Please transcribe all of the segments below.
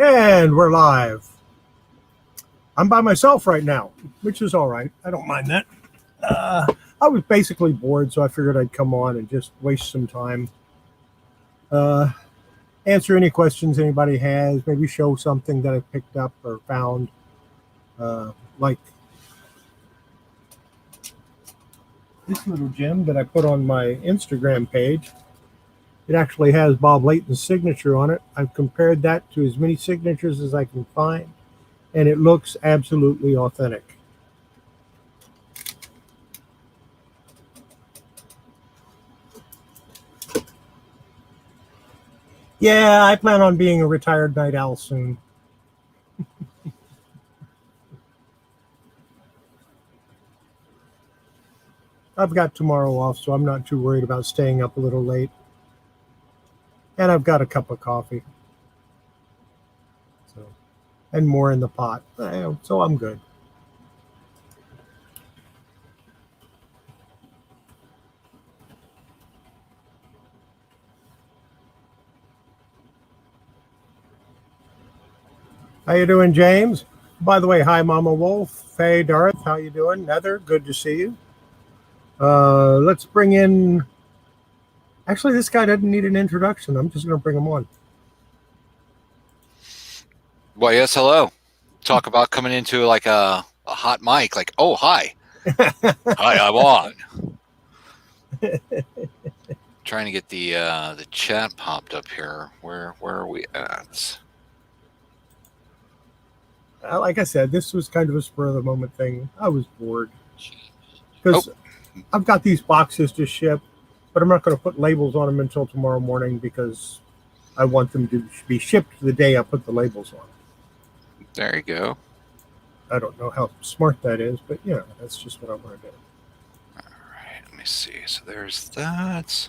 And we're live. I'm by myself right now, which is all right. I don't mind that. I was basically bored, so I figured I'd come on and just waste some time. Answer any questions anybody has, maybe show something that I picked up or found. Like this little gem that I put on my Instagram page. It actually has Bob Layton's signature on it. I've compared that to as many signatures as I can find, and it looks absolutely authentic. Yeah, I plan on being a retired night owl soon. I've got tomorrow off, so I'm not too worried about staying up a little late. And I've got a cup of coffee. So, and more in the pot. So I'm good. How you doing, James? By the way, hi, Mama Wolf. Hey, Darth, how you doing? Nether, good to see you. Let's bring in... Actually, this guy doesn't need an introduction. I'm just going to bring him on. Well, yes, hello. Talk about coming into like a hot mic. Like, oh, hi. Hi, I'm on. Trying to get the chat popped up here. Where are we at? Like I said, this was kind of a spur of the moment thing. I was bored because I've got these boxes to ship, but I'm not going to put labels on them until tomorrow morning because I want them to be shipped the day I put the labels on. There you go. I don't know how smart that is, but yeah, that's just what I want to do. All right, let me see. So there's that.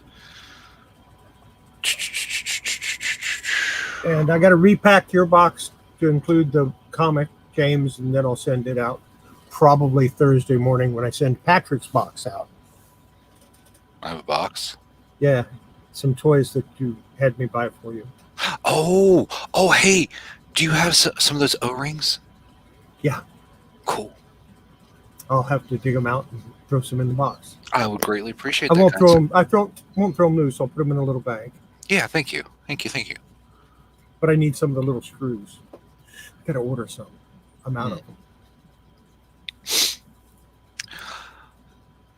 And I got to repack your box to include the comic, James, and then I'll send it out probably Thursday morning when I send Patrick's box out. I have a box. Yeah, some toys that you had me buy for you. Oh, hey, do you have some of those O-rings? Yeah. Cool. I'll have to dig them out and throw some in the box. I would greatly appreciate that. I won't that. throw them. Won't throw them loose. I'll put them in a little bag. Yeah, thank you. But I need some of the little screws. I gotta order some. I'm out of them.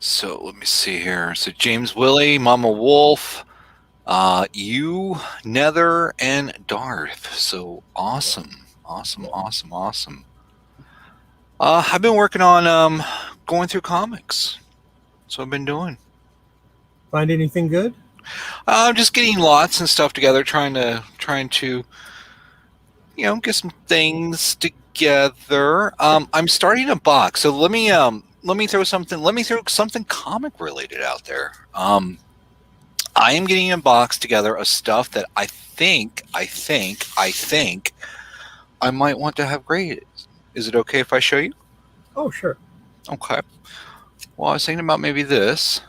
So let me see here. So James Willie, Mama Wolf, you, Nether, and Darth. So awesome. I've been working on going through comics. That's what I've been doing. Find anything good? I'm just getting lots and stuff together, trying to get some things together. I'm starting a box. So let me throw something comic related out there. I am getting a box together of stuff that I think I might want to have graded. Is it okay if I show you? Oh, sure. Okay. Well, I was thinking about maybe this.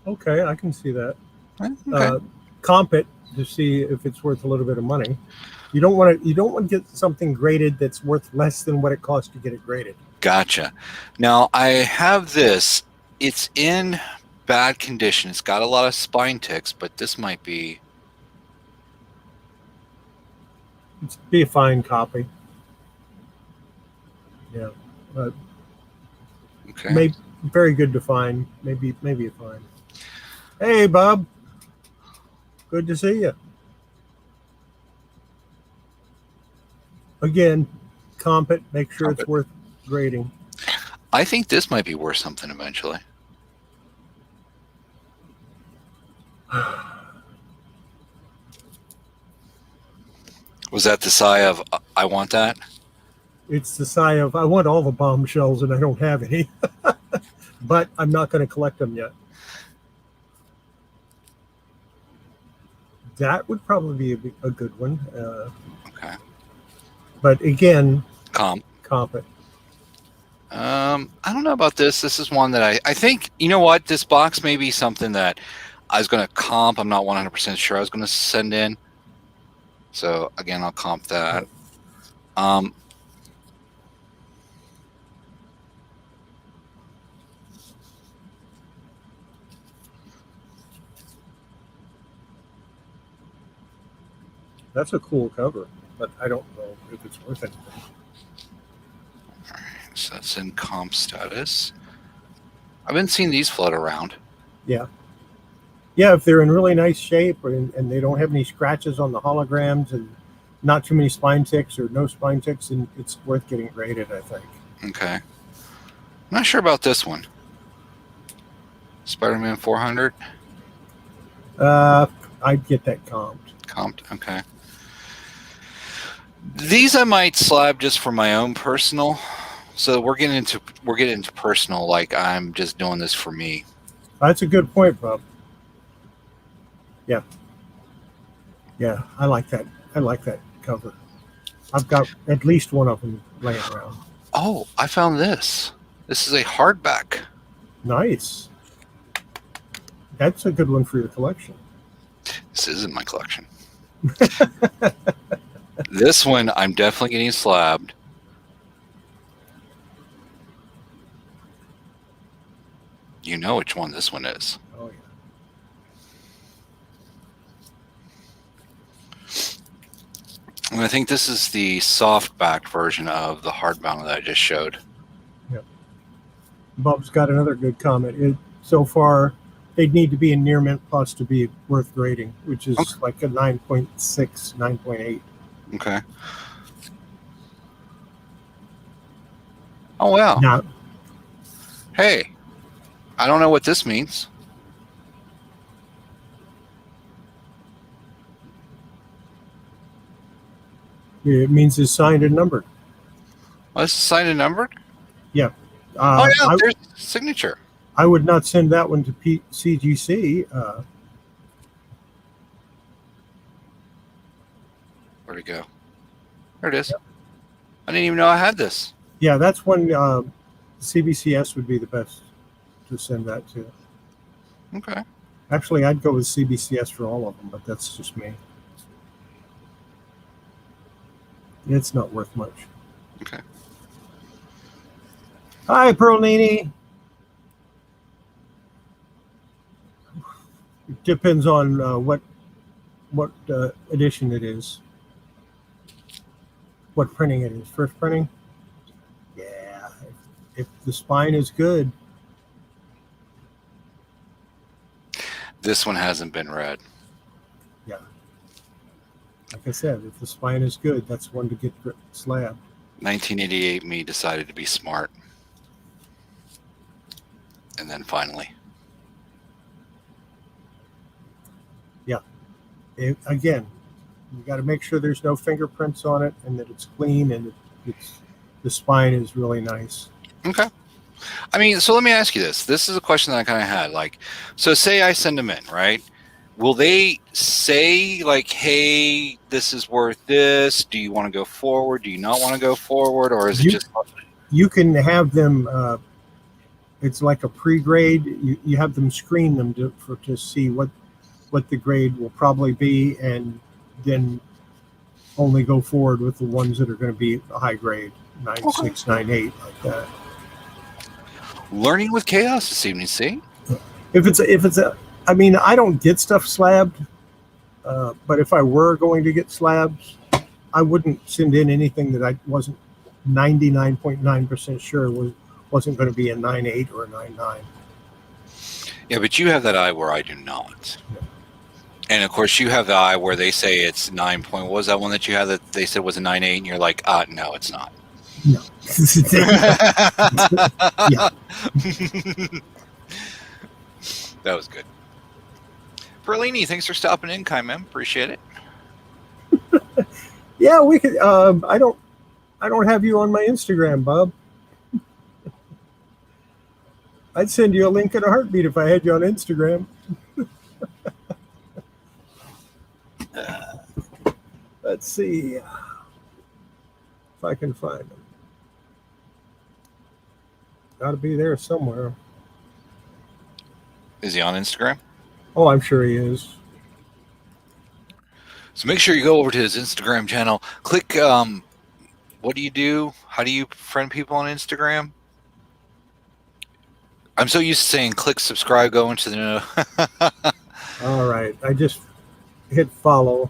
Okay, I can see that. Okay. Comp it to see if it's worth a little bit of money. You don't want to get something graded that's worth less than what it costs to get it graded. Gotcha. Now I have this. It's in bad condition. It's got a lot of spine ticks, but this might be. It's be a fine copy. Yeah. Okay. Maybe very good to find. Maybe a fine. Hey, Bob. Good to see you. Again, comp it. Make sure it's worth grading. I think this might be worth something eventually. Was that the sigh of I want that? It's the sigh of I want all the bombshells and I don't have any. But I'm not going to collect them yet. That would probably be a good one. Okay. But again, comp it. I don't know about this. This is one that I think, you know what? This box may be something that I was going to comp. I'm not 100% sure I was going to send in. So again, I'll comp that. That's a cool cover, but I don't know if it's worth anything. All right, so that's in comp status. I've been seeing these float around. Yeah. Yeah, if they're in really nice shape and they don't have any scratches on the holograms and not too many spine ticks or no spine ticks, and it's worth getting graded, I think. Okay. I'm not sure about this one. Spider-Man 400. I'd get that comped. Comped, okay. These I might slab just for my own personal. So we're getting into personal, like I'm just doing this for me. That's a good point, Bob. Yeah. Yeah, I like that. I like that cover. I've got at least one of them laying around. Oh, I found this. This is a hardback. Nice. That's a good one for your collection. This isn't my collection. This one I'm definitely getting slabbed. You know which one this one is. Oh, yeah. And I think this is the soft-backed version of the hardbound that I just showed. Yep. Bob's got another good comment. So far, they'd need to be in near mint plus to be worth grading, which is like a 9.6, 9.8. Okay. Oh, wow. Now, hey, I don't know what this means. it means it's signed and numbered. Oh, this is signed and numbered? Yeah. Oh, yeah, there's a signature. I would not send that one to CGC. Where'd it go? There it is. Yep. I didn't even know I had this. Yeah, that's when CBCS would be the best to send that to. Okay. Actually, I'd go with CBCS for all of them, but that's just me. It's not worth much. Okay. Hi, Pearl Nini. It depends on what edition it is. What printing it is. First printing? Yeah. If the spine is good. This one hasn't been read. Yeah. Like I said, if the spine is good, that's one to get slabbed. 1988 me decided to be smart. And then finally. Yeah. Again, you got to make sure there's no fingerprints on it and that it's clean and the spine is really nice. Okay. I mean, so let me ask you this. This is a question that I kind of had. Like, so say I send them in, right? Will they say like, hey, this is worth this? Do you want to go forward? Do you not want to go forward? Or is it just... You can have them... it's like a pre-grade. You have them screen them to see what the grade will probably be, and then only go forward with the ones that are going to be a high grade, 9.6, 9.8, like that. Learning with chaos this evening. See, if it's a, I mean, I don't get stuff slabbed, but if I were going to get slabs, I wouldn't send in anything that I wasn't 99.9% sure wasn't going to be a 9.8 or a 9.9. Yeah, but you have that eye where I do not. Yeah. And of course, you have the eye where they say it's 9. What was that one that you had that they said was a 9.8, and you're like, no, it's not. No. Yeah. That was good. Perlini, thanks for stopping in, Kai, man. Appreciate it. Yeah, we could. I don't have you on my Instagram, Bob. I'd send you a link in a heartbeat if I had you on Instagram. Let's see if I can find them. Got to be there somewhere. Is he on Instagram? Oh, I'm sure he is. So make sure you go over to his Instagram channel. Click. What do you do? How do you friend people on Instagram? I'm so used to saying click subscribe, go into the. All right. I just hit follow.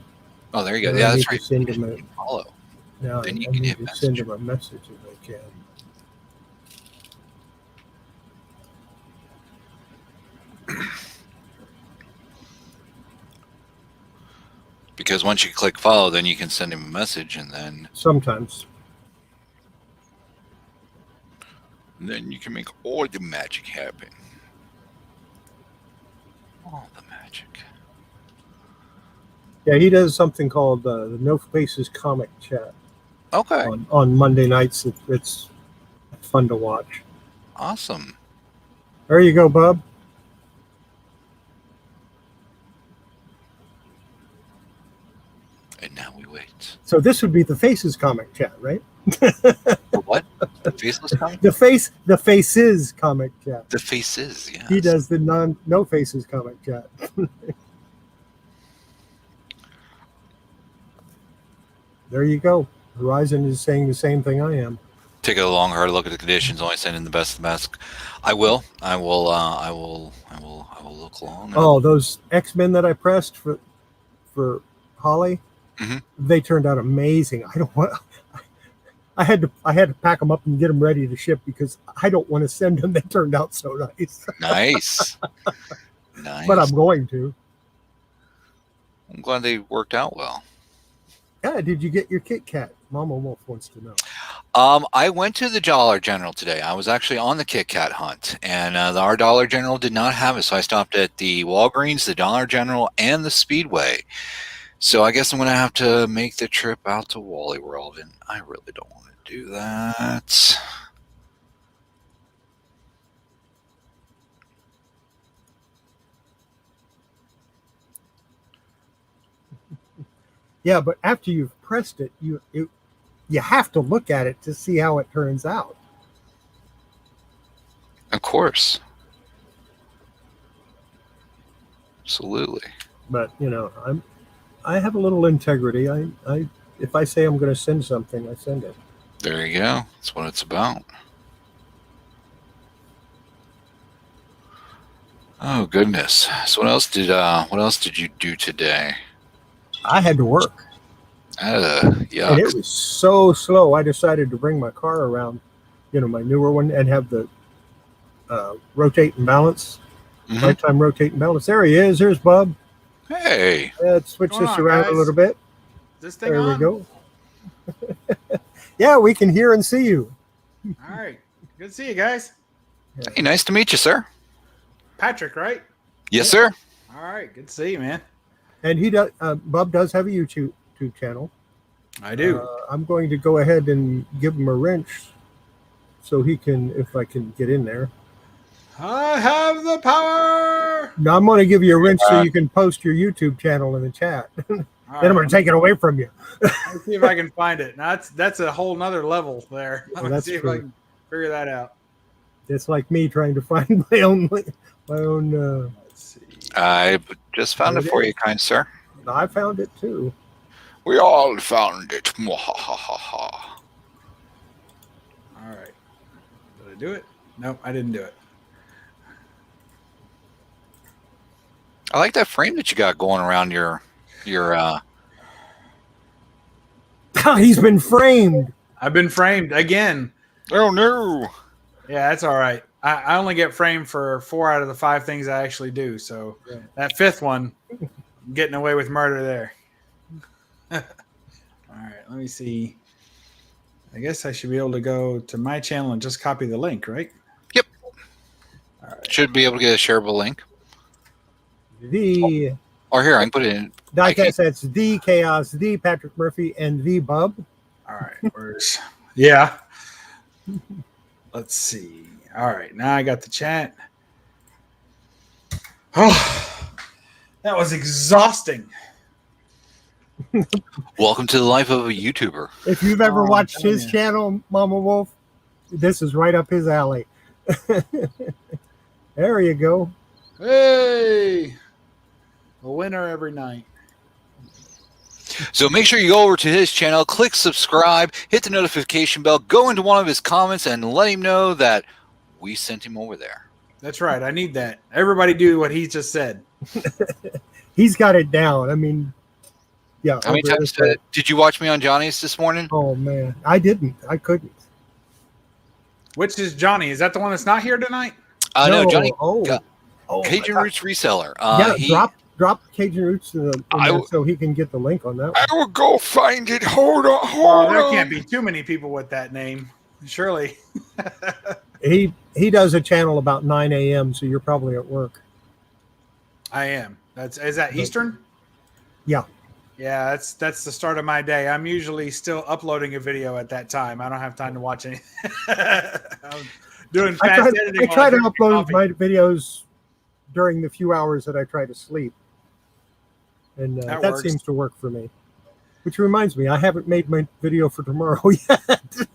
Oh, there you go. And Yeah, I need that's to right. send him a Follow. now. Then you I can need hit to send message. him a message if I can. Because once you click follow, then you can send him a message, and then you can make all the magic happen. All the magic. Yeah, he does something called the No Faces Comic Chat. Okay. On Monday nights. It's fun to watch. Awesome. There you go, bub. And now we wait. So this would be the Faces Comic Chat, right? The what? The faceless comic? The Faces Comic Chat. The faces, yeah. He does the No Faces Comic Chat. There you go. Horizon is saying the same thing I am. Take a long, hard look at the conditions. Only send in the best of the best. I will look long. Oh, those X-Men that I pressed for Holly, they turned out amazing. I don't want. I had to pack them up and get them ready to ship because I don't want to send them. They turned out so nice. Nice. Nice. But I'm going to. I'm glad they worked out well. Yeah, did you get your Kit Kat? Mama Wolf wants to know. I went to the Dollar General today. I was actually on the Kit Kat hunt, and our Dollar General did not have it, so I stopped at the Walgreens, the Dollar General, and the Speedway. So I guess I'm going to have to make the trip out to Wally World, and I really don't want to do that. Yeah, but after you've pressed it, you have to look at it to see how it turns out. Of course. Absolutely. But I have a little integrity. I if I say I'm going to send something, I send it. There you go. That's what it's about. Oh goodness. So what else did you do today? I had to work. Yuck. And it was so slow. I decided to bring my car around, my newer one, and have the rotate and balance. Lifetime rotate and balance. There he is. There's Bub. Hey. Let's switch this around guys? a little bit. This thing there on? we go. Yeah, we can hear and see you. All right. Good to see you guys. Hey, nice to meet you, sir. Patrick, right? Yes, sir. All right. Good to see you, man. And he does. Bub does have a YouTube channel. I do. I'm going to go ahead and give him a wrench so he can, if I can get in there. I have the power. Now I'm going to give you a wrench so you can post your YouTube channel in the chat. Then I'm going to take it away from you. Let's see if I can find it. Now that's a whole nother level there. Let's see if I can figure that out. It's like me trying to find my own. Let's see. I just found it for you, kind sir. I found it too. We all found it. All right. Did I do it? Nope, I didn't do it. I like that frame that you got going around your He's been framed. I've been framed again. Oh no. Yeah, that's all right. I only get framed for 4 out of the 5 things I actually do. So that 5th one, I'm getting away with murder there. All right, let me see. I guess I should be able to go to my channel and just copy the link, right? Yep. All right. Should be able to get a shareable link. Or here, I can put it in. That's the Chaos, the Patrick Murphy, and the Bub. All right. Yeah. Let's see. All right. Now I got the chat. Oh, that was exhausting. Welcome to the life of a YouTuber. If you've ever watched his channel, Mama Wolf, this is right up his alley. There you go. Hey. A winner every night. So make sure you go over to his channel, click subscribe, hit the notification bell, go into one of his comments, and let him know that we sent him over there. That's right. I need that. Everybody do what he just said. He's got it down. I mean, yeah. How many times did you watch me on Johnny's this morning? Oh, man. I didn't. I couldn't. Which is Johnny? Is that the one that's not here tonight? No, Johnny. Oh, Cajun Roots reseller. Drop Cajun Roots in there so he can get the link on that one. I will go find it. Hold on. There can't be too many people with that name. Surely. He does a channel about 9 a.m., so you're probably at work. I am. Is that Eastern? Yeah. Yeah, that's the start of my day. I'm usually still uploading a video at that time. I don't have time to watch anything. I'm doing fast editing. I try to upload my videos during the few hours that I try to sleep. And that seems to work for me. Which reminds me, I haven't made my video for tomorrow yet.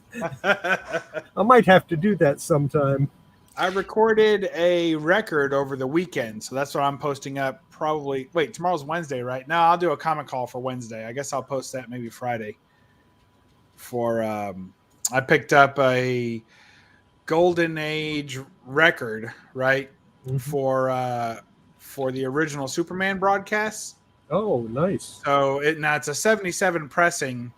I might have to do that sometime. I recorded a record over the weekend, so that's what I'm posting up probably. Wait, tomorrow's Wednesday, right? No, I'll do a comic call for Wednesday. I guess I'll post that maybe Friday. I picked up a Golden Age record, right, for the original Superman broadcasts. Oh, nice. So it's a 77 pressing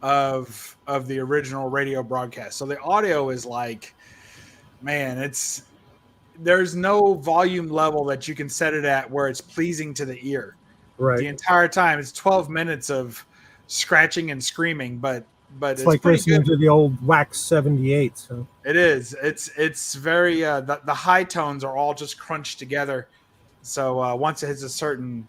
of the original radio broadcast. So the audio is like, man, there's no volume level that you can set it at where it's pleasing to the ear. Right. The entire time. It's 12 minutes of scratching and screaming, but it's like listening to the old Wax 78. So it is. It's very the high tones are all just crunched together. So once it hits a certain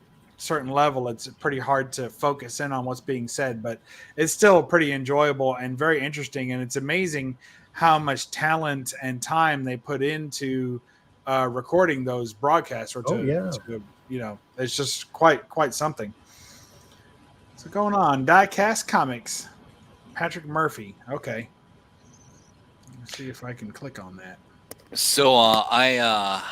level, it's pretty hard to focus in on what's being said, but it's still pretty enjoyable and very interesting. And it's amazing how much talent and time they put into recording those broadcasts. It's just quite something. So going on, Diecast Comics, Patrick Murphy. Okay, let's see if I can click on that. So I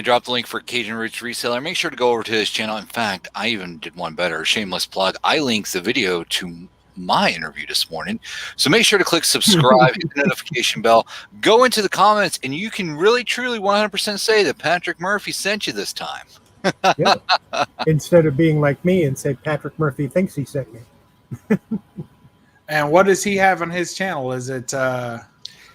dropped the link for Cajun Roots Reseller. Make sure to go over to his channel. In fact, I even did one better. Shameless plug. I linked the video to my interview this morning. So make sure to click subscribe, hit the notification bell, go into the comments, and you can really, truly 100% say that Patrick Murphy sent you this time. Yeah. Instead of being like me and say Patrick Murphy thinks he sent me. And what does he have on his channel? Is it...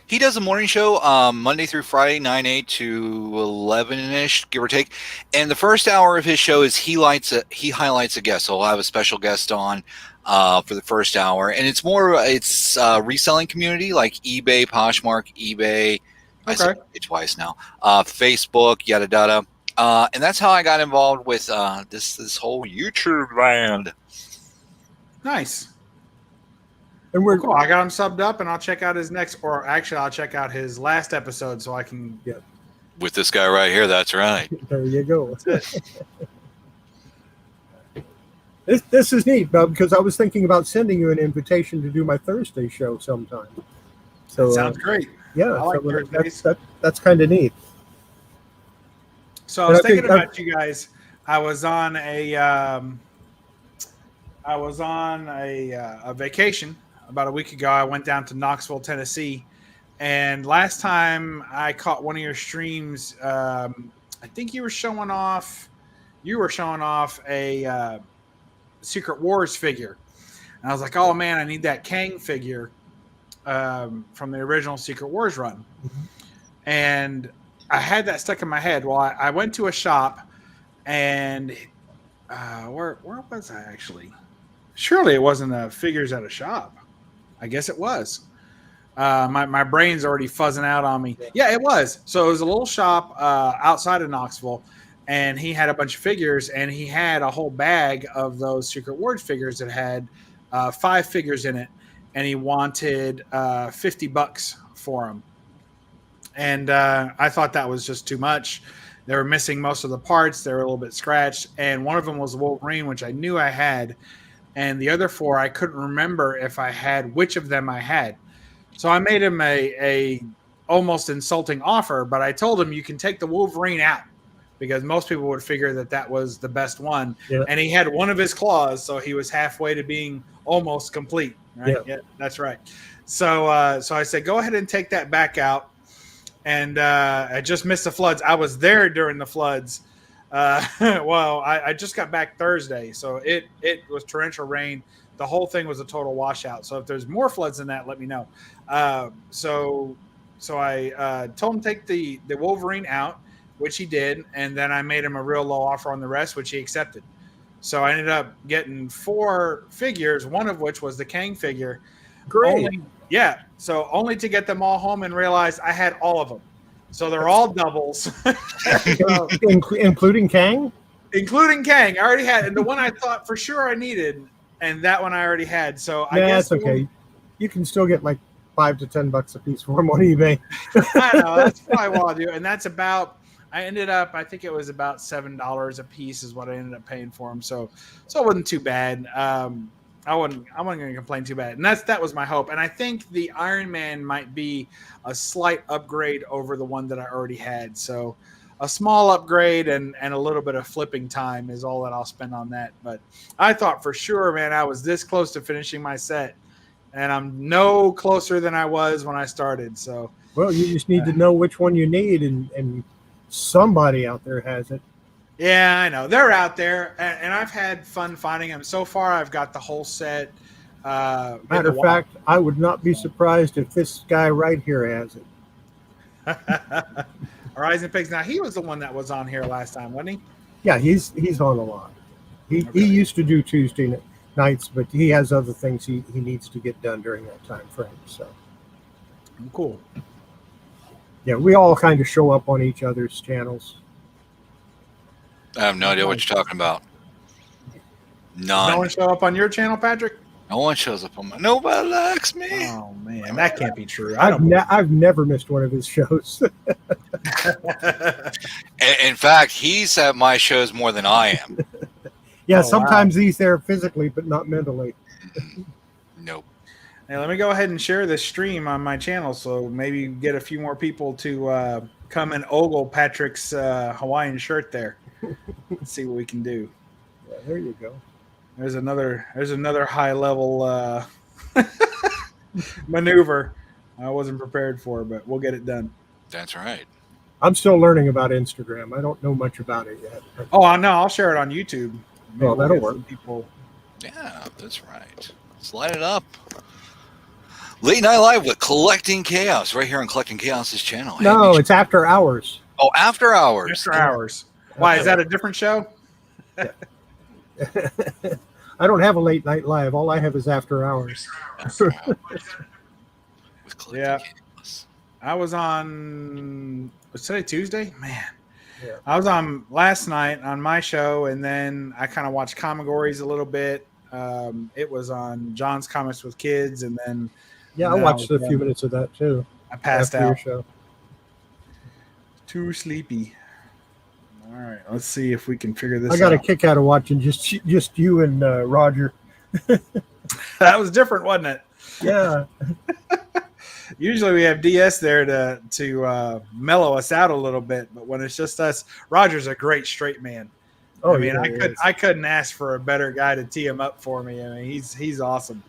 He does a morning show Monday through Friday, 9-8 to 11-ish, give or take. And the first hour of his show is he highlights a guest. So he'll have a special guest on for the first hour. And it's reselling community like eBay, Poshmark, eBay. I said it twice now. Facebook, yada yada. And that's how I got involved with this whole YouTube land. Nice. And cool. I got him subbed up, and I'll check out his I'll check out his last episode so I can get with this guy right here. That's right. There you go. This is neat, Bob, because I was thinking about sending you an invitation to do my Thursday show sometime. So that sounds great. Yeah, that's kind of neat. So I was thinking about you guys. I was on a vacation about a week ago. I went down to Knoxville, Tennessee, and last time I caught one of your streams, I think you were showing off a Secret Wars figure, and I was like, "Oh man, I need that Kang figure from the original Secret Wars run," and I had that stuck in my head. Well, I went to a shop, and where was I actually? Surely it wasn't figures at a shop. I guess it was. My brain's already fuzzing out on me. Yeah, it was. So it was a little shop outside of Knoxville, and he had a bunch of figures, and he had a whole bag of those Secret Wars figures that had 5 figures in it, and he wanted $50 for them. And I thought that was just too much. They were missing most of the parts. They were a little bit scratched, and one of them was Wolverine, which I knew I had. And the other 4, I couldn't remember if I had which of them I had. So I made him a almost insulting offer, but I told him you can take the Wolverine out. because most people would figure that was the best one. Yeah. And he had one of his claws, so he was halfway to being almost complete. Right? Yeah. That's right. So so I said, go ahead and take that back out. And I just missed the floods. I was there during the floods. Well, I just got back Thursday, so it was torrential rain. The whole thing was a total washout. So if there's more floods than that, let me know. So I told him to take the Wolverine out, which he did, and then I made him a real low offer on the rest, which he accepted. So I ended up getting 4 figures, one of which was the Kang figure. Great. So only to get them all home and realize I had all of them. So they're all doubles. So, Including Kang? including Kang. I already had, and the one I thought for sure I needed, and that one I already had. So I guess that's okay. You can still get like $5 to $10 a piece for them on eBay. I know, that's probably what I'll do. And that's about, I think it was about $7 a piece is what I ended up paying for them. So it wasn't too bad. I wasn't going to complain too bad. And that was my hope. And I think the Iron Man might be a slight upgrade over the one that I already had. So a small upgrade and a little bit of flipping time is all that I'll spend on that. But I thought for sure, man, I was this close to finishing my set. And I'm no closer than I was when I started. So, well, you just need to know which one you need, and somebody out there has it. Yeah, I know. They're out there, and I've had fun finding them. So far, I've got the whole set. Matter of fact, I would not be surprised if this guy right here has it. Horizon Pigs. Now, he was the one that was on here last time, wasn't he? Yeah, he's on a lot. He used to do Tuesday nights, but he has other things he needs to get done during that time frame. So cool. Yeah, we all kind of show up on each other's channels. I have no idea what you're talking about. None. No one show up on your channel, Patrick? No one shows up on my. Nobody likes me. Oh man, that can't be true. I've never missed one of his shows. In fact, he's at my shows more than I am. Yeah, sometimes he's there physically, but not mentally. Nope. Hey, let me go ahead and share this stream on my channel, so maybe get a few more people to come and ogle Patrick's Hawaiian shirt there. Let's see what we can do. Yeah, there you go. There's another high level maneuver I wasn't prepared for, but we'll get it done. That's right. I'm still learning about Instagram. I don't know much about it yet. Oh, I know. I'll share it on YouTube. Maybe that'll work. People. Yeah, that's right. Let's light it up. Late Night Live with Kollecting Kaos, right here on Kollecting Kaos' channel. No, it's After Hours. Oh, After Hours. After Hours. Why, is that a different show? Yeah. I don't have a Late Night Live. All I have is After Hours. After Hours. With Kollecting Kaos. I was on, was today Tuesday? Man. Yeah. I was on last night on my show, and then I kind of watched Comigories a little bit. It was on John's Comics with Kids, and then I watched a few minutes of that too. I passed after out. Your show. Too sleepy. All right, let's see if we can figure this out. I got a kick out of watching just you and Roger. That was different, wasn't it? Yeah. Usually we have DS there to mellow us out a little bit, but when it's just us, Roger's a great straight man. Oh, I mean, yeah, I couldn't ask for a better guy to tee him up for me. I mean, he's awesome.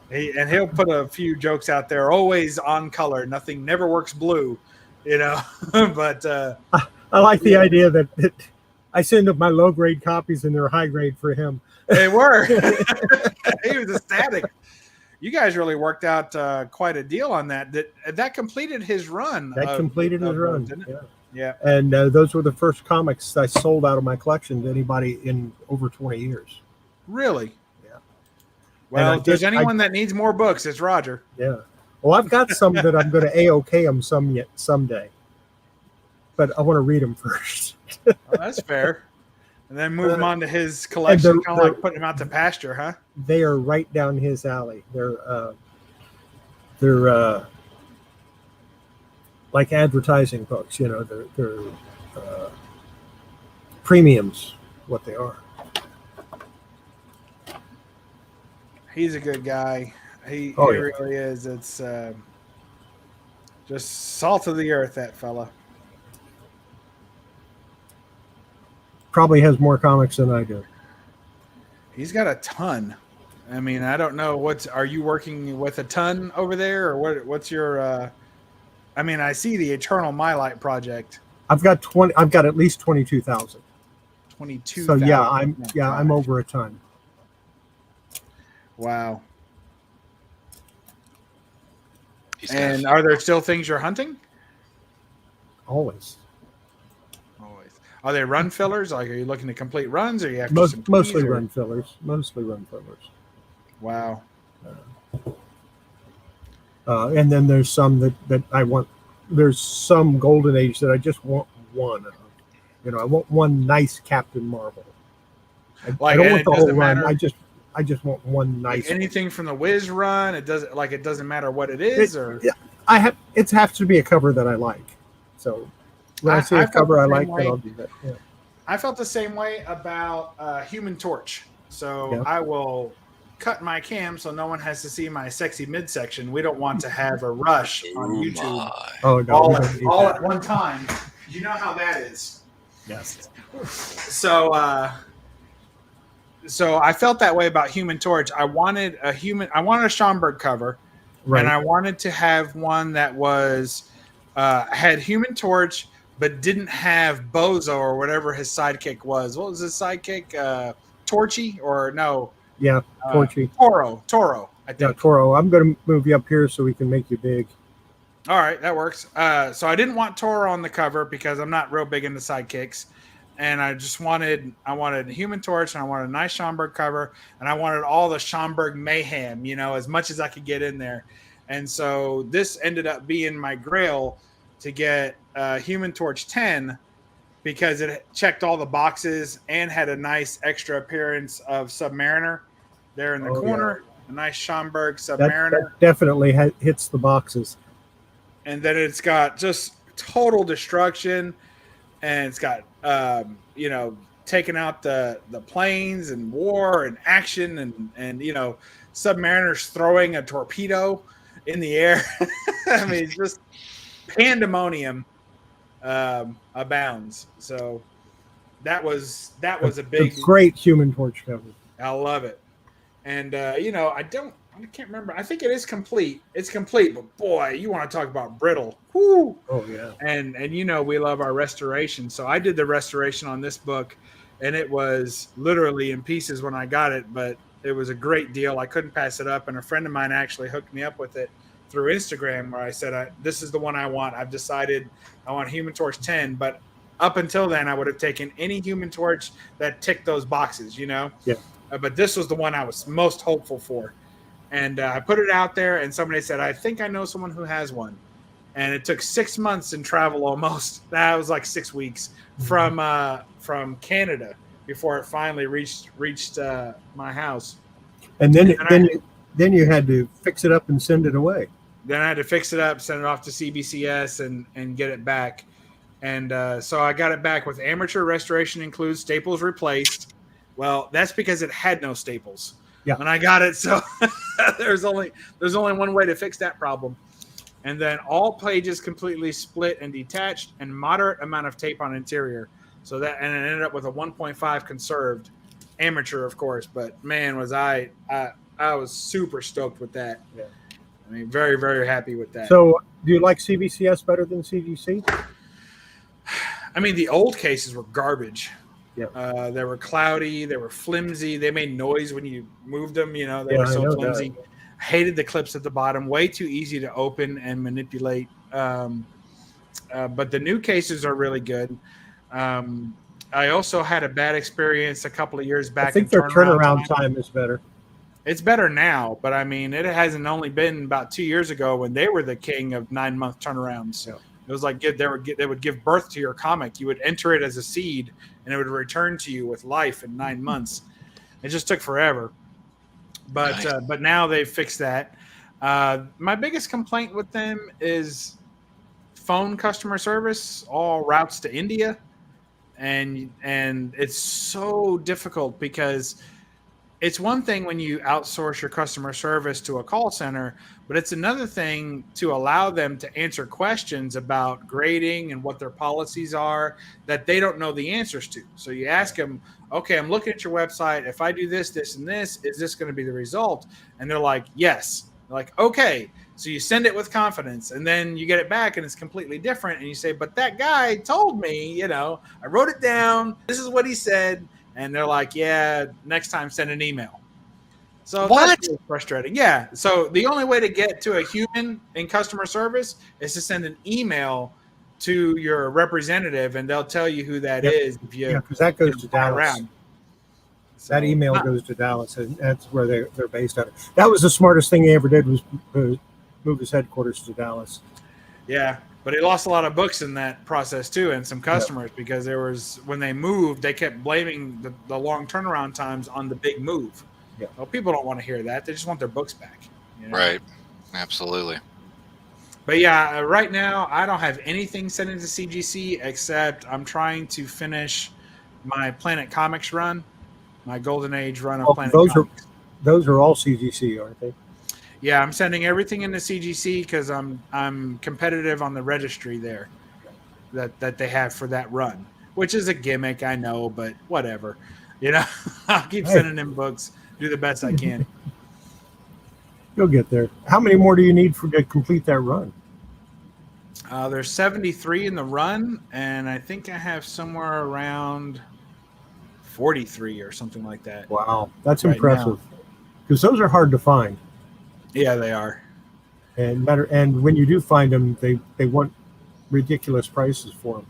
He'll put a few jokes out there, always on color. Nothing never works blue, you know. But I like the idea that I send up my low grade copies and they're high grade for him. They were. He was ecstatic. You guys really worked out quite a deal on that. That completed his run. That completed his run, didn't it? Yeah. Yeah. And those were the first comics I sold out of my collection to anybody in over 20 years. Really? Yeah. Well, if there's anyone that needs more books, it's Roger. Yeah. Well, I've got some that I'm going to A-OK them someday. But I want to read them first. Oh, that's fair. And then move them on to his collection, kind of like putting them out to pasture, huh? They are right down his alley. They're like advertising books, you know. They're premiums, what they are. He's a good guy. He yeah. really is. It's just salt of the earth, that fella. probably has more comics than I do. He's got a ton. I mean, I don't know are you working with a ton over there, or what's your I mean, I see the Eternal Mylight project. I've got at least 22,000. 22,000. So yeah, I'm over a ton. Wow. And are there still things you're hunting? Always. Are they run fillers? Like, are you looking to complete runs, or you have mostly run fillers? Mostly run fillers. Wow. And then there's some that I want. There's some Golden Age that I just want one of. I want one nice Captain Marvel. I don't want the whole run. I just want one nice. Like anything from the Wiz run. It doesn't matter what it is, it has to be a cover that I like. So when I see a cover I like, then I'll do that. Yeah. I felt the same way about Human Torch. So I will cut my cam so no one has to see my sexy midsection. We don't want to have a rush on YouTube all at one time. You know how that is. Yes. So I felt that way about Human Torch. I wanted a Schomburg cover, right. And I wanted to have one that was had Human Torch, but didn't have Bozo or whatever his sidekick was. What was his sidekick? Torchy or no? Yeah, Torchy. Toro. I think. Yeah, Toro. I'm going to move you up here so we can make you big. All right, that works. So I didn't want Toro on the cover because I'm not real big into sidekicks, and I wanted Human Torch, and I wanted a nice Schomburg cover, and I wanted all the Schomburg mayhem, as much as I could get in there. And so this ended up being my grail to get Human Torch 10 because it checked all the boxes and had a nice extra appearance of Submariner there in the corner. Yeah. A nice Schomburg Submariner. That definitely hits the boxes. And then it's got just total destruction, and it's got taking out the planes and war and action and Submariner's throwing a torpedo in the air. I mean, it's just pandemonium abounds. So that was a great Human Torch cover. I love it. And I can't remember. I think it is complete. It's complete, but boy, you want to talk about brittle. Whoo! Oh yeah. And we love our restoration. So I did the restoration on this book, and it was literally in pieces when I got it, but it was a great deal. I couldn't pass it up, and a friend of mine actually hooked me up with it through Instagram, where I said, "This is the one I want. I've decided I want Human Torch 10." But up until then, I would have taken any Human Torch that ticked those boxes, Yeah. But this was the one I was most hopeful for. And I put it out there, and somebody said, "I think I know someone who has one." And it took 6 months and travel almost. That was like 6 weeks from Canada before it finally reached my house. And then you had to fix it up and send it away. Then I had to fix it up, send it off to CBCS, and get it back. And so I got it back with amateur restoration includes staples replaced. Well, that's because it had no staples. Yeah. When I got it, so there's only one way to fix that problem. And then all pages completely split and detached, and moderate amount of tape on interior. So and it ended up with a 1.5 conserved, amateur, of course. But man, was I was super stoked with that. Yeah. I mean, very, very happy with that. So, do you like CBCS better than CGC? I mean, the old cases were garbage. Yeah. They were cloudy. They were flimsy. They made noise when you moved them. They were so flimsy. That. Hated the clips at the bottom. Way too easy to open and manipulate. But the new cases are really good. I also had a bad experience a couple of years back. I think their turnaround time is better. It's better now, but I mean, it hasn't only been about 2 years ago when they were the king of 9-month turnarounds. Yeah. It was like they would give birth to your comic. You would enter it as a seed, and it would return to you with life in 9 months. It just took forever. But now they've fixed that. My biggest complaint with them is phone customer service, all routes to India, and it's so difficult because it's one thing when you outsource your customer service to a call center, but it's another thing to allow them to answer questions about grading and what their policies are that they don't know the answers to. So you ask them, okay, I'm looking at your website. If I do this, this, and this, is this going to be the result? And they're like, yes. They're like, okay. So you send it with confidence, and then you get it back and it's completely different. And you say, but that guy told me, I wrote it down. This is what he said. And they're like, yeah, next time send an email. So that's really frustrating. Yeah. So the only way to get to a human in customer service is to send an email to your representative, and they'll tell you who that is. If you, because that goes to Dallas. Around. So, that email goes to Dallas, and that's where they're based out of. That was the smartest thing he ever did, was move his headquarters to Dallas. Yeah. But he lost a lot of books in that process too, and some customers, because when they moved, they kept blaming the long turnaround times on the big move. Yeah. Well, people don't want to hear that; they just want their books back. Right. Absolutely. But yeah, right now I don't have anything sent into CGC except I'm trying to finish my Planet Comics run, my Golden Age run of Planet Comics. Those are all CGC, aren't they? Yeah, I'm sending everything into CGC because I'm competitive on the registry there that they have for that run, which is a gimmick, I know, but whatever. I'll keep sending in books, do the best I can. You'll get there. How many more do you need to complete that run? There's 73 in the run, and I think I have somewhere around 43 or something like that. Wow, that's impressive. Because those are hard to find. Yeah, they are. And when you do find them, they want ridiculous prices for them.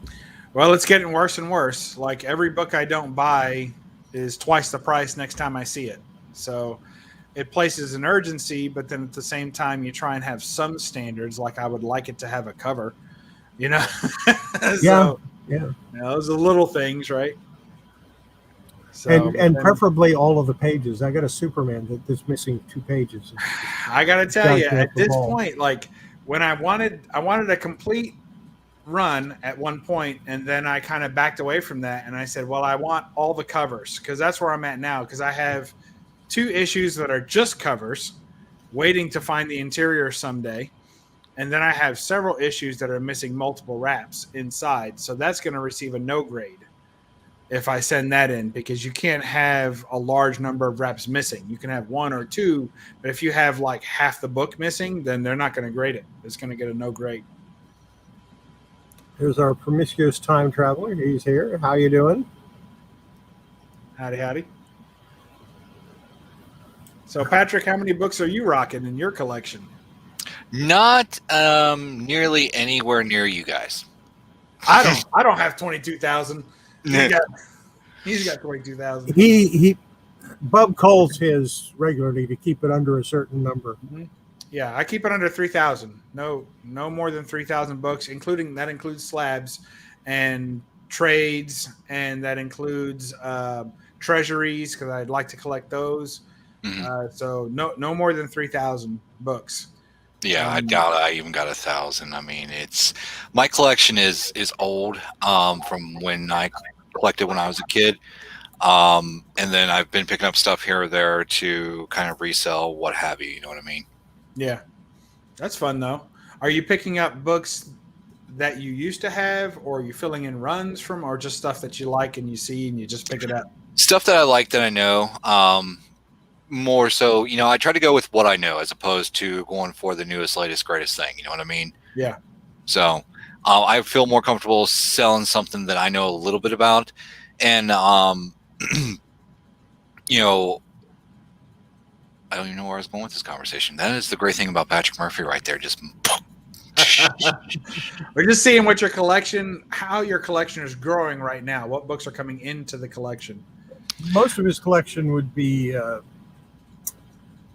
Well, it's getting worse and worse. Like every book I don't buy is twice the price next time I see it. So it places an urgency, but then at the same time, you try and have some standards. Like I would like it to have a cover, So, those are little things, right? So, and preferably all of the pages. I got a Superman that's missing 2 pages. I got to tell you, at this point, like when I wanted a complete run at one point, and then I kind of backed away from that, and I said, well, I want all the covers, because that's where I'm at now, because I have 2 issues that are just covers, waiting to find the interior someday, and then I have several issues that are missing multiple wraps inside, so that's going to receive a no grade if I send that in, because you can't have a large number of wraps missing. You can have 1 or 2, but if you have like half the book missing, then they're not going to grade it. It's going to get a no grade. Here's our promiscuous time traveler. He's here. How you doing? Howdy, howdy. So, Patrick, how many books are you rocking in your collection? Not nearly anywhere near you guys. I don't have 22,000. He's got 22,000. He Bub calls his regularly to keep it under a certain number. Mm-hmm. Yeah, I keep it under 3,000. No more than 3,000 books, that includes slabs and trades, and that includes treasuries, because I'd like to collect those. Mm-hmm. So no more than 3,000 books. Yeah, I doubt I even got 1,000. I mean, my collection is old from when I collected when I was a kid. And then I've been picking up stuff here or there to kind of resell, what have you. You know what I mean? Yeah, that's fun though. Are you picking up books that you used to have, or are you filling in runs from, or just stuff that you like and you see and you just pick it up? Stuff that I like that I know. More so, I try to go with what I know as opposed to going for the newest, latest, greatest thing. You know what I mean? Yeah. So I feel more comfortable selling something that I know a little bit about. And, I don't even know where I was going with this conversation. That is the great thing about Patrick Murphy right there. Just we're just seeing how your collection is growing right now. What books are coming into the collection? Most of his collection would be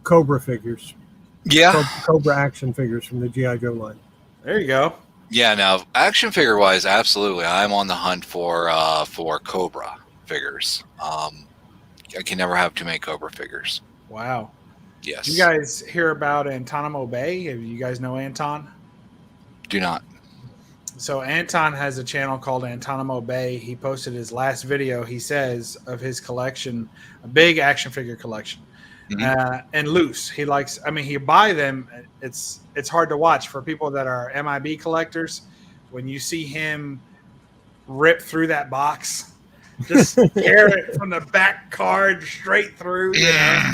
Cobra figures. Yeah. Cobra action figures from the G.I. Joe line. There you go. Yeah, now action figure wise, absolutely. I'm on the hunt for Cobra figures. I can never have too many Cobra figures. Wow. Yes. Did you guys hear about Antonimo Bay? Do you guys know Anton? Do not. So Anton has a channel called Antonimo Bay. He posted his last video, he says, of his collection, a big action figure collection. And loose. He likes, I mean, he buy them. It's hard to watch for people that are MIB collectors. When you see him rip through that box, just tear it from the back card straight through, you know,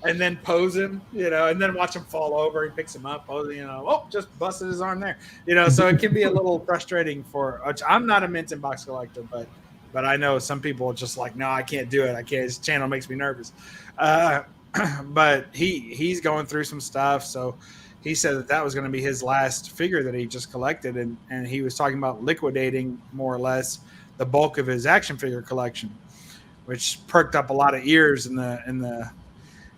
and then pose him, you know, and then watch him fall over. He picks him up, you know, oh, just busted his arm there, you know. So it can be a little frustrating for. I'm not a mint in box collector, but I know some people are just like, no, I can't do it. I can't. His channel makes me nervous. But he's going through some stuff, so he said that was going to be his last figure that he just collected, and he was talking about liquidating more or less the bulk of his action figure collection, which perked up a lot of ears in the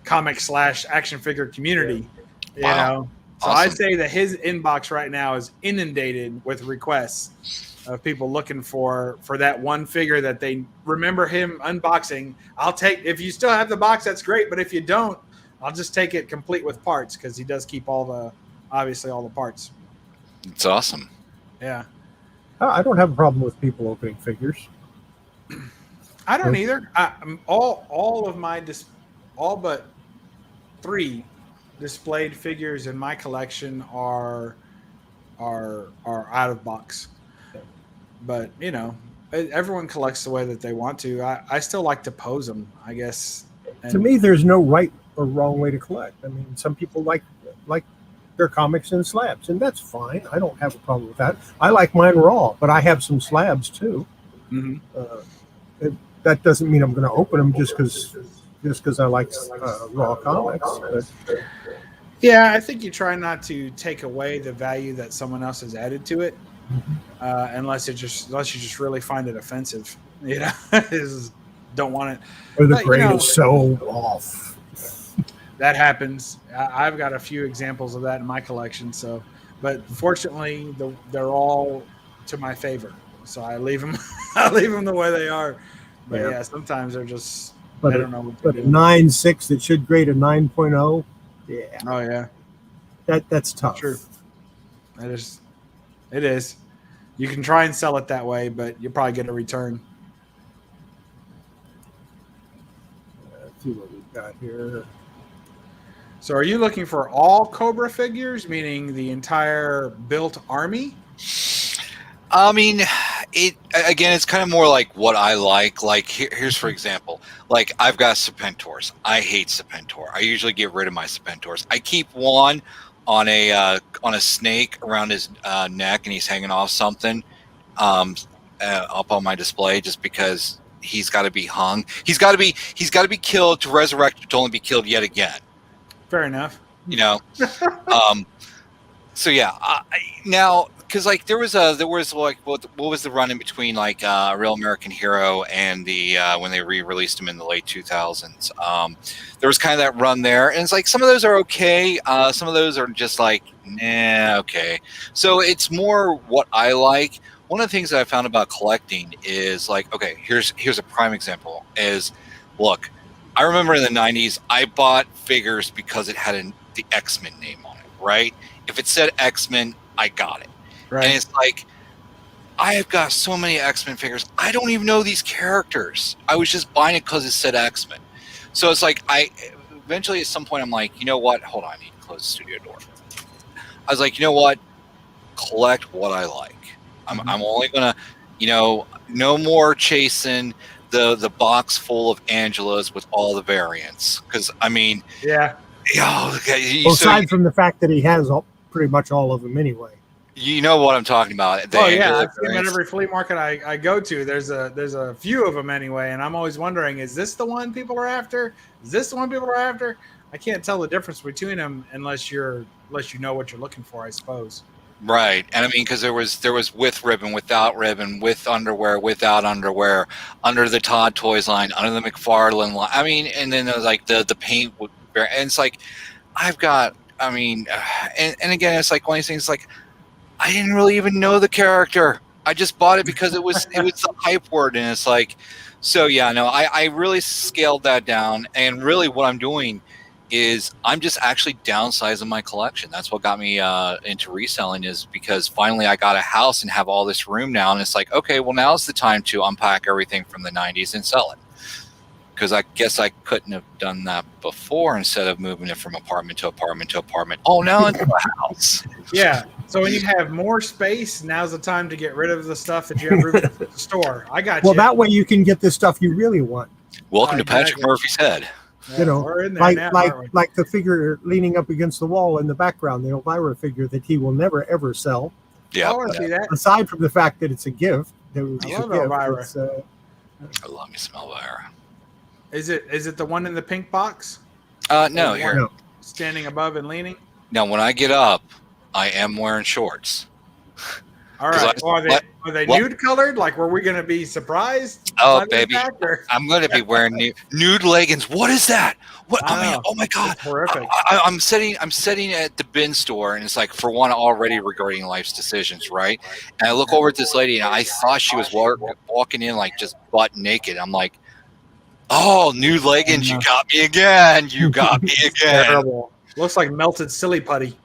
comic / action figure community. You know, so awesome. I'd say that his inbox right now is inundated with requests of people looking for that one figure that they remember him unboxing. I'll take, if you still have the box, that's great, but if you don't, I'll just take it complete with parts, because he does keep obviously all the parts. It's awesome. Yeah. I don't have a problem with people opening figures. I don't either. All but 3 displayed figures in my collection are out of box. But you know, everyone collects the way that they want to. I still like to pose them, I guess. And to me, there's no right or wrong way to collect. I mean, some people like their comics in slabs, and that's fine. I don't have a problem with that. I like mine raw, but I have some slabs too. That doesn't mean I'm going to open them just because I like raw comics. But yeah, I think you try not to take away the value that someone else has added to it, unless you just really find it offensive. You know, don't want it. Or the grade is so off. That happens. I've got a few examples of that in my collection. So, but fortunately, they're all to my favor. So I leave them. I leave them the way they are. But yeah, sometimes they're just. I don't know. But a 9.6 that should grade a 9.0. Yeah. Oh yeah. That's tough. True. It is. You can try and sell it that way, but you'll probably get a return. Let's see what we've got here. So are you looking for all Cobra figures, meaning the entire built army? I mean, it's kind of more like what I like. Like here's for example, like I've got Serpentors. I hate Serpentor. I usually get rid of my Serpentors. I keep one on a snake around his neck, and he's hanging off something up on my display, just because he's got to be hung. He's got to be killed to resurrect, to only be killed yet again. Fair enough. You know, so yeah. Now, because like there was like what was the run in between like Real American Hero and the when they re-released him in the late 2000s. There was kind of that run there, and it's like some of those are okay. Some of those are just like okay. So it's more what I like. One of the things that I found about collecting is like, okay, here's a prime example. Is look. I remember in the 90s, I bought figures because it had the X-Men name on it, right? If it said X-Men, I got it. Right. And it's like, I have got so many X-Men figures. I don't even know these characters. I was just buying it because it said X-Men. So it's like, eventually at some point, I'm like, you know what? Hold on, I need to close the studio door. I was like, you know what? Collect what I like. I'm only going to, no more chasing the box full of Angelas with all the variants, because I mean, aside from the fact that he has pretty much all of them anyway. You know what I'm talking about? Oh yeah, I've seen at every flea market I go to. There's a few of them anyway, and I'm always wondering: is this the one people are after? Is this the one people are after? I can't tell the difference between them unless you know what you're looking for, I suppose. Right, and I mean, because there was with ribbon, without ribbon, with underwear, without underwear, under the Todd Toys line, under the McFarlane line. I mean, and then there's like the paint, and it's like I've got. I mean, and again, it's like one of these things. Like I didn't really even know the character. I just bought it because it was the hype word, and it's like, so yeah, no, I really scaled that down, and really what I'm doing is I'm just actually downsizing my collection. That's what got me into reselling, is because finally I got a house and have all this room now. And it's like, okay, well, now's the time to unpack everything from the 90s and sell it. Because I guess I couldn't have done that before instead of moving it from apartment to apartment to apartment. Oh, now into a house. Yeah. So when you have more space, now's the time to get rid of the stuff that you have room to store. I got Well, you. that way you can get the stuff you really want. Welcome to Patrick Murphy's head. You know, we're in there like now, like aren't we? like the figure leaning up against the wall in the background, the Elvira figure that he will never ever sell. Yeah, I want to see that. Aside from the fact that it's a gift, that it was I a love gift, Elvira. it's, I love me some Elvira. Is it the one in the pink box? No, Or here. No. Standing above and leaning? Now, when I get up, I am wearing shorts. All 'Cause right. I- Are they what- nude colored? Like, were we going to be surprised? Oh, by the baby. fact, or- I'm going to be wearing nude leggings. What is that? What? Wow. Oh my God. That's horrific. I'm sitting at the bin store, and it's like, for one, already regarding life's decisions, right? And I look over at this lady, and I thought she was walking in like just butt naked. I'm like, oh, nude leggings, you got me again. You got me again. Terrible. Looks like melted silly putty.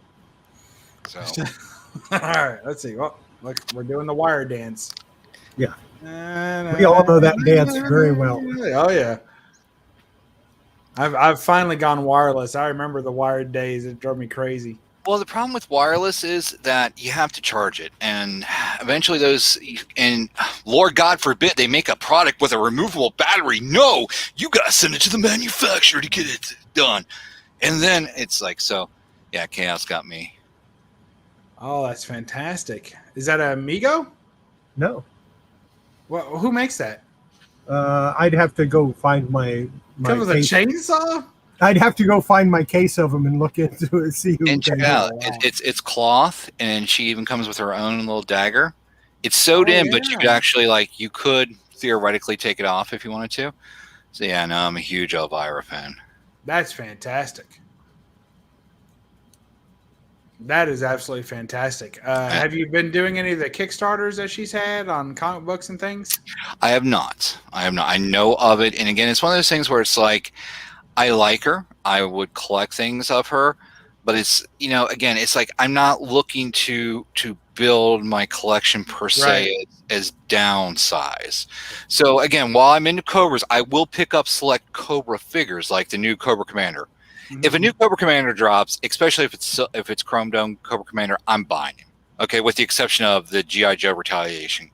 So, All right. Let's see. Well, look, we're doing the wire dance. Yeah. We all know that dance very well. Oh yeah. I've finally gone wireless. I remember the wired days. It drove me crazy. well, the problem with wireless is that you have to charge it, and eventually and Lord God forbid they make a product with a removable battery. No, you gotta send it to the manufacturer to get it done. And then it's like, so yeah, Chaos got me. Oh, that's fantastic. Is that a Amigo? No. Well, who makes that? I'd have to go find my Come with a case. chainsaw? I'd have to go find my case of them and look into it, see who. And check it out. It's cloth, and she even comes with her own little dagger. It's sewed in, but you could actually you could theoretically take it off if you wanted to. So yeah, no, I'm a huge Elvira fan. That's fantastic. That is absolutely fantastic. Have you been doing any of the Kickstarters that she's had on comic books and things? I have not. I know of it, and again, it's one of those things where it's like, I like her. I would collect things of her, but it's, again, it's like I'm not looking to build my collection per se as downsize. So again, while I'm into Cobras, I will pick up select Cobra figures like the new Cobra Commander. Mm-hmm. If a new Cobra Commander drops, especially if it's Chrome Dome Cobra Commander, I'm buying him. Okay, with the exception of the G.I. Joe Retaliation,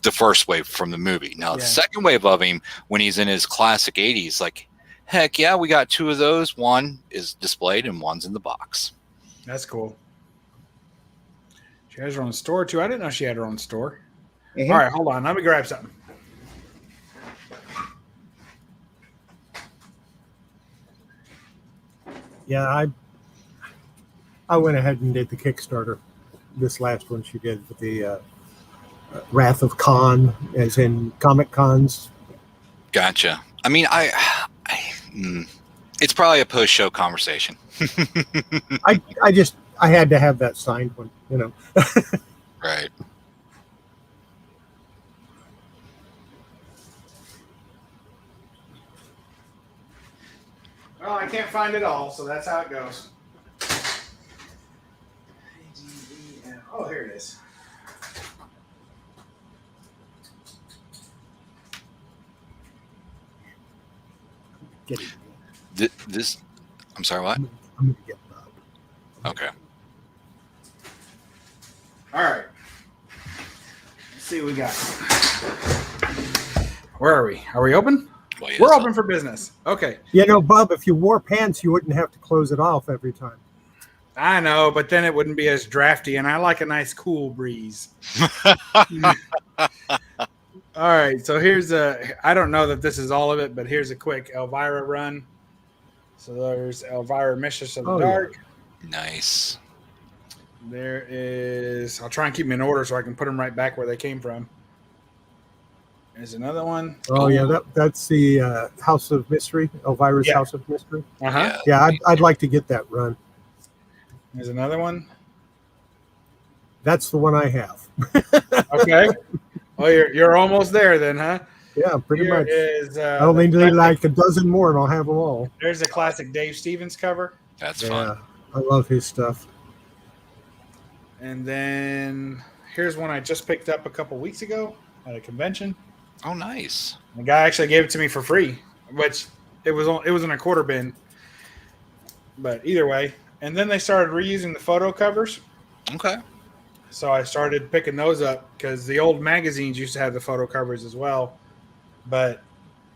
the first wave from the movie. Now, the second wave of him, when he's in his classic 80s, like, heck yeah, we got two of those. One is displayed and one's in the box. That's cool. She has her own store, too. I didn't know she had her own store. Mm-hmm. All right, hold on. Let me grab something. Yeah, I went ahead and did the Kickstarter. This last one she did with the Wrath of Khan, as in Comic Cons. Gotcha. I mean, it's probably a post-show conversation. I had to have that signed one, Right. Well, I can't find it all, so that's how it goes. Oh, here it is. Get it. This, I'm sorry, what? I'm gonna get Bob. Okay. All right. Let's see what we got. Where are we? Are we open? Well, yes, We're open for business. Okay. Bob, if you wore pants, you wouldn't have to close it off every time. I know, but then it wouldn't be as drafty, and I like a nice cool breeze. All right, so here's I don't know that this is all of it, but here's a quick Elvira run. So there's Elvira Mistress of the Dark. Nice. There is, I'll try and keep them in order so I can put them right back where they came from. There's another one. Oh, yeah, that's the House of Mystery, Elvira's House of Mystery. Uh-huh. Yeah, I'd like to get that run. There's another one. That's the one I have. Okay. Well, you're almost there then, huh? Yeah, pretty Here much. is, I only need like a dozen more, and I'll have them all. There's a classic Dave Stevens cover. That's Yeah, fun. I love his stuff. And then here's one I just picked up a couple weeks ago at a convention. Oh, nice. The guy actually gave it to me for free, which it was in a quarter bin. But either way, and then they started reusing the photo covers. Okay. So I started picking those up because the old magazines used to have the photo covers as well. But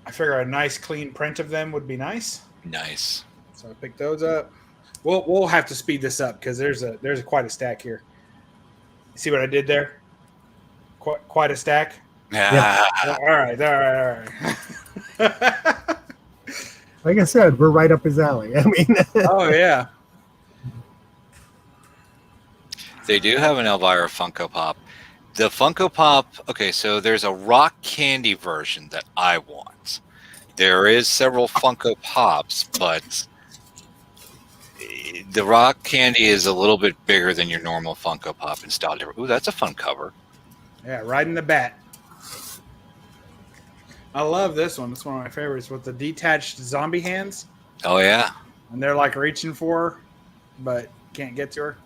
I figure a nice clean print of them would be nice. Nice. So I picked those up. We'll have to speed this up because there's quite a stack here. You see what I did there? Quite a stack. Yeah. All right. Like I said, we're right up his alley. I mean, Oh yeah. They do have an Elvira Funko Pop. The Funko Pop, okay, so there's a rock candy version that I want. There is several Funko Pops, but the rock candy is a little bit bigger than your normal Funko Pop in style. Ooh, that's a fun cover. Yeah, riding the bat. I love this one. It's one of my favorites with the detached zombie hands. Oh, yeah. And they're like reaching for her, but can't get to her.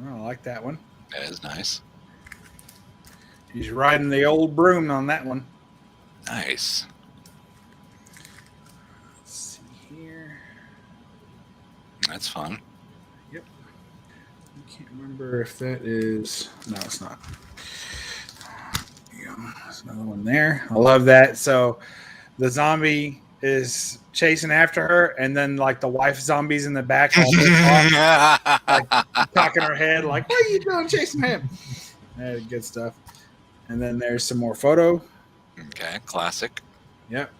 I like that one. That is nice. He's riding the old broom on that one. Nice. Let's see here. That's fun. Yep. I can't remember if that is... No, it's not. Yeah, there's another one there. I love that. So the zombie is chasing after her, and then like the wife zombies in the back all pissed off, like cocking her head like, what are you doing chasing him? Good stuff. And then there's some more photo. Okay, classic. Yep.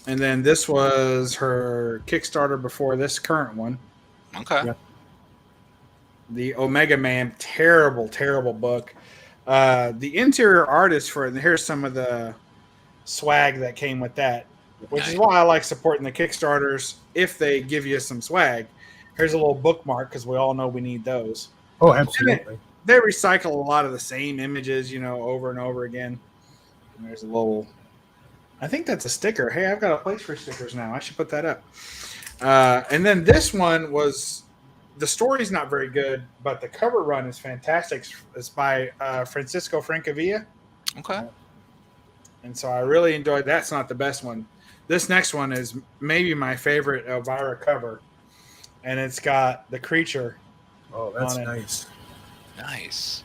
And then this was her Kickstarter before this current one. Okay. Yep. The Omega Man, terrible book. The interior artist for it, and here's some of the swag that came with that, which is why I like supporting the Kickstarters if they give you some swag. Here's a little bookmark because we all know we need those. oh, absolutely. They recycle a lot of the same images, over and over again. And there's a little, I think that's a sticker. Hey, I've got a place for stickers now. I should put that up. And then this one was, the story's not very good, but the cover run is fantastic. It's by Francisco Francavilla. Okay. And so I really enjoyed that. That's not the best one. This next one is maybe my favorite Elvira cover. And it's got the creature. Oh, that's on it. nice. Nice.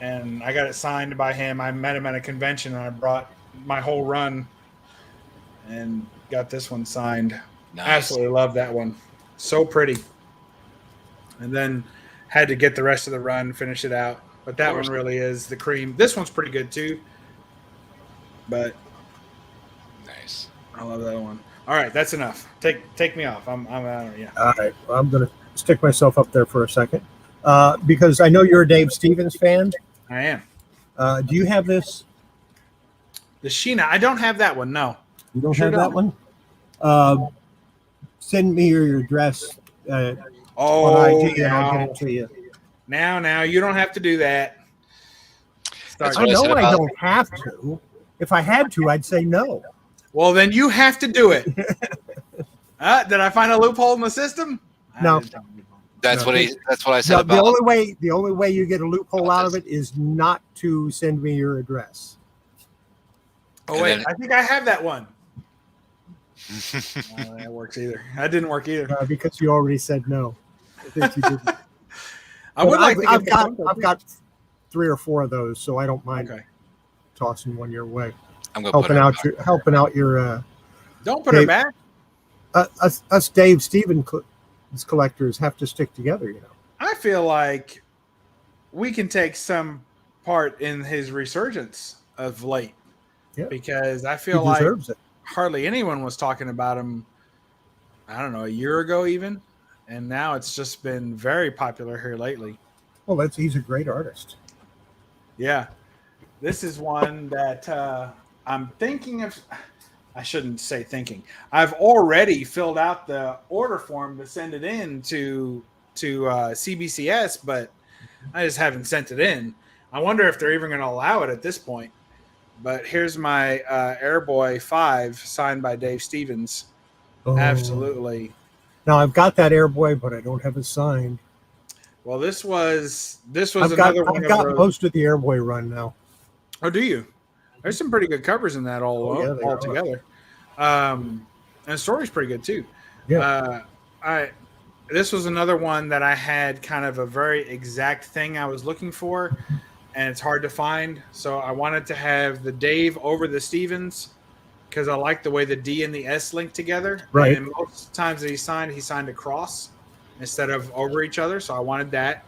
And I got it signed by him. I met him at a convention, and I brought my whole run and got this one signed. Nice. Absolutely love that one. So pretty. And then had to get the rest of the run, finish it out. But that one really is the cream. This one's pretty good too. But Nice. I love that one. All right, that's enough. Take me off. I'm out. Yeah. All right. Well, I'm going to stick myself up there for a second because I know you're a Dave Stevens fan. I am. Do you have this? The Sheena. I don't have that one. No. You don't Sure have that don't. one? Send me your address on IG and I'll get it to you. Now, you don't have to do that. That's I what I know said I about- don't have to. If I had to, I'd say no. Well, then you have to do it. Did I find a loophole in the system? No. That's No. what I said No, about. the only way you get a loophole out of it is not to send me your address. Oh And wait, then- I think I have that one. That works either. That didn't work either. Because you already said no. I think you didn't. I would like to get I've got 3 or 4 of those, so I don't mind Okay. tossing one your way. I'm gonna put Helping out your Don't put her Dave- back. us Dave Stevens collectors have to stick together, I feel like we can take some part in his resurgence of late. Yeah. Because I He feel like deserves it. hardly anyone was talking about him, I don't know, a year ago even. And now it's just been very popular here lately. Well, he's a great artist. Yeah. This is one that I'm thinking of. I shouldn't say thinking. I've already filled out the order form to send it in to CBCS, but I just haven't sent it in. I wonder if they're even going to allow it at this point. But here's my Airboy 5 signed by Dave Stevens. Oh. Absolutely. Now I've got that Airboy, but I don't have it signed. Well, this was I've another one. I've got most of the Airboy run now. Oh, do you? There's some pretty good covers in that all together. And the story's pretty good too. Yeah. This was another one that I had kind of a very exact thing I was looking for, and it's hard to find. So I wanted to have the Dave over the Stevens because I like the way the D and the S link together. Right. And most times that he signed across instead of over each other. So I wanted that.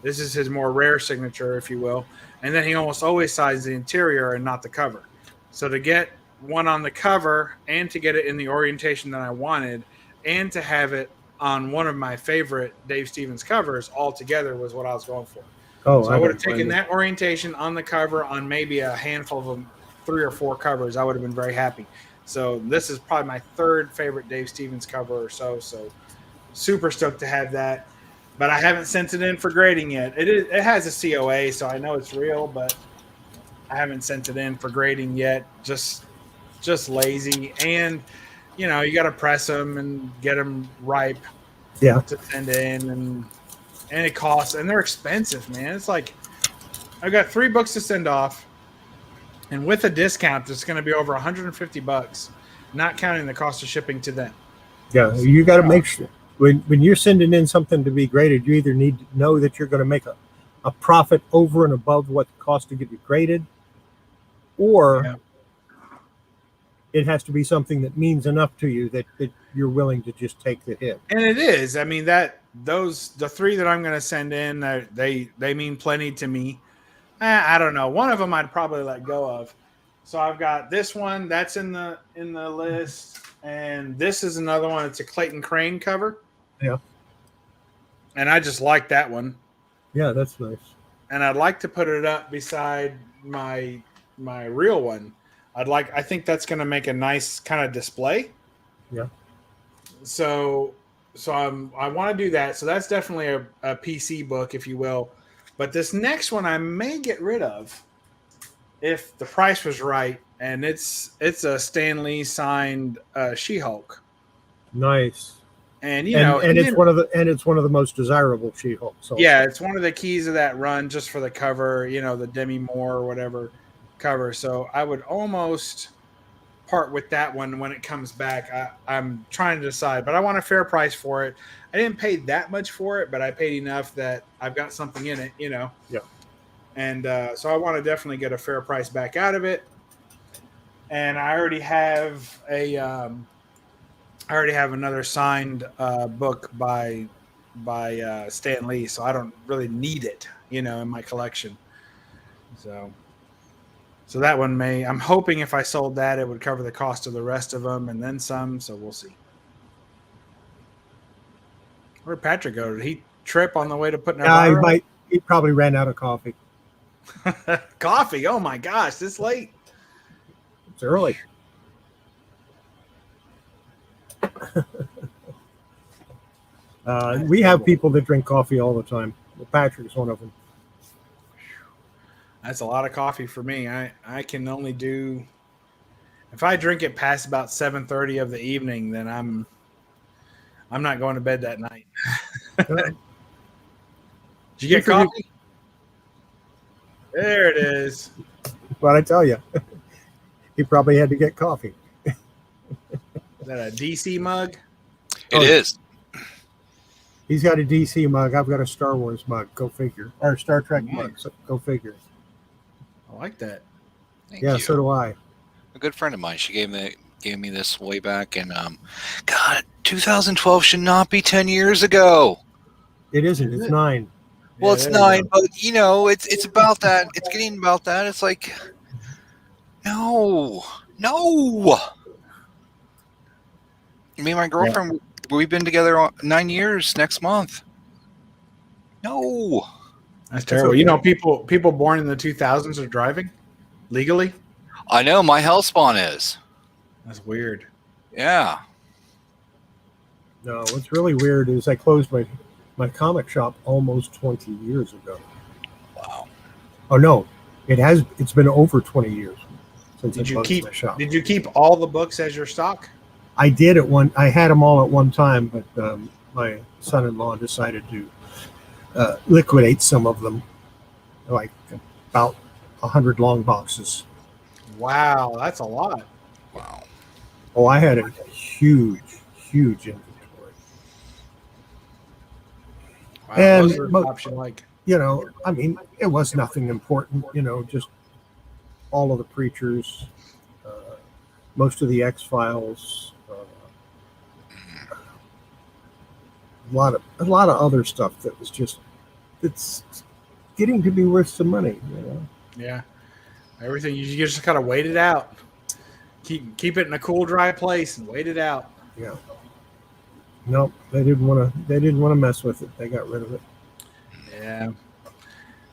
This is his more rare signature, if you will. And then he almost always signs the interior and not the cover. So to get one on the cover and to get it in the orientation that I wanted and to have it on one of my favorite Dave Stevens covers all together was what I was going for. Oh, so I would have taken that orientation on the cover on maybe a handful of them, 3 or 4 covers. I would have been very happy. So this is probably my third favorite Dave Stevens cover or so. So super stoked to have that. But I haven't sent it in for grading yet. It has a COA, so I know it's real, but I haven't sent it in for grading yet. Just lazy. And, you know, you got to press them and get them ripe to send in. And it costs. And they're expensive, man. It's like I've got 3 books to send off. And with a discount, it's going to be over $150, not counting the cost of shipping to them. Yeah, you got to make sure. When you're sending in something to be graded, you either need to know that you're going to make a profit over and above what it costs to get it graded, or it has to be something that means enough to you that you're willing to just take the hit. And it is. I mean, the 3 that I'm going to send in, they mean plenty to me. I don't know. One of them I'd probably let go of. So I've got this one that's in the list, and this is another one. It's a Clayton Crane cover. Yeah. And I just like that one. Yeah, that's nice. And I'd like to put it up beside my real one. I think that's going to make a nice kind of display. Yeah. So I want to do that. So that's definitely a PC book, if you will. But this next one I may get rid of if the price was right, and it's a Stan Lee signed She-Hulk. Nice. And it's one of the most desirable She-Hulks. Also. Yeah, it's one of the keys of that run, just for the cover. The Demi Moore or whatever cover. So I would almost part with that one when it comes back. I'm trying to decide, but I want a fair price for it. I didn't pay that much for it, but I paid enough that I've got something in it. Yeah. And so I want to definitely get a fair price back out of it. And I already have another signed book by Stan Lee, so I don't really need it, in my collection. So that one I'm hoping if I sold that, it would cover the cost of the rest of them and then some. So we'll see. Where'd Patrick go? Did he trip on the way to putting? He probably ran out of coffee. Coffee? Oh my gosh, this late? It's early. We have people that drink coffee all the time. Patrick's one of them. That's a lot of coffee for me. I can only do, if I drink it past about 7:30 of the evening, then I'm not going to bed that night. Did you get coffee? There it is. What I tell you, he probably had to get coffee. Is that a DC mug? It is. He's got a DC mug. I've got a Star Wars mug. Go figure. Or Star Trek mug. So go figure. I like that. Thank you. So do I. A good friend of mine. She gave me this way back, and God, 2012 should not be 10 years ago. It isn't. It's 9. Well, it's 9, but it's about that. It's getting about that. It's like, no. Me and my girlfriend, we've been together 9 years next month. No. That's terrible. People born in the 2000s are driving legally. I know. My hellspawn is. That's weird. Yeah. No, what's really weird is I closed my comic shop almost 20 years ago. Wow. Oh no, it's been over 20 years since I closed my shop. Did you keep all the books as your stock? I did I had them all at one time, but my son-in-law decided to liquidate some of them, like about 100 long boxes. Wow, that's a lot. Wow. Oh, I had a huge inventory. Wow, And those are the tops you like. I mean, it was nothing important, just all of the Preachers, most of the X-Files, a lot of other stuff that was it's getting to be worth some money. Yeah, everything you just gotta wait it out. Keep it in a cool, dry place and wait it out. Yeah. Nope, they didn't want to mess with it. They got rid of it. Yeah,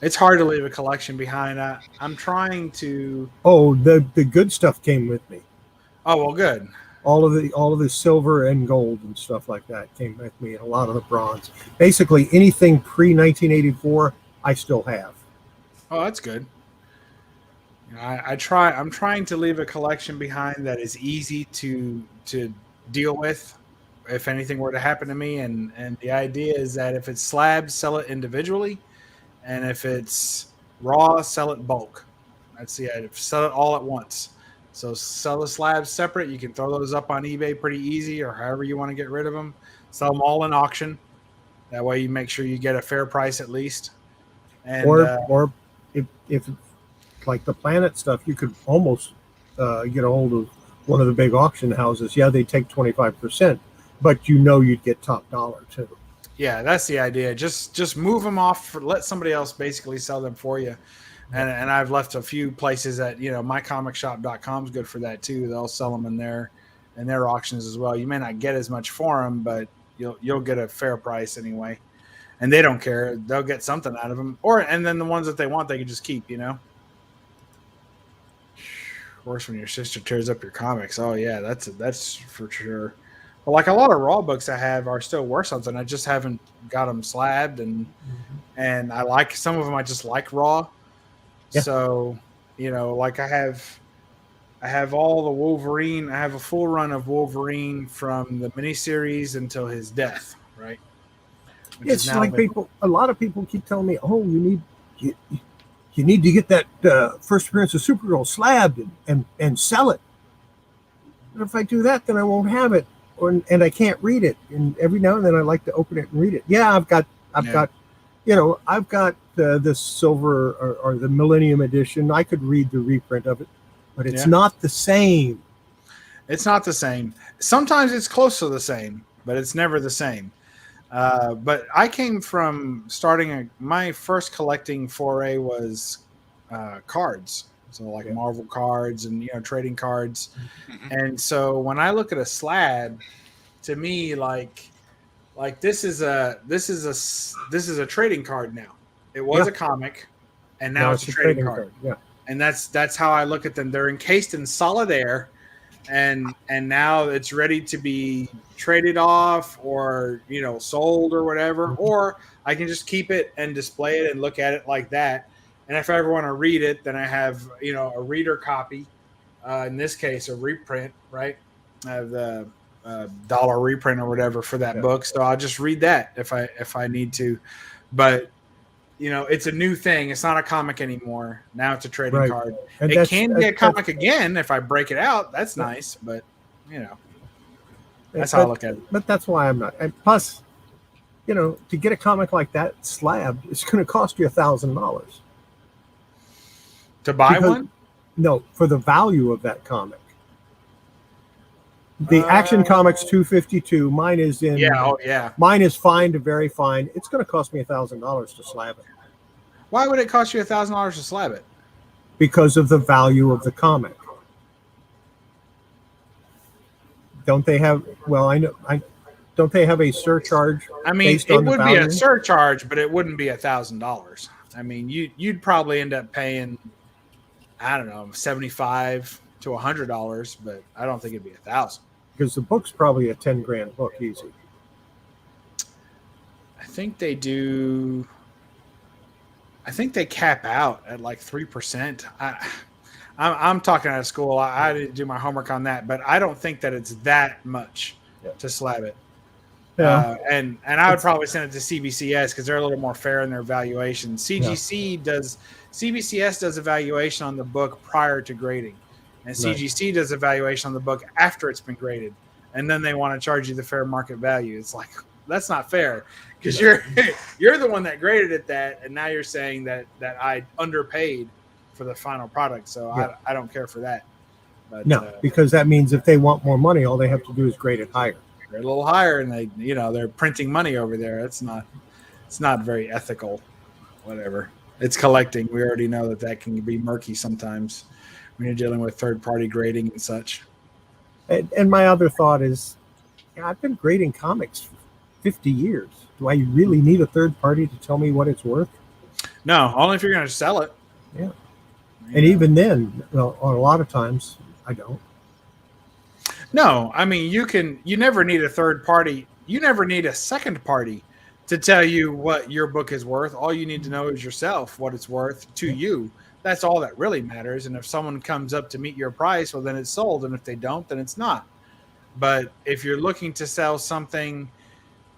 it's hard to leave a collection behind. I'm trying to. Oh, the good stuff came with me. Oh well, good. All of the silver and gold and stuff like that came with me, and a lot of the bronze. Basically, anything pre-1984, I still have. Oh, that's good. I'm trying to leave a collection behind that is easy to deal with if anything were to happen to me. And the idea is that if it's slabs, sell it individually, and if it's raw, sell it bulk. That's the idea. Sell it all at once. So sell the slabs separate. You can throw those up on eBay pretty easy, or however you want to get rid of them. Sell them all in auction. That way, you make sure you get a fair price at least. And or if like the Planet stuff, you could almost get a hold of one of the big auction houses. Yeah, they take 25%, but you'd get top dollar too. Yeah, that's the idea. Just move them off. Let somebody else basically sell them for you. And I've left a few places that mycomicshop.com is good for that too. They'll sell them in their auctions as well. You may not get as much for them, but you'll get a fair price anyway. And they don't care. They'll get something out of them. And then the ones that they want, they can just keep. Worse when your sister tears up your comics. Oh yeah, that's for sure. But like a lot of raw books I have are still worth something. I just haven't got them slabbed, and I like some of them. I just like raw. Yeah. So like I have all the Wolverine. I have a full run of Wolverine from the miniseries until his death. Right. It's like a lot of people keep telling me, "Oh, you need to get that first appearance of Supergirl slabbed and sell it." But if I do that, then I won't have it, and I can't read it. And every now and then I like to open it and read it. Yeah, I've got the silver or the Millennium Edition. I could read the reprint of it, but it's not the same. It's not the same. Sometimes it's close to the same, but it's never the same. But I came from my first collecting foray was cards. So like Marvel cards and trading cards. And so when I look at a slab, to me like this is a trading card now. It was a comic, and now it's a trading card. Yeah. And that's how I look at them. They're encased in solid air, and now it's ready to be traded off or sold or whatever. Or I can just keep it and display it and look at it like that. And if I ever want to read it, then I have a reader copy. In this case, a reprint, right? I have the dollar reprint or whatever for that book, so I'll just read that if I need to. But it's a new thing. It's not a comic anymore. Now it's a trading card. And it can be a comic again if I break it out. That's nice, but that's how I look at it. But that's why I'm not. And plus, to get a comic like that slabbed, it's going to cost you $1,000 to buy one. No, for the value of that comic. The Action Comics 252. Mine is in. Yeah. Oh yeah. Mine is fine to very fine. It's going to cost me $1,000 to slab it. Why would it cost you $1,000 to slab it? Because of the value of the comic. Don't they have? Well, I know. Don't they have a surcharge? I mean, it would be a surcharge, but it wouldn't be $1,000. I mean, you'd probably end up paying, I don't know, $75 to $100, but I don't think it'd be $1,000. Because the book's probably a $10,000 book, easy. I think they do. I think they cap out at like 3%. I'm talking out of school. I didn't do my homework on that, but I don't think that it's that much to slab it. Yeah. And I would probably send it to CBCS because they're a little more fair in their evaluation. CBCS does evaluation on the book prior to grading, and CGC does evaluation on the book after it's been graded, and then they want to charge you the fair market value. It's like, that's not fair, because you're the one that graded it and now you're saying that I underpaid for the final product. So I don't care for that. But, no, because that means if they want more money, all they have to do is grade it higher. They're a little higher, and they're printing money over there. It's not very ethical. Whatever. It's collecting. We already know that can be murky sometimes when you're dealing with third-party grading and such. And my other thought is, I've been grading comics for 50 years. Do I really need a third party to tell me what it's worth? No, only if you're going to sell it. Yeah. And even then, on a lot of times, I don't. No, I mean, you never need a third party. You never need a second party to tell you what your book is worth. All you need to know is yourself, what it's worth to you. That's all that really matters. And if someone comes up to meet your price, well, then it's sold. And if they don't, then it's not. But if you're looking to sell something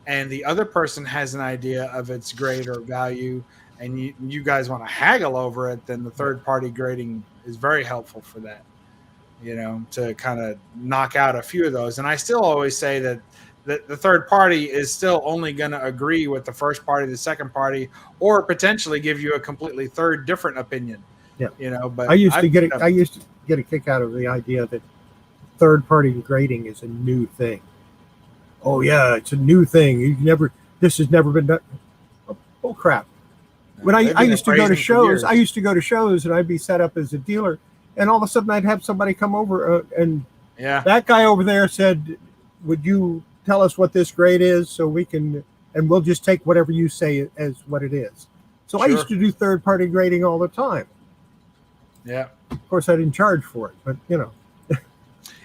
and the other person has an idea of its grade or value, and you guys want to haggle over it, then the third party grading is very helpful for that, to kind of knock out a few of those. And I still always say that the third party is still only going to agree with the first party, the second party, or potentially give you a completely different opinion. Yeah. But I used to get a kick out of the idea that third party grading is a new thing. Oh yeah, it's a new thing. This has never been done. Oh crap. When I used to go to shows, and I'd be set up as a dealer, and all of a sudden I'd have somebody come over and that guy over there said, "Would you tell us what this grade is so we can, and we'll just take whatever you say as what it is." So sure. I used to do third party grading all the time. Yeah. Of course I didn't charge for it, but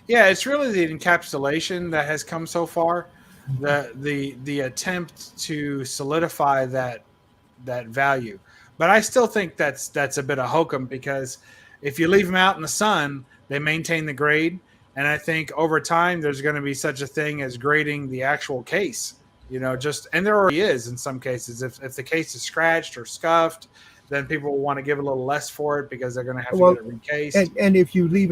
Yeah, it's really the encapsulation that has come so far. The attempt to solidify that value. But I still think that's a bit of hokum, because if you leave them out in the sun, they maintain the grade. And I think over time there's going to be such a thing as grading the actual case. And there already is in some cases. If the case is scratched or scuffed, then people will want to give a little less for it because they're going to have to get it recased. And if you leave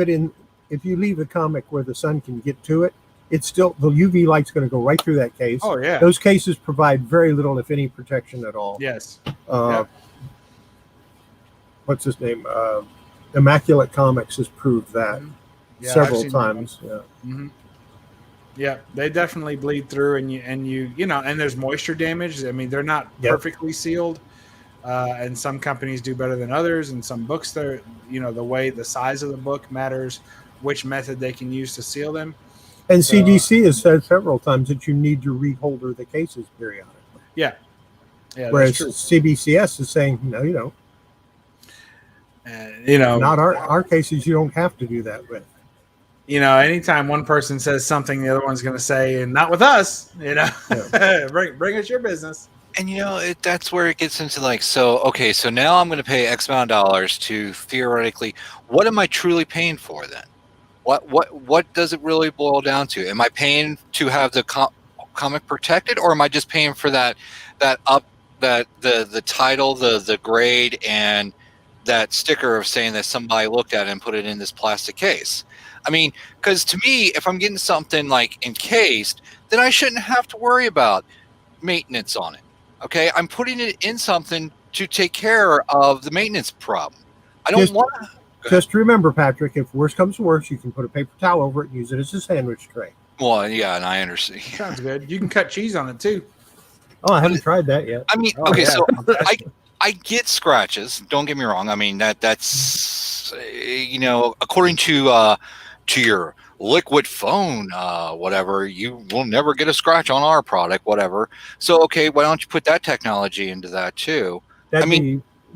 the comic where the sun can get to it, it's still, the UV light's going to go right through that case. Oh yeah. Those cases provide very little, if any, protection at all. Yes. What's his name? Immaculate Comics has proved that several times. Yeah. Mm-hmm. Yeah, they definitely bleed through, and and there's moisture damage. I mean, they're not perfectly sealed, and some companies do better than others, and some books, the size of the book matters, which method they can use to seal them. And CDC has said several times that you need to reholder the cases periodically. Yeah. Whereas CBCS is saying, no, you don't. Not our cases, you don't have to do that with. Anytime one person says something, the other one's going to say, and not with us, bring us your business. And that's where it gets into so now I'm going to pay X amount of dollars to theoretically, what am I truly paying for then? What does it really boil down to? Am I paying to have the comic protected, or am I just paying for the title, the grade, and that sticker of saying that somebody looked at it and put it in this plastic case? I mean, because to me, if I'm getting something encased, then I shouldn't have to worry about maintenance on it. Okay, I'm putting it in something to take care of the maintenance problem. I don't want to. Just remember, Patrick, if worse comes to worse, you can put a paper towel over it and use it as a sandwich tray. Well, yeah, and I understand. Sounds good. You can cut cheese on it too. Oh, I haven't tried that yet. I mean, so I get scratches. Don't get me wrong. I mean that's according to your liquid phone, whatever, you will never get a scratch on our product, whatever. So why don't you put that technology into that too?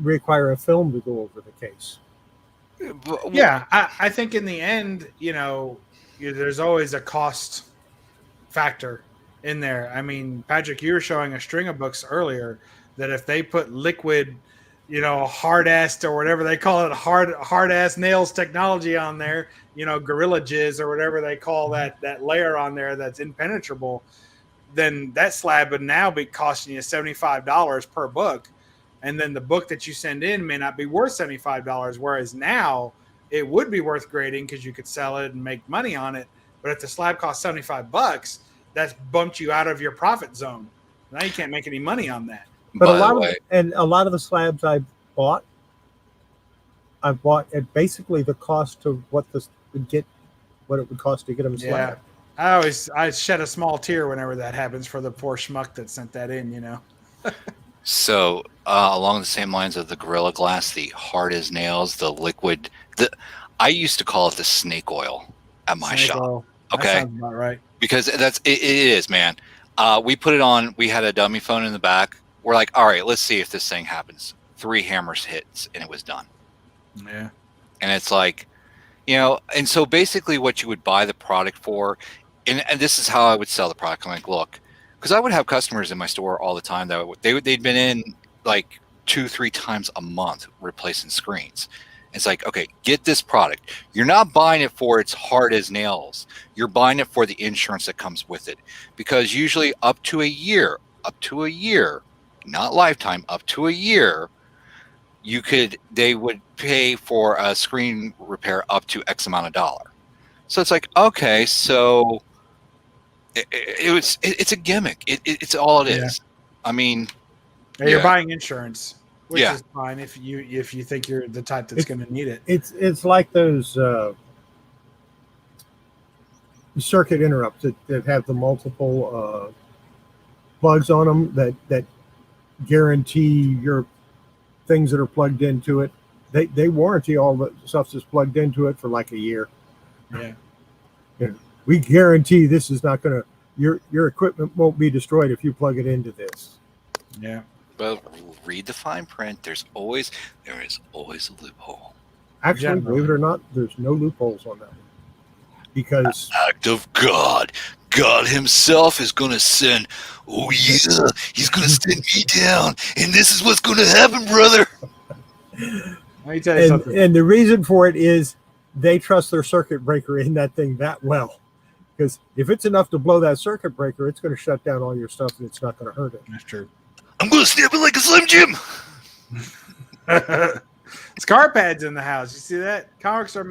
Require a film to go over the case. Yeah, I think in the end, there's always a cost factor in there. I mean, Patrick, you were showing a string of books earlier that if they put liquid hard ass or whatever they call it, hard ass nails technology on there, Gorilla Jizz or whatever they call that layer on there that's impenetrable, then that slab would now be costing you $75 per book. And then the book that you send in may not be worth $75, whereas now it would be worth grading because you could sell it and make money on it. But if the slab costs $75, that's bumped you out of your profit zone. Now you can't make any money on that. But a lot of the slabs I bought at basically the cost of what it would cost to get them slab. I shed a small tear whenever that happens for the poor schmuck that sent that in. So along the same lines of the Gorilla Glass, the hard as nails, the liquid, I used to call it the snake oil at my shop. Oil. Okay, that sounds about right. Because it is, man. We put it on. We had a dummy phone in the back. We're like, all right, let's see if this thing happens. 3 hammers hits, and it was done. Yeah. And it's like, and so basically what you would buy the product for, and this is how I would sell the product. I'm like, look, because I would have customers in my store all the time that they'd been in like 2-3 times a month replacing screens. It's like, okay, get this product. You're not buying it for its hard as nails. You're buying it for the insurance that comes with it. Because usually up to a year, not lifetime, up to a year, they would pay for a screen repair up to X amount of dollar. So it's like, okay, so it's a gimmick. It's all it is. I mean, you're buying insurance, which is fine if you think you're the type that's going to need it. It's like those circuit interrupts that have the multiple plugs on them that guarantee your things that are plugged into it. They warranty all the stuff that's plugged into it for like a year. Yeah. We guarantee this is not going to, your equipment won't be destroyed if you plug it into this. Yeah. Well, read the fine print. There is always a loophole. Actually, believe it or not, there's no loopholes on that one. Because act of God. God himself is going to send, he's going to send me down. And this is what's going to happen, brother. Let me tell you something. And the reason for it is they trust their circuit breaker in that thing that well. Because if it's enough to blow that circuit breaker, it's going to shut down all your stuff and it's not going to hurt it. That's true. I'm going to snap it like a Slim Jim. Scar pads in the house. You see that? Comics are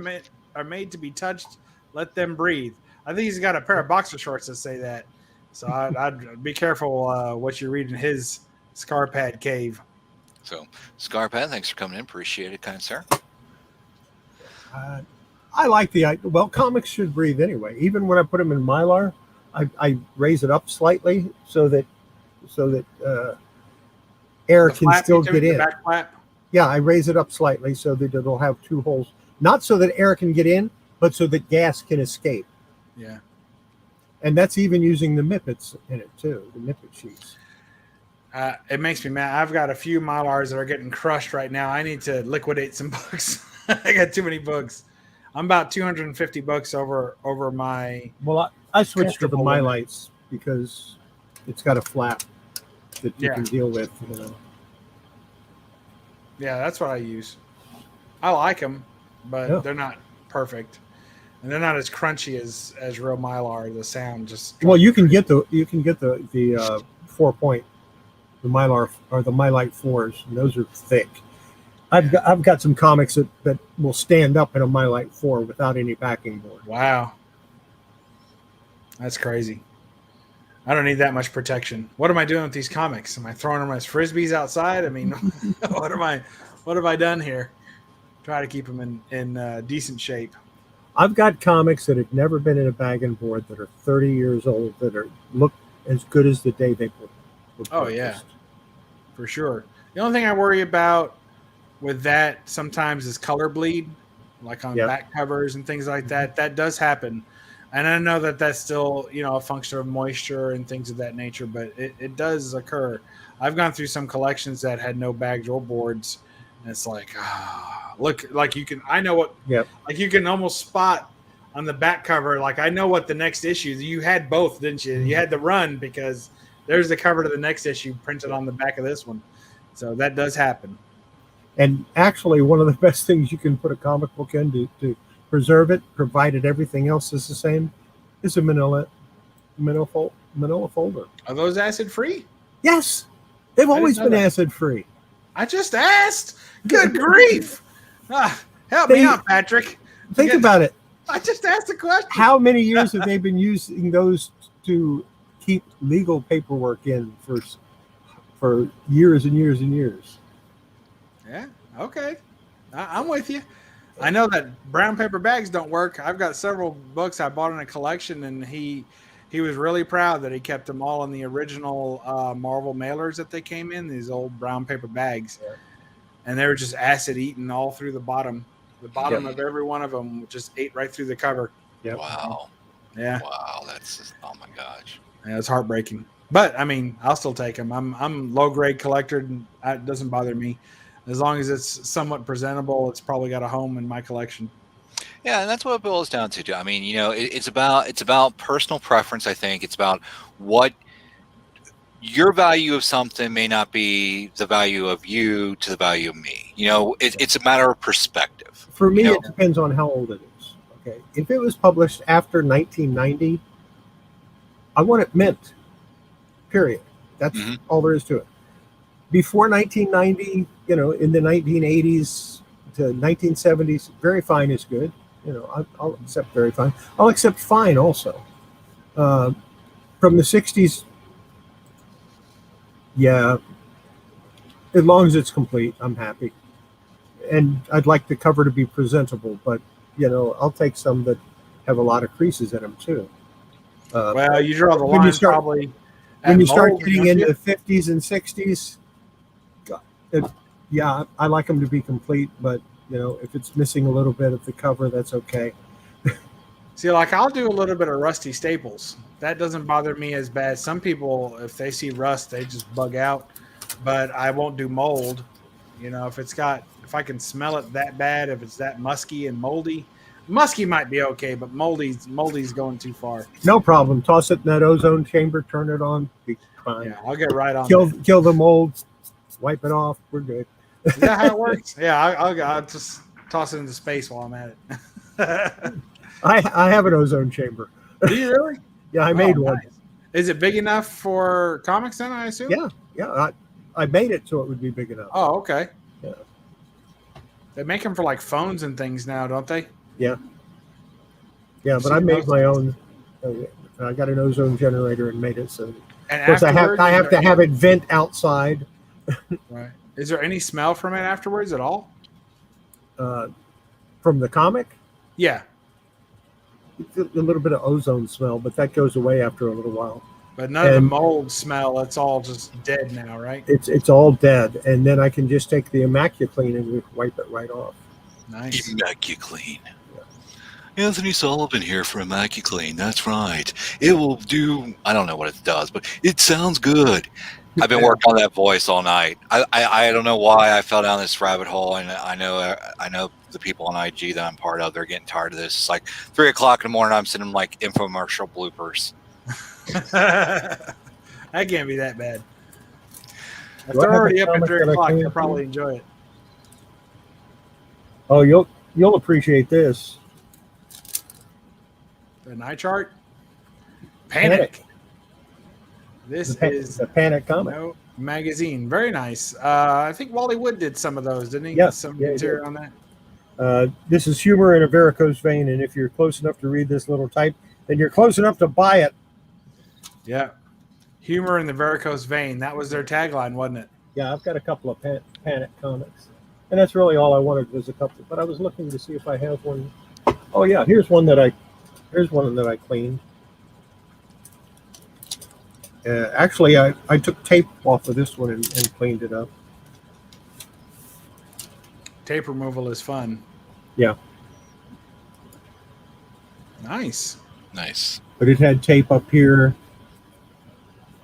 made to be touched. Let them breathe. I think he's got a pair of boxer shorts that say that. So I'd be careful what you read in his Scar pad cave. So, Scar pad, thanks for coming in. Appreciate it, kind sir. I like comics should breathe anyway. Even when I put them in Mylar, I raise it up slightly so that air can still get in. Back flap? Yeah, I raise it up slightly so that it'll have 2 holes. Not so that air can get in, but so that gas can escape. Yeah. And that's even using the Mippets in it too, the Mippet sheets. It makes me mad. I've got a few Mylars that are getting crushed right now. I need to liquidate some books. I got too many books. I'm about $250 over my. Well, I switched to the Mylites because it's got a flap that you can deal with. Yeah, that's what I use. I like them, but they're not perfect, and they're not as crunchy as real Mylar. The sound just. Well, you can get the 4-point, the Mylar or the Mylite 4s, and those are thick. I've got some comics that will stand up in a Mylite 4 without any backing board. Wow, that's crazy. I don't need that much protection. What am I doing with these comics? Am I throwing them as frisbees outside? I mean, what have I done here? Try to keep them in decent shape. I've got comics that have never been in a bagging board that are 30 years old that look as good as the day they were purchased. Oh yeah, for sure. The only thing I worry about with that sometimes is color bleed, like on back covers and things like that. That does happen. And I know that that's still, a function of moisture and things of that nature, but it does occur. I've gone through some collections that had no bags or boards, and it's like, look, like you can almost spot on the back cover. Like I know what the next issue. You had both, didn't you? You had the run because there's the cover to the next issue printed on the back of this one. So that does happen. And actually, one of the best things you can put a comic book in to preserve it, provided everything else is the same, is a manila folder. Are those acid free? Yes, they've always been acid free. I just asked. Good grief! Help me out, Patrick. Think about it. I just asked a question. How many years have they been using those to keep legal paperwork in for years and years and years? Yeah. Okay. I'm with you. I know that brown paper bags don't work. I've got several books I bought in a collection, and he was really proud that he kept them all in the original Marvel mailers that they came in, these old brown paper bags. Yeah. And they were just acid eaten all through the bottom. The bottom of every one of them just ate right through the cover. Yep. Wow. Yeah. Wow. That's just, oh my gosh. Yeah, it's heartbreaking. But I mean, I'll still take them. I'm low grade collector, and it doesn't bother me. As long as it's somewhat presentable, it's probably got a home in my collection. Yeah, and that's what it boils down to. I mean, it's about personal preference. I think it's about what your value of something may not be the value of you to the value of me. It's a matter of perspective. For me, it depends on how old it is. Okay, if it was published after 1990, I want it mint. Period. That's all there is to it. Before 1990, in the 1980s to 1970s, very fine is good. I'll accept very fine. I'll accept fine also. From the 60s, yeah, as long as it's complete, I'm happy. And I'd like the cover to be presentable, but I'll take some that have a lot of creases in them too. Well, you draw the line probably when you start getting into the 50s and 60s. Yeah, I like them to be complete, but if it's missing a little bit of the cover, that's okay. See, like I'll do a little bit of rusty staples. That doesn't bother me as bad. Some people, if they see rust, they just bug out. But I won't do mold. If I can smell it that bad, if it's that musky and moldy might be okay, but moldy's going too far. No problem. Toss it in that ozone chamber, turn it on, be fine. Yeah, I'll get right on. Kill the mold, wipe it off. We're good. Is that how it works? Yeah, I'll just toss it into space while I'm at it. I have an ozone chamber. Do you really? Yeah, I made one. Nice. Is it big enough for comics then, I assume? Yeah. I made it so it would be big enough. Oh, okay. Yeah. They make them for like phones and things now, don't they? Yeah. Yeah, but I made my own. I got an ozone generator and made it so. And of course, I have to have it vent outside. Right. Is there any smell from it afterwards at all? From the comic? Yeah. It's a little bit of ozone smell, but that goes away after a little while. But none of the mold smell. It's all just dead now, right? It's all dead, and then I can just take the Immaculate and wipe it right off. Nice. Immaculate. Anthony Sullivan here for Immaculate. That's right. It will do. I don't know what it does, but it sounds good. I've been working on that voice all night. I don't know why I fell down this rabbit hole, and I know the people on IG that I'm part of, they're getting tired of this. It's like 3 o'clock in the morning. I'm sending like infomercial bloopers. That can't be that bad. If they're already up at 3 o'clock, they'll probably enjoy it. Oh, you'll appreciate this. The night chart? Panic. This is the Panic comic magazine. Very nice. I think Wally Wood did some of those, didn't he? Yes. Some material on that. This is humor in a varicose vein, and if you're close enough to read this little type, then you're close enough to buy it. Yeah. Humor in the varicose vein. That was their tagline, wasn't it? Yeah, I've got a couple of Panic comics. And that's really all I wanted was a couple. But I was looking to see if I have one. Oh, yeah, here's one that I cleaned. Actually, I took tape off of this one and cleaned it up. Tape removal is fun. Yeah. Nice. But it had tape up here,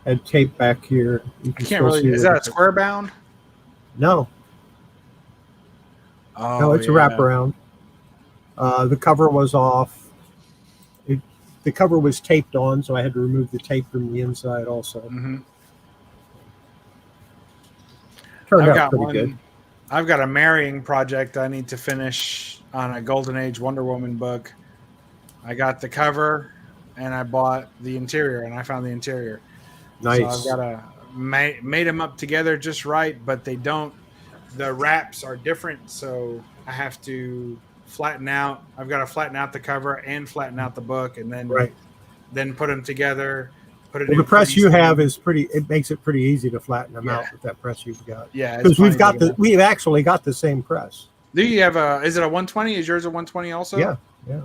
had tape back here. I can't really. Is that a square bound? No. Oh, no, it's a wraparound. The cover was off. The cover was taped on, so I had to remove the tape from the inside also. Mm-hmm. Turned out pretty good. I've got a marrying project I need to finish on a Golden Age Wonder Woman book. I got the cover and I bought the interior, and I found the interior. So I've Nice. got to made them up together just right, but they don't. The wraps are different, so I have to flatten out. I've got to flatten out the cover and flatten out the book, and then put them together. Put it Well, in the press you crease. have is pretty. It makes it pretty easy to flatten them out with that press you've got. Yeah, because we've actually got the same press. Do you have a? Is it a 120? Is yours a 120 also? Yeah.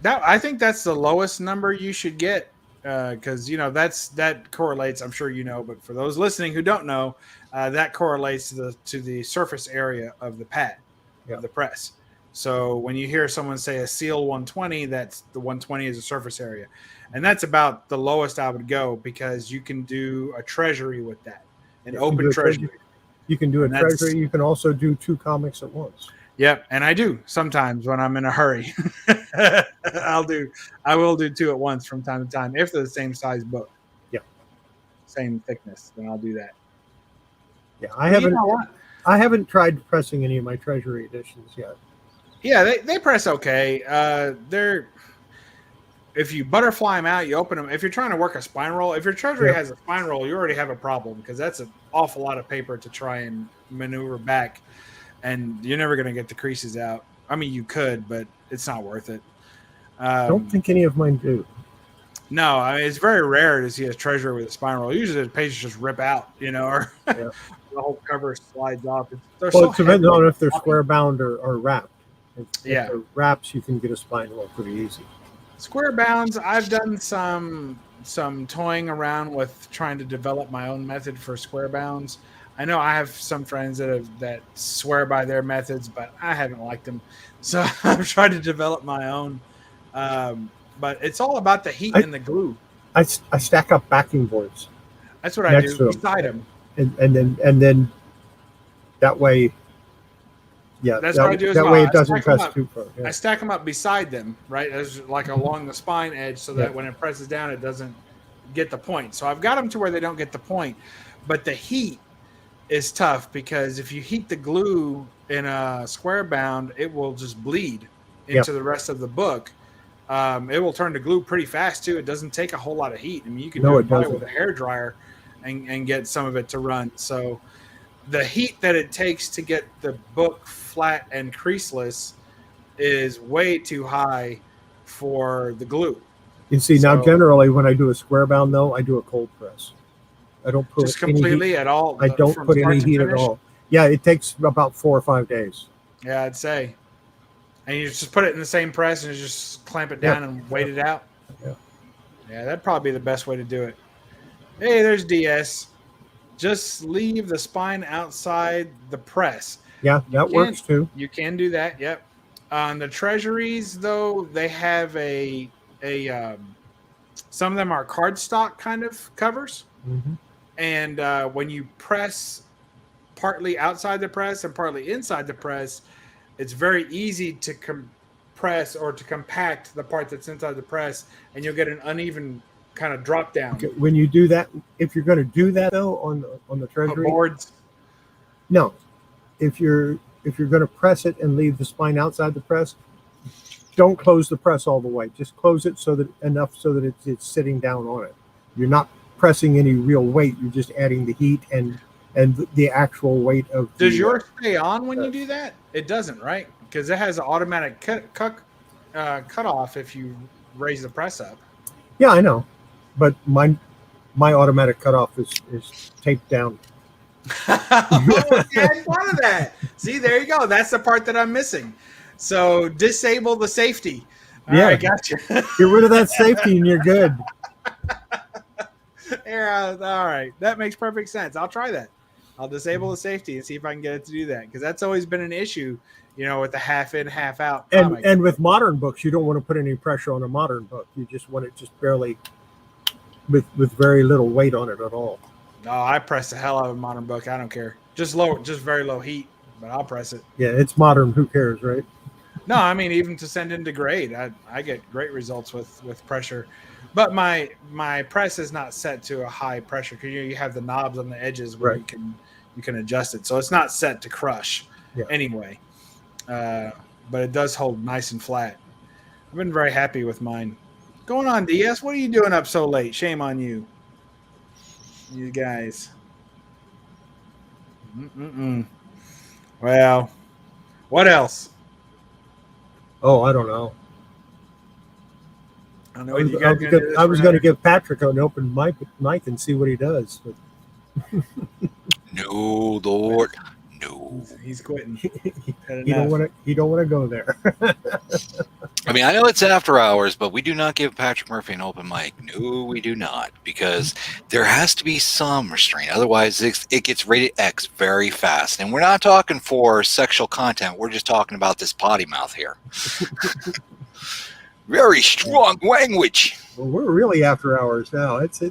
I think that's the lowest number you should get, because that correlates. I'm sure you know, but for those listening who don't know, that correlates to the surface area of the pad, of the press. So when you hear someone say a seal 120, that's the 120 is a surface area, and that's about the lowest I would go, because you can do a treasury with that, an open treasury. You can do a treasury. You can also do 2 comics at once. Yep, and I do sometimes when I'm in a hurry. I will do 2 at once from time to time if they're the same size book. Yeah, same thickness. Then I'll do that. Yeah, I haven't tried pressing any of my treasury editions yet. Yeah, they press okay. If you butterfly them out, you open them. If you're trying to work a spine roll, if your treasury has a spine roll, you already have a problem, because that's an awful lot of paper to try and maneuver back. And you're never going to get the creases out. I mean, you could, but it's not worth it. I don't think any of mine do. No, I mean, it's very rare to see a treasury with a spine roll. Usually the pages just rip out, or the whole cover slides off. It depends on if they're square bound or wrapped. If they're wraps, you can get a spine roll pretty easy. Square bounds, I've done some toying around with trying to develop my own method for square bounds. I know I have some friends that swear by their methods, but I haven't liked them. So I've tried to develop my own. But it's all about the heat and the glue. I stack up backing boards. That's what I do beside them. And then that way, that's what I do as well. That way it doesn't press too far. Yeah. I stack them up beside them, right, as like along the spine edge, so that when it presses down, it doesn't get the point. So I've got them to where they don't get the point, but the heat is tough, because if you heat the glue in a square bound, it will just bleed into the rest of the book. It will turn to glue pretty fast too. It doesn't take a whole lot of heat. I mean, you can do it probably with a hairdryer and get some of it to run. So the heat that it takes to get the book flat and creaseless is way too high for the glue. You see, now generally when I do a square bound, though, I do a cold press. I don't put just completely at all. I don't put any heat at all. Yeah, it takes about 4 or 5 days. Yeah, I'd say. And you just put it in the same press and just clamp it down and wait it out. Yeah, that'd probably be the best way to do it. Hey, there's DS. Just leave the spine outside the press. Yeah, that works too. You can do that. Yep. On the treasuries, though, they have a some of them are cardstock kind of covers. Mm-hmm. And when you press partly outside the press and partly inside the press, it's very easy to compress or to compact the part that's inside the press, and you'll get an uneven kind of drop down. Okay, when you do that, if you're going to do that though on the treasury boards, no. If you're going to press it and leave the spine outside the press, don't close the press all the way. Just close it enough so that it's sitting down on it. You're not pressing any real weight. You're just adding the heat and the actual weight of. Does yours stay on when you do that? It doesn't, right? Because it has an automatic cut off if you raise the press up. Yeah, I know, but my automatic cutoff is taped down. Oh, yeah, I thought of that. See, there you go. That's the part that I'm missing. So disable the safety. All right, gotcha. Get rid of that safety and you're good. Yeah, all right. That makes perfect sense. I'll try that. I'll disable the safety and see if I can get it to do that, because that's always been an issue, with the half in, half out comic. And with modern books, you don't want to put any pressure on a modern book. You just want it just barely with very little weight on it at all. No, I press the hell out of a modern book. I don't care. Just very low heat, but I'll press it. Yeah, it's modern. Who cares, right? No, I mean, even to send into grade, I get great results with pressure. But my press is not set to a high pressure, because you have the knobs on the edges where you can adjust it. So it's not set to crush anyway. But it does hold nice and flat. I've been very happy with mine. What's going on, DS? What are you doing up so late? Shame on you. You guys. Well, what else? Oh, I don't know. I know I was going to give Patrick an open mic and see what he does. But No, Lord, no. He's quitting. He don't want to go there. I mean, I know it's after hours, but we do not give Patrick Murphy an open mic. No, we do not, because there has to be some restraint. Otherwise, it gets rated X very fast. And we're not talking for sexual content. We're just talking about this potty mouth here. Very strong language. Well, we're really after hours now. It's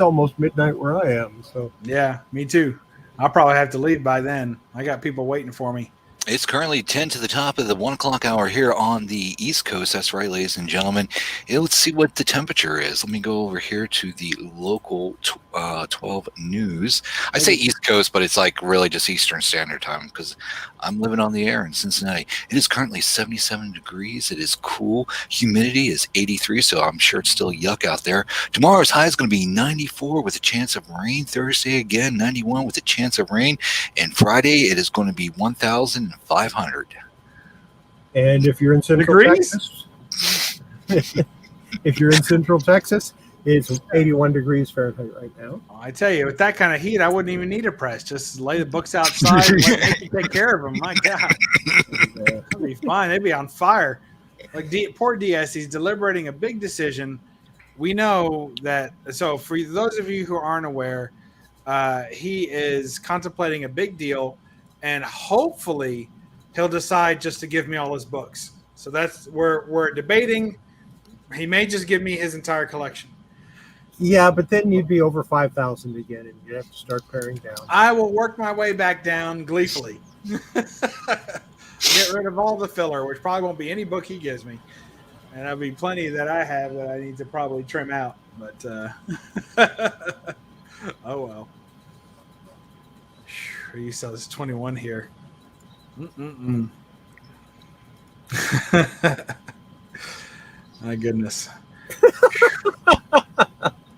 almost midnight where I am. So yeah, me too. I'll probably have to leave by then. I got people waiting for me. It's currently 10 to the top of the 1 o'clock hour here on the East Coast. That's right, ladies and gentlemen. Let's see what the temperature is. Let me go over here to the local 12 news. I say East Coast, but it's like really just Eastern Standard Time because I'm living on the air in Cincinnati. It is currently 77 degrees. It is cool. Humidity is 83, so I'm sure it's still yuck out there. Tomorrow's high is going to be 94 with a chance of rain. Thursday again, 91 with a chance of rain. And Friday, it is going to be 1,500. And if you're in Central Texas, it's 81 degrees Fahrenheit right now. Oh, I tell you, with that kind of heat, I wouldn't even need a press. Just lay the books outside and let me take care of them. My God, that'd be fine. They'd be on fire. Like poor DS, he's deliberating a big decision. We know that. So for those of you who aren't aware, he is contemplating a big deal. And hopefully he'll decide just to give me all his books. So that's we're debating. He may just give me his entire collection. Yeah, but then you'd be over 5,000 again, and you'd have to start paring down. I will work my way back down gleefully. Get rid of all the filler, which probably won't be any book he gives me. And there'll be plenty that I have that I need to probably trim out. But oh well. You saw this 21 here. My goodness.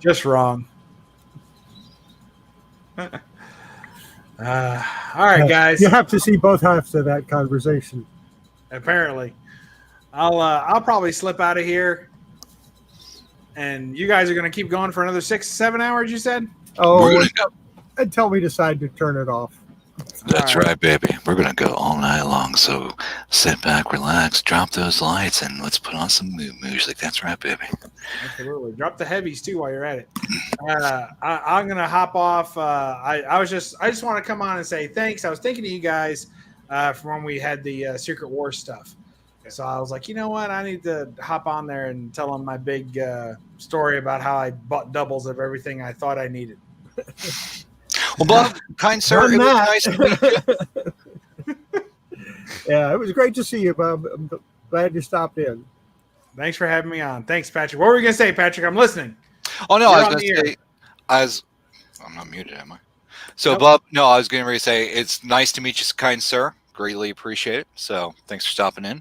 Just wrong. All right, guys. You have to see both halves of that conversation. Apparently. I'll probably slip out of here. And you guys are going to keep going for another 6-7 hours, you said? Oh, until we decide to turn it off. That's right, baby. We're going to go all night long. So sit back, relax, drop those lights, and let's put on some mood music. That's right, baby. Absolutely. Drop the heavies, too, while you're at it. I'm going to hop off. I just want to come on and say thanks. I was thinking of you guys from when we had the Secret War stuff. So I was like, you know what? I need to hop on there and tell them my big story about how I bought doubles of everything I thought I needed. Well, Bob, kind sir, it was nice to meet you. Yeah, it was great to see you, Bob. I'm glad you stopped in. Thanks for having me on. Thanks, Patrick. What were you going to say, Patrick? I'm listening. Oh, no, I was going to say, I'm not muted, am I? So, nope. Bob, no, I was going to say, it's nice to meet you, kind sir. Greatly appreciate it. So, thanks for stopping in.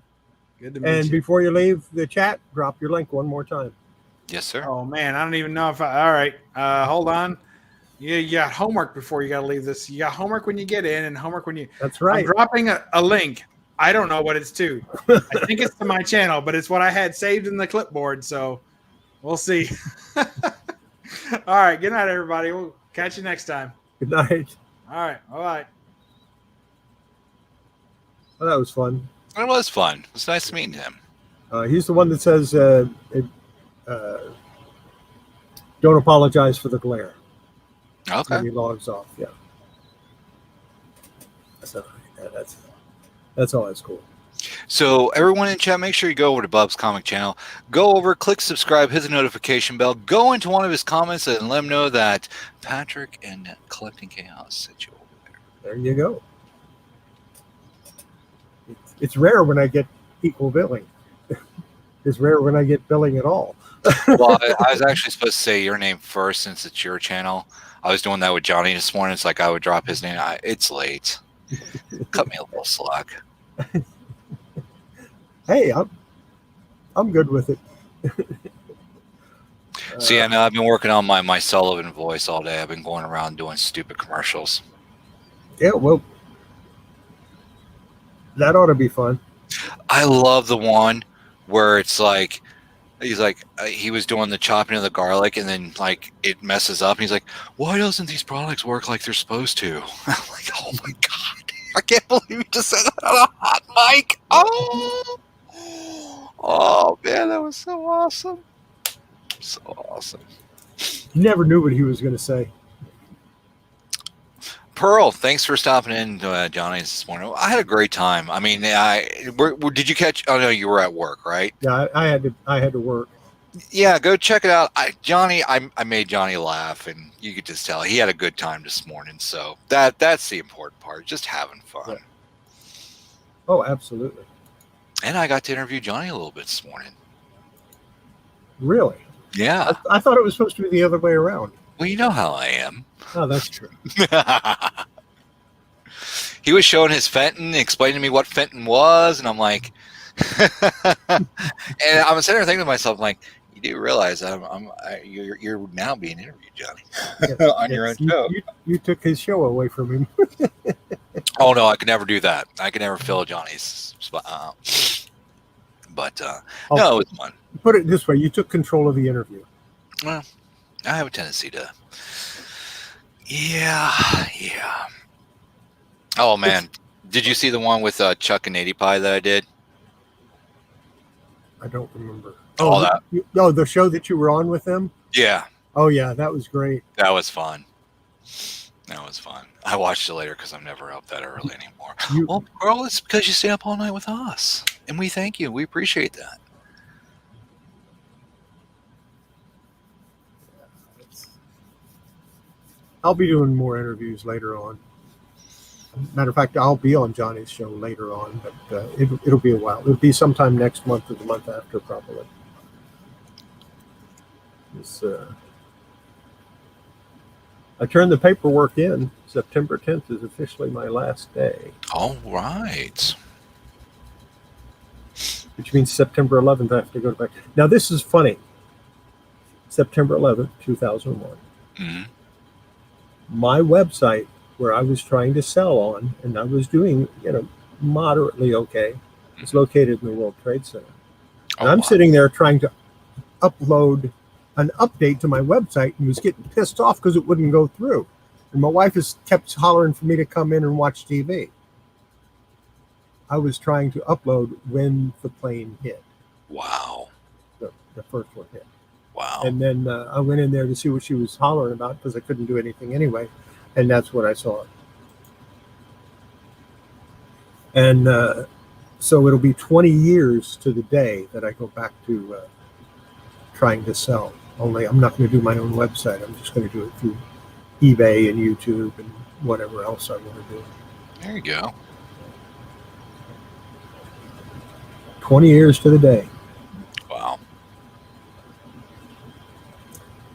Good to meet you. And before you leave the chat, drop your link one more time. Yes, sir. Oh, man, I don't even know if all right. Hold on. You got homework before you got to leave this. You got homework when you get in and homework when you. That's right. I'm dropping a link. I don't know what it's to. I think it's to my channel, but it's what I had saved in the clipboard. So we'll see. All right. Good night, everybody. We'll catch you next time. Good night. All right. All right. Well, that was fun. It was fun. It was nice meeting him. He's the one that says, don't apologize for the glare. Okay. When he logs off, yeah. So that's all. That's cool. So everyone in chat, make sure you go over to Bob's comic channel. Go over, click subscribe, hit the notification bell. Go into one of his comments and let him know that Patrick and Kollecting Kaos sent you over there. There you go. It's rare when I get equal billing. It's rare when I get billing at all. Well, I was actually supposed to say your name first since it's your channel. I was doing that with Johnny this morning. It's like I would drop his name. It's late. Cut me a little slack. Hey, I'm good with it. See, I know I've been working on my Sullivan voice all day. I've been going around doing stupid commercials. Yeah, well, that ought to be fun. I love the one where it's like he's like he was doing the chopping of the garlic and then like it messes up. And he's like, "Why doesn't these products work like they're supposed to?" I'm like, "Oh my god, I can't believe you just said that on a hot mic!" Oh man, that was so awesome, so awesome. You never knew what he was going to say. Pearl, thanks for stopping in, Johnny, this morning. I had a great time. I mean, did you catch? Oh no, you were at work, right? Yeah, I had to work. Yeah, go check it out. I made Johnny laugh, and you could just tell he had a good time this morning. So that's the important part, just having fun. Yeah. Oh, absolutely. And I got to interview Johnny a little bit this morning. Really? Yeah. I thought it was supposed to be the other way around. Well, you know how I am. Oh, that's true. He was showing his Fenton, explaining to me what Fenton was, and I'm like, and I'm sitting there thinking to myself, like, you do realize you're now being interviewed, Johnny, on your own show. You took his show away from him. Oh no, I could never do that. I could never fill Johnny's spot. But no, it was fun. Put it this way: you took control of the interview. Well, I have a tendency to. Yeah. Oh man, did you see the one with Chuck and 80 Pie that I did? I don't remember. Oh, that. The show that you were on with them. Yeah. Oh yeah, that was great. That was fun. I watched it later because I'm never up that early anymore. Well, girl, it's because you stay up all night with us, and we thank you. We appreciate that. I'll be doing more interviews later on. Matter of fact, I'll be on Johnny's show later on, but it'll be a while. It'll be sometime next month or the month after, probably. I turned the paperwork in. September 10th is officially my last day. All right. Which means September 11th I have to go back. Now, this is funny. September 11th, 2001. Mm-hmm. My website, where I was trying to sell on, and I was doing, moderately okay, is located in the World Trade Center. And I'm sitting there trying to upload an update to my website and was getting pissed off because it wouldn't go through. And my wife kept hollering for me to come in and watch TV. I was trying to upload when the plane hit. Wow. The first one hit. Wow. And then I went in there to see what she was hollering about because I couldn't do anything anyway. And that's when I saw it. And so it'll be 20 years to the day that I go back to trying to sell. Only I'm not going to do my own website. I'm just going to do it through eBay and YouTube and whatever else I want to do. There you go. 20 years to the day. Wow.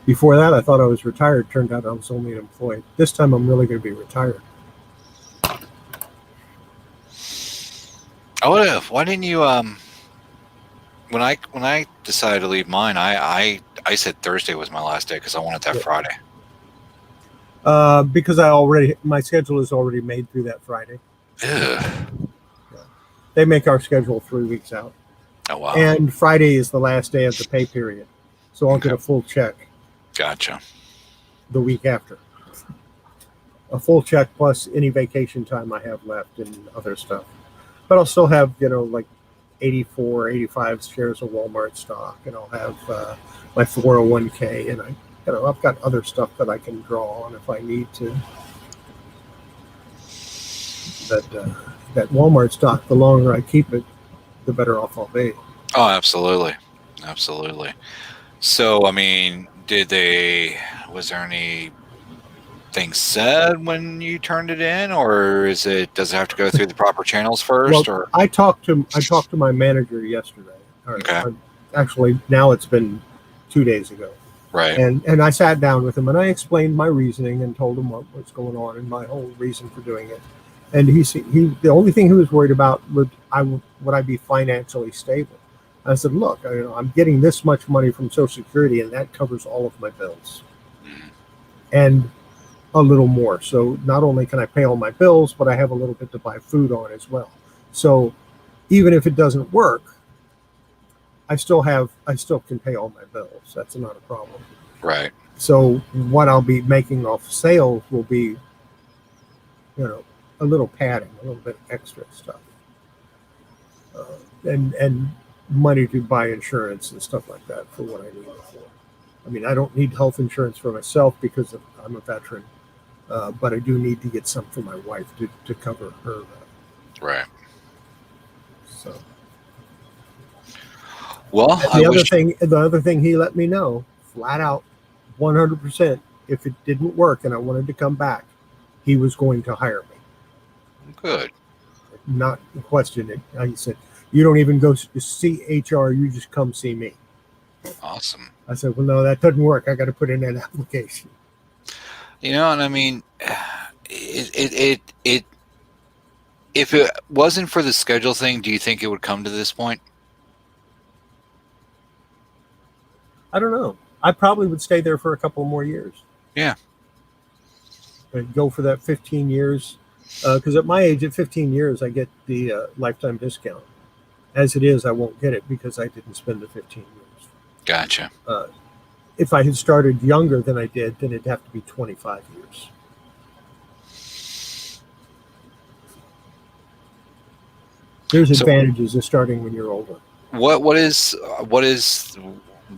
Before that, I thought I was retired. Turned out I was only employed. This time I'm really going to be retired. Why didn't you when I decided to leave mine, I said Thursday was my last day because I wanted that Friday. Because my schedule is already made through that Friday. Ugh. They make our schedule 3 weeks out. Oh wow. And Friday is the last day of the pay period. So I'll get a full check. Gotcha. The week after. A full check plus any vacation time I have left and other stuff. But I'll still have, like 84, 85 shares of Walmart stock, and I'll have my 401k, and I've got other stuff that I can draw on if I need to. That Walmart stock, the longer I keep it, the better off I'll be. Oh, absolutely. Absolutely. So, I mean, was there anything said when you turned it in, or does it have to go through the proper channels first? Well, or I talked to my manager yesterday. Okay. Actually, now it's been 2 days ago. Right. And I sat down with him and I explained my reasoning and told him what was going on and my whole reason for doing it. And he the only thing he was worried about would I be financially stable. I said, look, I'm getting this much money from Social Security and that covers all of my bills and a little more. So not only can I pay all my bills, but I have a little bit to buy food on as well. So even if it doesn't work, I still can pay all my bills. That's not a problem. Right. So what I'll be making off sales will be, a little padding, a little bit extra stuff, and money to buy insurance and stuff like that for what I need it for. I mean, I don't need health insurance for myself because I'm a veteran, but I do need to get some for my wife to cover her. Right. So. Well, the other thing he let me know flat out, 100%, if it didn't work and I wanted to come back, he was going to hire me. Good. Not question it. He said, you don't even go to see HR, you just come see me. Awesome. I said, well, no, that doesn't work. I got to put in an application. And I mean, it if it wasn't for the schedule thing, do you think it would come to this point? I don't know. I probably would stay there for a couple more years. Yeah. And go for that 15 years. Because at my age, at 15 years, I get the lifetime discount. As it is, I won't get it because I didn't spend the 15 years. Gotcha. If I had started younger than I did, then it'd have to be 25 years. There's advantages of starting when you're older. What is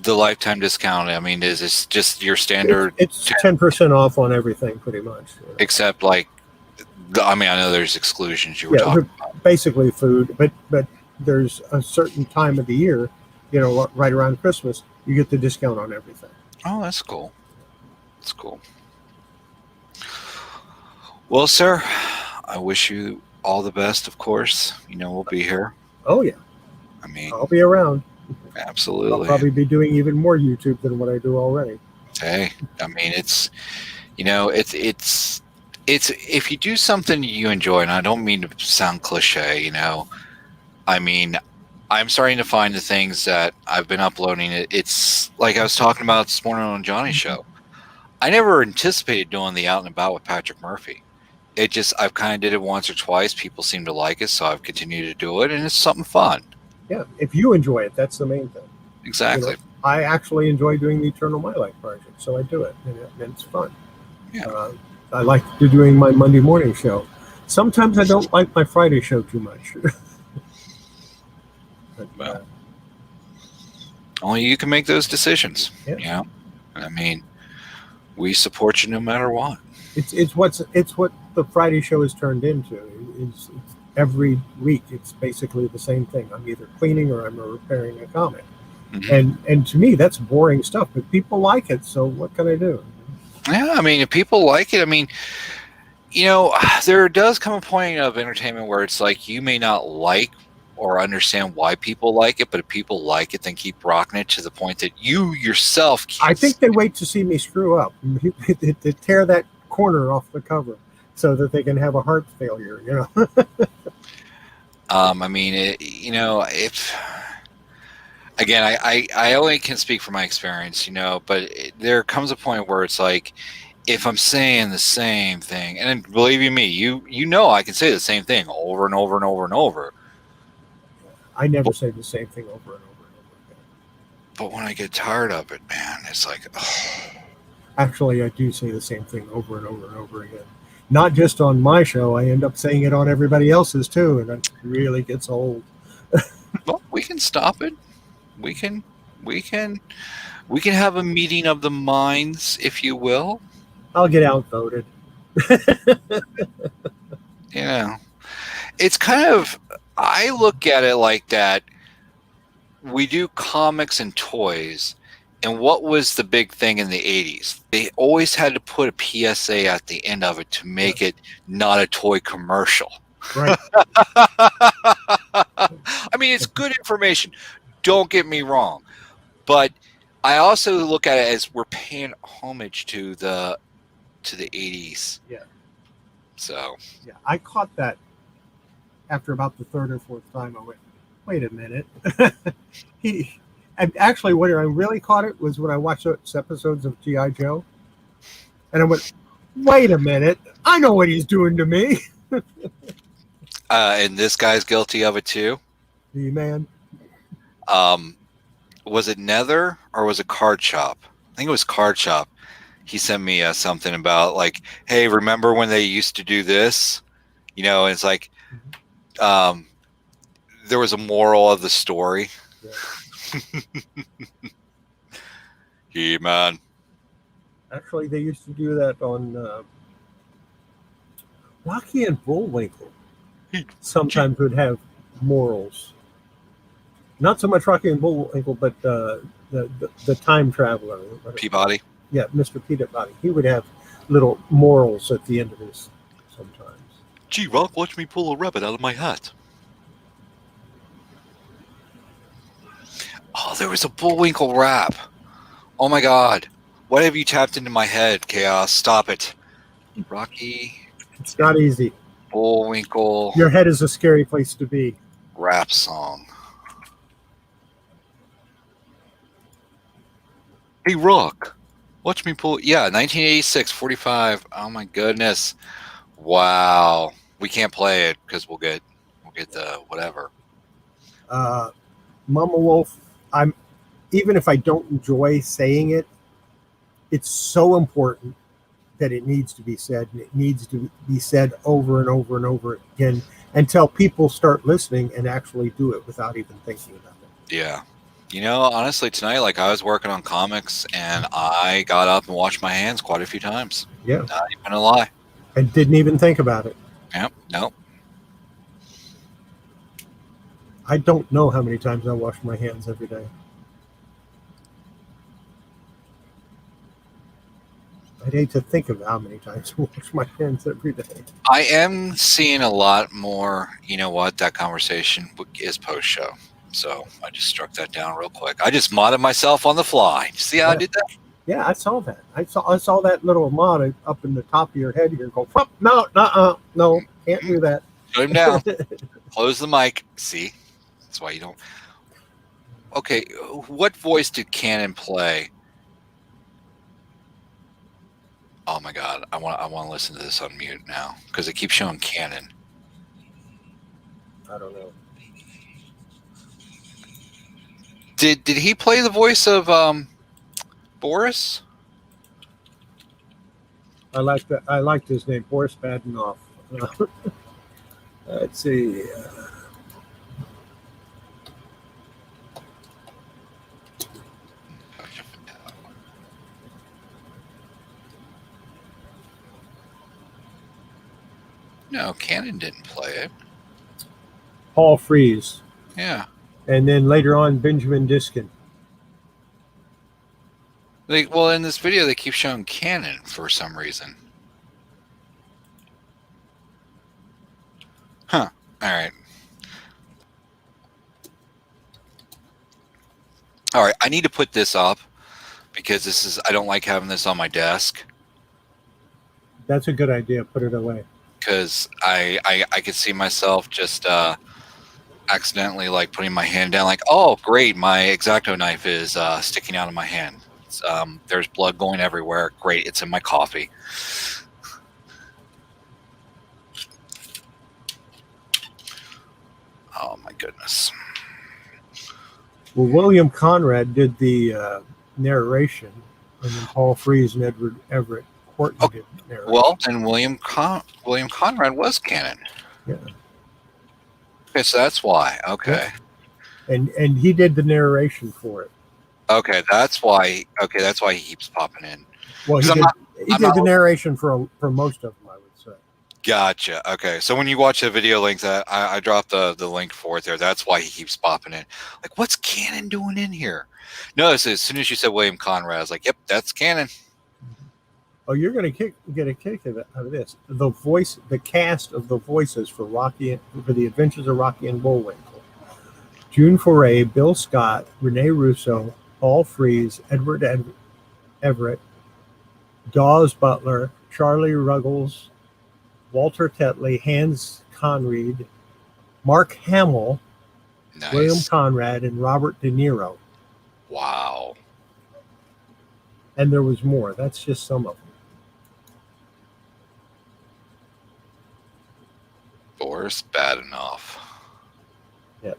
the lifetime discount? I mean, is this just your standard? It's 10% off on everything, pretty much. Except I know there's exclusions you were talking about. Basically food, but there's a certain time of the year, right around Christmas, you get the discount on everything. Oh, that's cool. That's cool. Well, sir, I wish you all the best, of course. We'll be here. Oh, yeah. I mean, I'll be around. Absolutely. I'll probably be doing even more YouTube than what I do already. Hey, I mean, it's if you do something you enjoy, and I don't mean to sound cliche, I mean, I'm starting to find the things that I've been uploading. It's like I was talking about this morning on Johnny's show. I never anticipated doing the out and about with Patrick Murphy. I've kind of did it once or twice. People seem to like it, so I've continued to do it, and it's something fun. Yeah, if you enjoy it, that's the main thing. Exactly. I actually enjoy doing the Eternal My Life project, so I do it, and it's fun. Yeah. I like doing my Monday morning show. Sometimes I don't like my Friday show too much. But, only you can make those decisions. Yeah. I mean, we support you no matter what. It's what the Friday show is turned into. It's every week. It's basically the same thing. I'm either cleaning or I'm repairing a comic. Mm-hmm. And to me, that's boring stuff. But people like it, so what can I do? Yeah, I mean, if people like it, I mean, there does come a point of entertainment where it's like you may not like or understand why people like it, but if people like it, then keep rocking it to the point that you yourself can't. I think they wait to see me screw up, to tear that corner off the cover so that they can have a heart failure, I mean, if again, I only can speak from my experience, but there comes a point where it's like, if I'm saying the same thing, and believe you me, I can say the same thing over and over and over and over. I never say the same thing over and over and over again. But when I get tired of it, man, it's like, oh. Actually, I do say the same thing over and over and over again. Not just on my show. I end up saying it on everybody else's too, and it really gets old. Well, we can stop it. We can have a meeting of the minds, if you will. I'll get outvoted. It's kind of, I look at it like that. We do comics and toys, and what was the big thing in the 80s? They always had to put a PSA at the end of it to make it not a toy commercial. Right. I mean, it's good information. Don't get me wrong. But I also look at it as we're paying homage to the 80s. Yeah. So Yeah, I caught that after about the third or fourth time. I went, wait a minute. And actually, when I really caught it was when I watched those episodes of G.I. Joe. And I went, wait a minute. I know what he's doing to me. and this guy's guilty of it too. The man. Was it Nether or was it Card Shop? I think it was Card Shop. He sent me something about like, hey, remember when they used to do this? You know, it's like there was a moral of the story. Yeah. He-Man. Actually, they used to do that on Rocky and Bullwinkle. Sometimes would have morals. Not so much Rocky and Bullwinkle, but the time traveler. Peabody. Yeah, Mr. Peabody. He would have little morals at the end of his sometimes. Gee, Rock, watch me pull a rabbit out of my hat. Oh, there was a Bullwinkle rap. Oh my God. What have you tapped into my head, Chaos? Stop it. Rocky. It's not easy. Bullwinkle. Your head is a scary place to be. Rap song. Hey, Rock. Watch me pull. Yeah, 1986, 45. Oh my goodness. Wow. We can't play it because we'll get the whatever. Mama Wolf, even if I don't enjoy saying it, it's so important that it needs to be said, and it needs to be said over and over and over again until people start listening and actually do it without even thinking about it. Yeah. You know, honestly, tonight, like I was working on comics and I got up and washed my hands quite a few times. Yeah. Not even a lie. And didn't even think about it. Yep. Nope. I don't know how many times I wash my hands every day. I'd hate to think of how many times I wash my hands every day. I am seeing a lot more. You know what? That conversation is post show. So I just struck that down real quick. I just modded myself on the fly. See how I did that? Yeah, I saw that. I saw that little mod up in the top of your head here. Go, no, can't do that. Shut him down. Close the mic. See, that's why you don't. Okay, what voice did Cannon play? Oh my God, I want to listen to this on mute now because it keeps showing Cannon. I don't know. Did he play the voice of Boris? I like that. I liked his name, Boris Badenoff. Let's see. No, Cannon didn't play it. Paul Frees. Yeah. And then later on, Benjamin Diskin. Well, in this video, they keep showing Cannon for some reason. Huh. All right. All right. I need to put this up because I don't like having this on my desk. That's a good idea. Put it away. Because I could see myself just accidentally like putting my hand down like, oh, great. My X-Acto knife is sticking out of my hand. There's blood going everywhere. Great. It's in my coffee. Oh, my goodness. Well, William Conrad did the narration, and then Paul Frees and Edward Everett Horton did narration. Well, then William Conrad was Cannon. Yeah. Okay, so that's why. Okay. Yeah. And he did the narration for it. Okay, that's why. Okay, that's why he keeps popping in. Well, he did the narration for most of them, I would say. Gotcha. Okay, so when you watch the video links, that I dropped the link for it there. That's why he keeps popping in. Like, what's Cannon doing in here? Notice as soon as you said William Conrad, I was like, yep, that's Cannon. Oh, you're going to get a kick out of this. The cast of the voices for the Adventures of Rocky and Bullwinkle: June Foray, Bill Scott, Rene Russo, Paul Frees, Everett, Dawes Butler, Charlie Ruggles, Walter Tetley, Hans Conried, Mark Hamill, Nice. William Conrad, and Robert De Niro. Wow. And there was more. That's just some of them. Boris, bad enough. Yeah.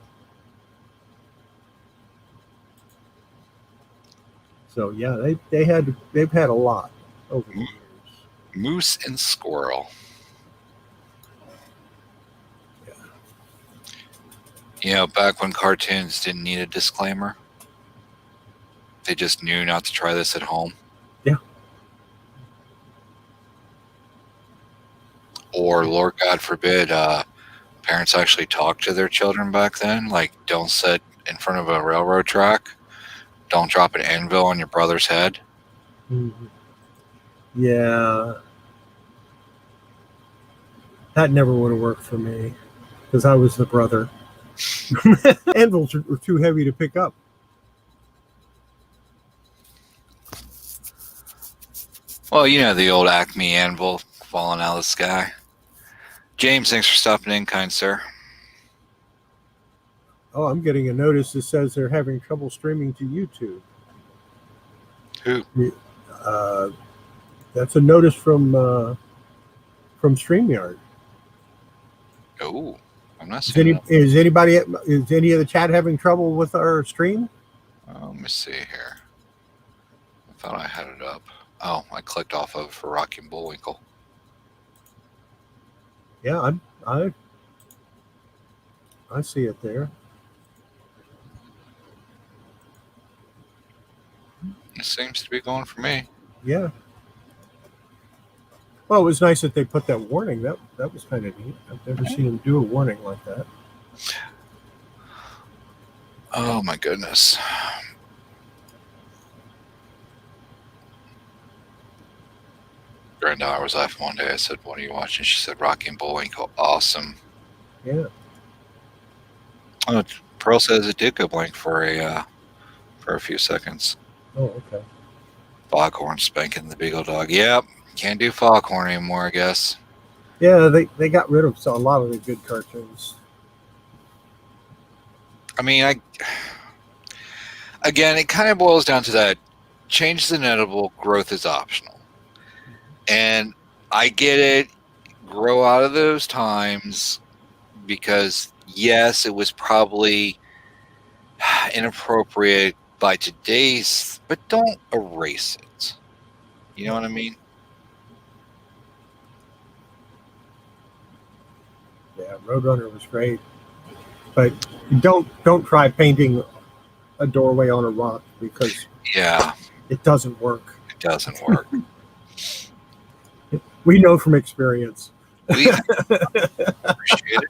So yeah, they've had a lot over the years. Moose and Squirrel. Yeah. You know, back when cartoons didn't need a disclaimer, they just knew not to try this at home. Yeah. Or, Lord God forbid, parents actually talked to their children back then, like, don't sit in front of a railroad track, don't drop an anvil on your brother's head. Mm-hmm. Yeah. That never would have worked for me because I was the brother. Anvils were too heavy to pick up. Well, you know the old Acme anvil falling out of the sky. James, thanks for stopping in, kind sir. Oh, I'm getting a notice that says they're having trouble streaming to YouTube. Who? That's a notice from StreamYard. Oh, I'm not Is seeing is any of the chat having trouble with our stream? Let me see here. I thought I had it up. Oh, I clicked off of it for Rocky and Bullwinkle. Yeah, I see it there. It seems to be going for me. Yeah. Well, it was nice that they put that warning. That was kind of neat. I've never seen them do a warning like that. Oh my goodness. Granddaughter was laughing one day. I said, "What are you watching?" She said, "Rocky and Bullwinkle." Awesome. Yeah. Oh, Pearl says it did go blank for a few seconds. Oh, okay. Foghorn spanking the Beagle Dog. Yep. Can't do Foghorn anymore, I guess. Yeah, they got rid of a lot of the good cartoons. I mean, again, it kind of boils down to that change is inevitable, growth is optional. And I get it, grow out of those times because, yes, it was probably inappropriate by today's, but don't erase it. You know what I mean? Yeah, Roadrunner was great. But don't try painting a doorway on a rock because it doesn't work. It doesn't work. We know from experience. We appreciate it.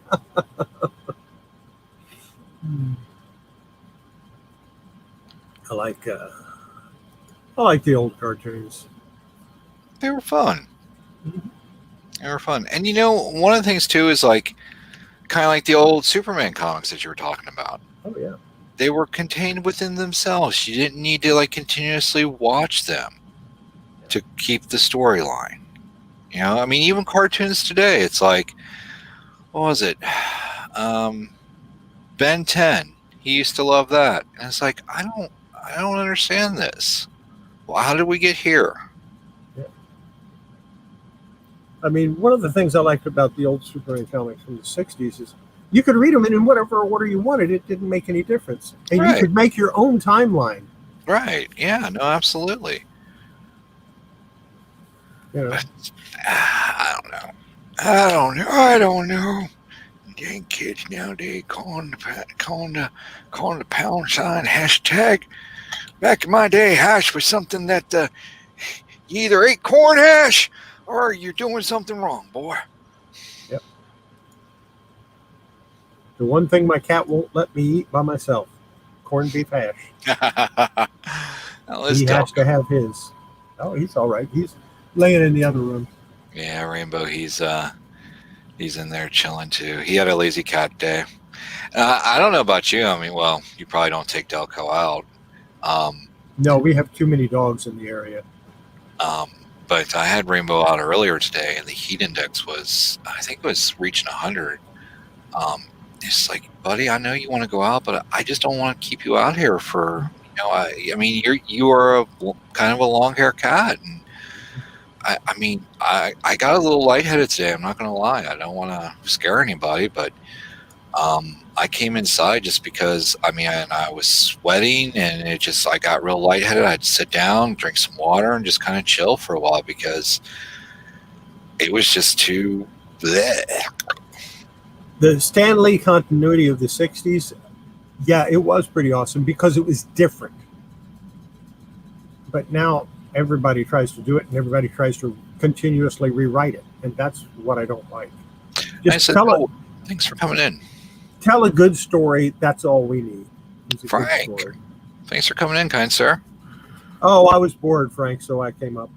I like the old cartoons. They were fun. They were fun. And you know, one of the things too is like kind of like the old Superman comics that you were talking about. Oh yeah. They were contained within themselves. You didn't need to like continuously watch them to keep the storyline. You know, I mean, even cartoons today, it's like, what was it? Ben 10. He used to love that. And it's like, I don't understand this. Well, how did we get here? Yeah. I mean, one of the things I liked about the old Superman comics from the 60s is you could read them in whatever order you wanted. It didn't make any difference. And you could make your own timeline. Right. Yeah, no, absolutely. You know. But, I don't know. Dang kids nowadays calling the pound sign hashtag. Back in my day, hash was something that you either ate corn hash or you're doing something wrong, boy. Yep. The one thing my cat won't let me eat by myself, corned beef hash. He has to have his. Oh, he's all right. He's laying in the other room. Yeah, Rainbow, he's in there chilling too. He had a lazy cat day. I don't know about you. I mean, well, you probably don't take Delco out. No, we have too many dogs in the area. But I had Rainbow out earlier today, and the heat index was, I think it was reaching 100. It's like, buddy, I know you want to go out, but I just don't want to keep you out here for, I mean, you are a kind of a long hair cat, and I mean, I got a little lightheaded today. I'm not going to lie. I don't want to scare anybody, but I came inside just because, I mean, I was sweating, and I got real lightheaded. I had to sit down, drink some water, and just kind of chill for a while because it was just too bleh. The Stan Lee continuity of the 60s, yeah, it was pretty awesome because it was different. But now everybody tries to do it, and everybody tries to continuously rewrite it, and that's what I don't like. Just Thanks for coming in. Tell a good story. That's all we need. Frank, thanks for coming in, kind sir. Oh, I was bored, Frank, so I came up.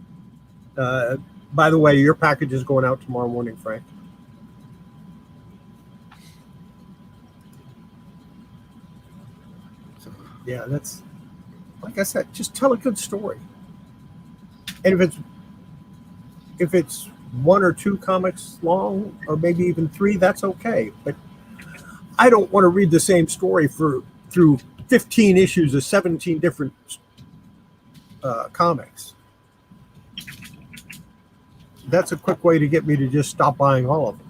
By the way, your package is going out tomorrow morning, Frank. So, yeah, that's, like I said, just tell a good story. And if it's 1 or 2 comics long, or maybe even 3, that's okay. But I don't want to read the same story through 15 issues of 17 different comics. That's a quick way to get me to just stop buying all of them.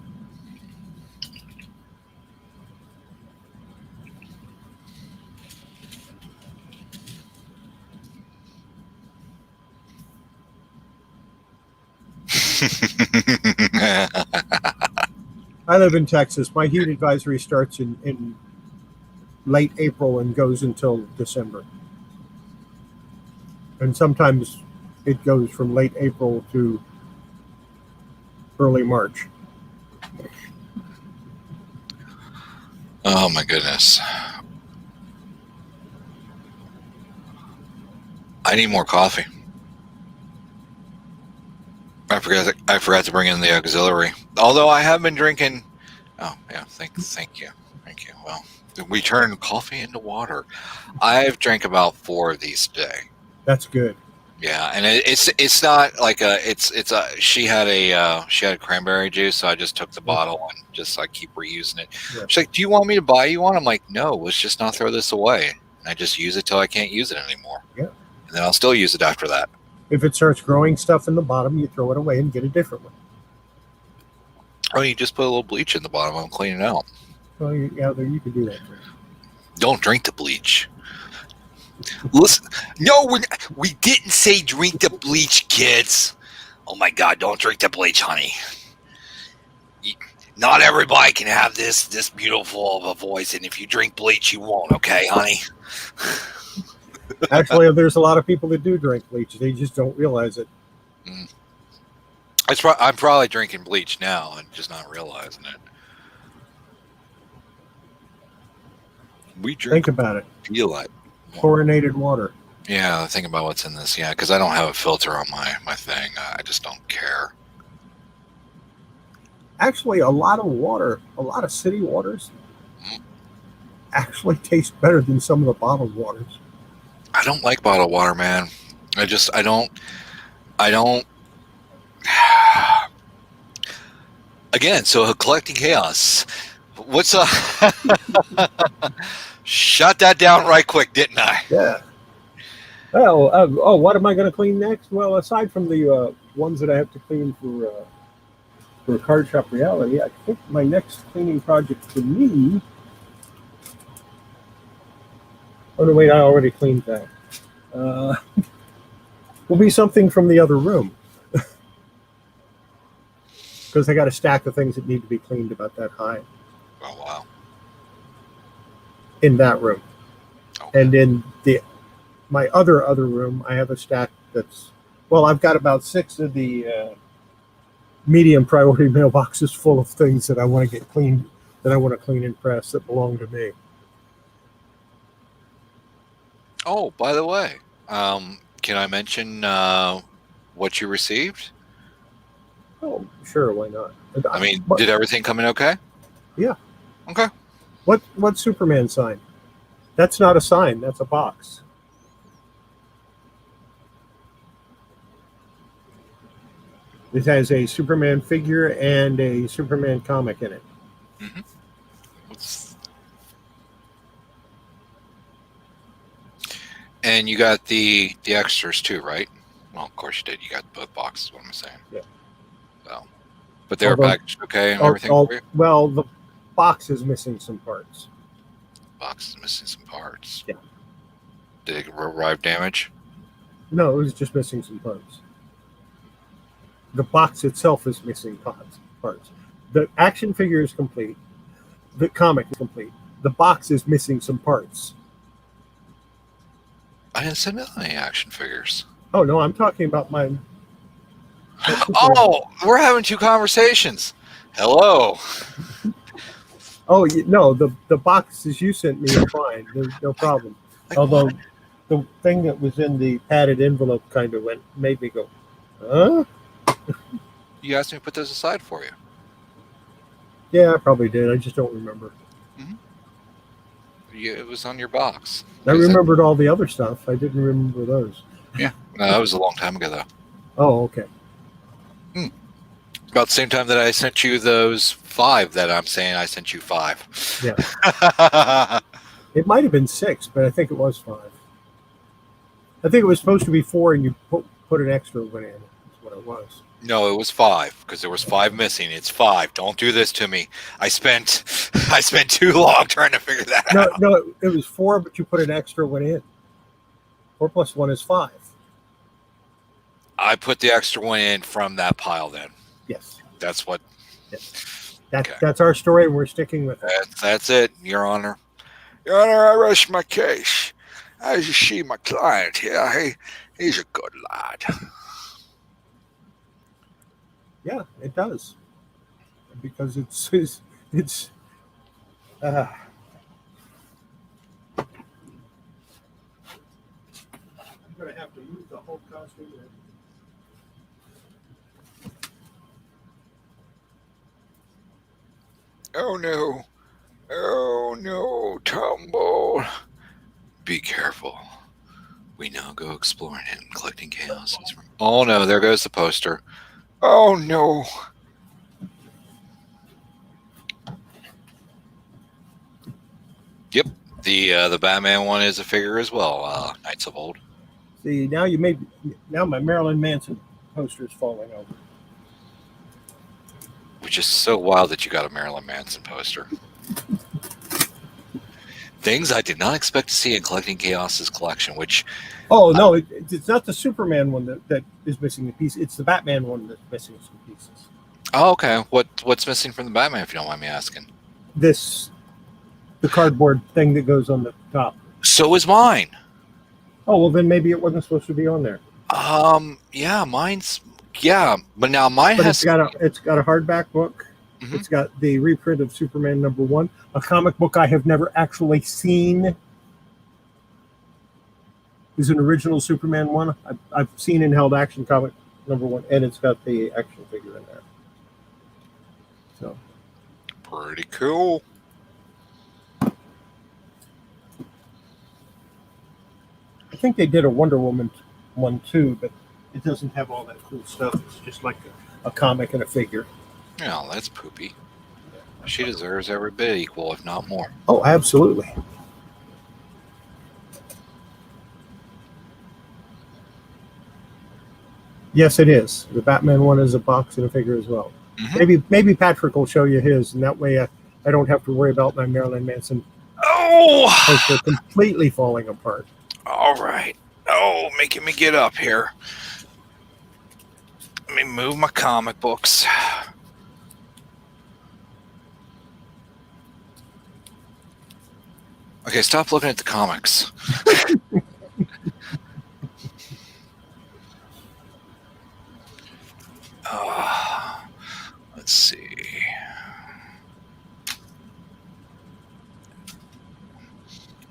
I live in Texas. My heat advisory starts in late April and goes until December. And sometimes it goes from late April to early March. Oh my goodness. I need more coffee. I forgot to bring in the auxiliary. Although I have been drinking. Oh yeah, thank you. Well, we turn coffee into water. I've drank about 4 of these today. That's good. Yeah, and it's not like she had a cranberry juice, so I just took the bottle and just keep reusing it. Yeah. She's like, "Do you want me to buy you one?" I'm like, "No, let's just not throw this away." And I just use it till I can't use it anymore. Yeah. And then I'll still use it after that. If it starts growing stuff in the bottom, you throw it away and get a different one. Oh, you just put a little bleach in the bottom and clean it out. Well, yeah, you can do that. Don't drink the bleach. Listen, no, we didn't say drink the bleach, kids. Oh my God, don't drink the bleach, honey. Not everybody can have this beautiful of a voice, and if you drink bleach, you won't. Okay, honey. Actually, there's a lot of people that do drink bleach. They just don't realize it. I'm probably drinking bleach now and just not realizing it. We drink. Think about it. Feel like chlorinated water. Yeah, think about what's in this. Yeah, because I don't have a filter on my thing. I just don't care. Actually, a lot of city waters actually taste better than some of the bottled waters. I don't like bottled water, man. I don't. Again, so Kollecting Kaos. What's up? Shut that down right quick, didn't I? Yeah. Well, what am I going to clean next? Well, aside from the ones that I have to clean for Card Shop Reality, I think my next cleaning project for me. Oh no, wait! I already cleaned that. Will be something from the other room because I got a stack of things that need to be cleaned about that high. Oh wow! In that room, okay. And in my other room, I have a stack that's I've got about 6 of the medium priority mailboxes full of things that I want to get cleaned, that I want to clean and press that belong to me. Oh, by the way, can I mention what you received? Oh, sure, why not? I mean, did everything come in okay? Yeah. Okay. What Superman sign? That's not a sign. That's a box. This has a Superman figure and a Superman comic in it. Mm-hmm. And you got the extras too, right? Well, of course you did. You got both boxes. What am I saying? Yeah. So, but they were packaged okay and everything for you? Well, the box is missing some parts. Box is missing some parts. Yeah. Did it arrive damage? No, it was just missing some parts. The box itself is missing parts. The action figure is complete. The comic is complete. The box is missing some parts. I didn't send any action figures. Oh no, I'm talking about my. Oh, we're having two conversations. Hello. Oh no, the boxes you sent me are fine. There's no problem. Although what? the thing that was in the padded envelope kind of made me go, huh? You asked me to put those aside for you. Yeah, I probably did. I just don't remember. Mm-hmm. Yeah, it was on your box. I remembered all the other stuff. I didn't remember those. Yeah, no, that was a long time ago, though. Oh, okay. About the same time that I sent you those 5 that I'm saying I sent you 5. Yeah. It might have been 6, but I think it was 5. I think it was supposed to be 4, and you put an extra one in. That's what it was. No, it was 5 because there was 5 missing. It's 5. Don't do this to me. I spent too long trying to figure that out. No, it was 4, but you put an extra one in. 4 plus 1 is 5. I put the extra one in from that pile. Then Yes, that's what. yes. That's our story, and we're sticking with it. That's it, Your Honor. Your Honor, I rest my case. As you see, my client here, he's a good lad. Yeah, it does. Because it's I'm going to have to move the whole costume. Oh no. Oh no, Tumble. Be careful. We now go exploring and collecting chaos. Oh no, there goes the poster. Oh no. Yep, the Batman one is a figure as well. Knights of Old. See, now my Marilyn Manson poster is falling over. Which is so wild that you got a Marilyn Manson poster. Things I did not expect to see in Collecting Chaos's collection, which... Oh, no, it's not the Superman one that is missing a piece. It's the Batman one that's missing some pieces. Oh, okay. What's missing from the Batman, if you don't mind me asking? The cardboard thing that goes on the top. So is mine. Oh, well, then maybe it wasn't supposed to be on there. Yeah, mine's... Yeah, but now mine but has... It's got a hardback book. Mm-hmm. It's got the reprint of Superman #1, a comic book I have never actually seen. Is an original Superman one. I've seen in held action comic #1, and it's got the action figure in there. So pretty cool. I think they did a Wonder Woman one too, but it doesn't have all that cool stuff. It's just like a comic and a figure. Yeah, that's poopy. She deserves every bit equal, if not more. Oh, absolutely. Yes, it is. The Batman one is a box and a figure as well. Mm-hmm. Maybe Patrick will show you his, and that way I don't have to worry about my Marilyn Manson. Oh! They're completely falling apart. All right. Oh, making me get up here. Let me move my comic books. Okay, stop looking at the comics. Let's see.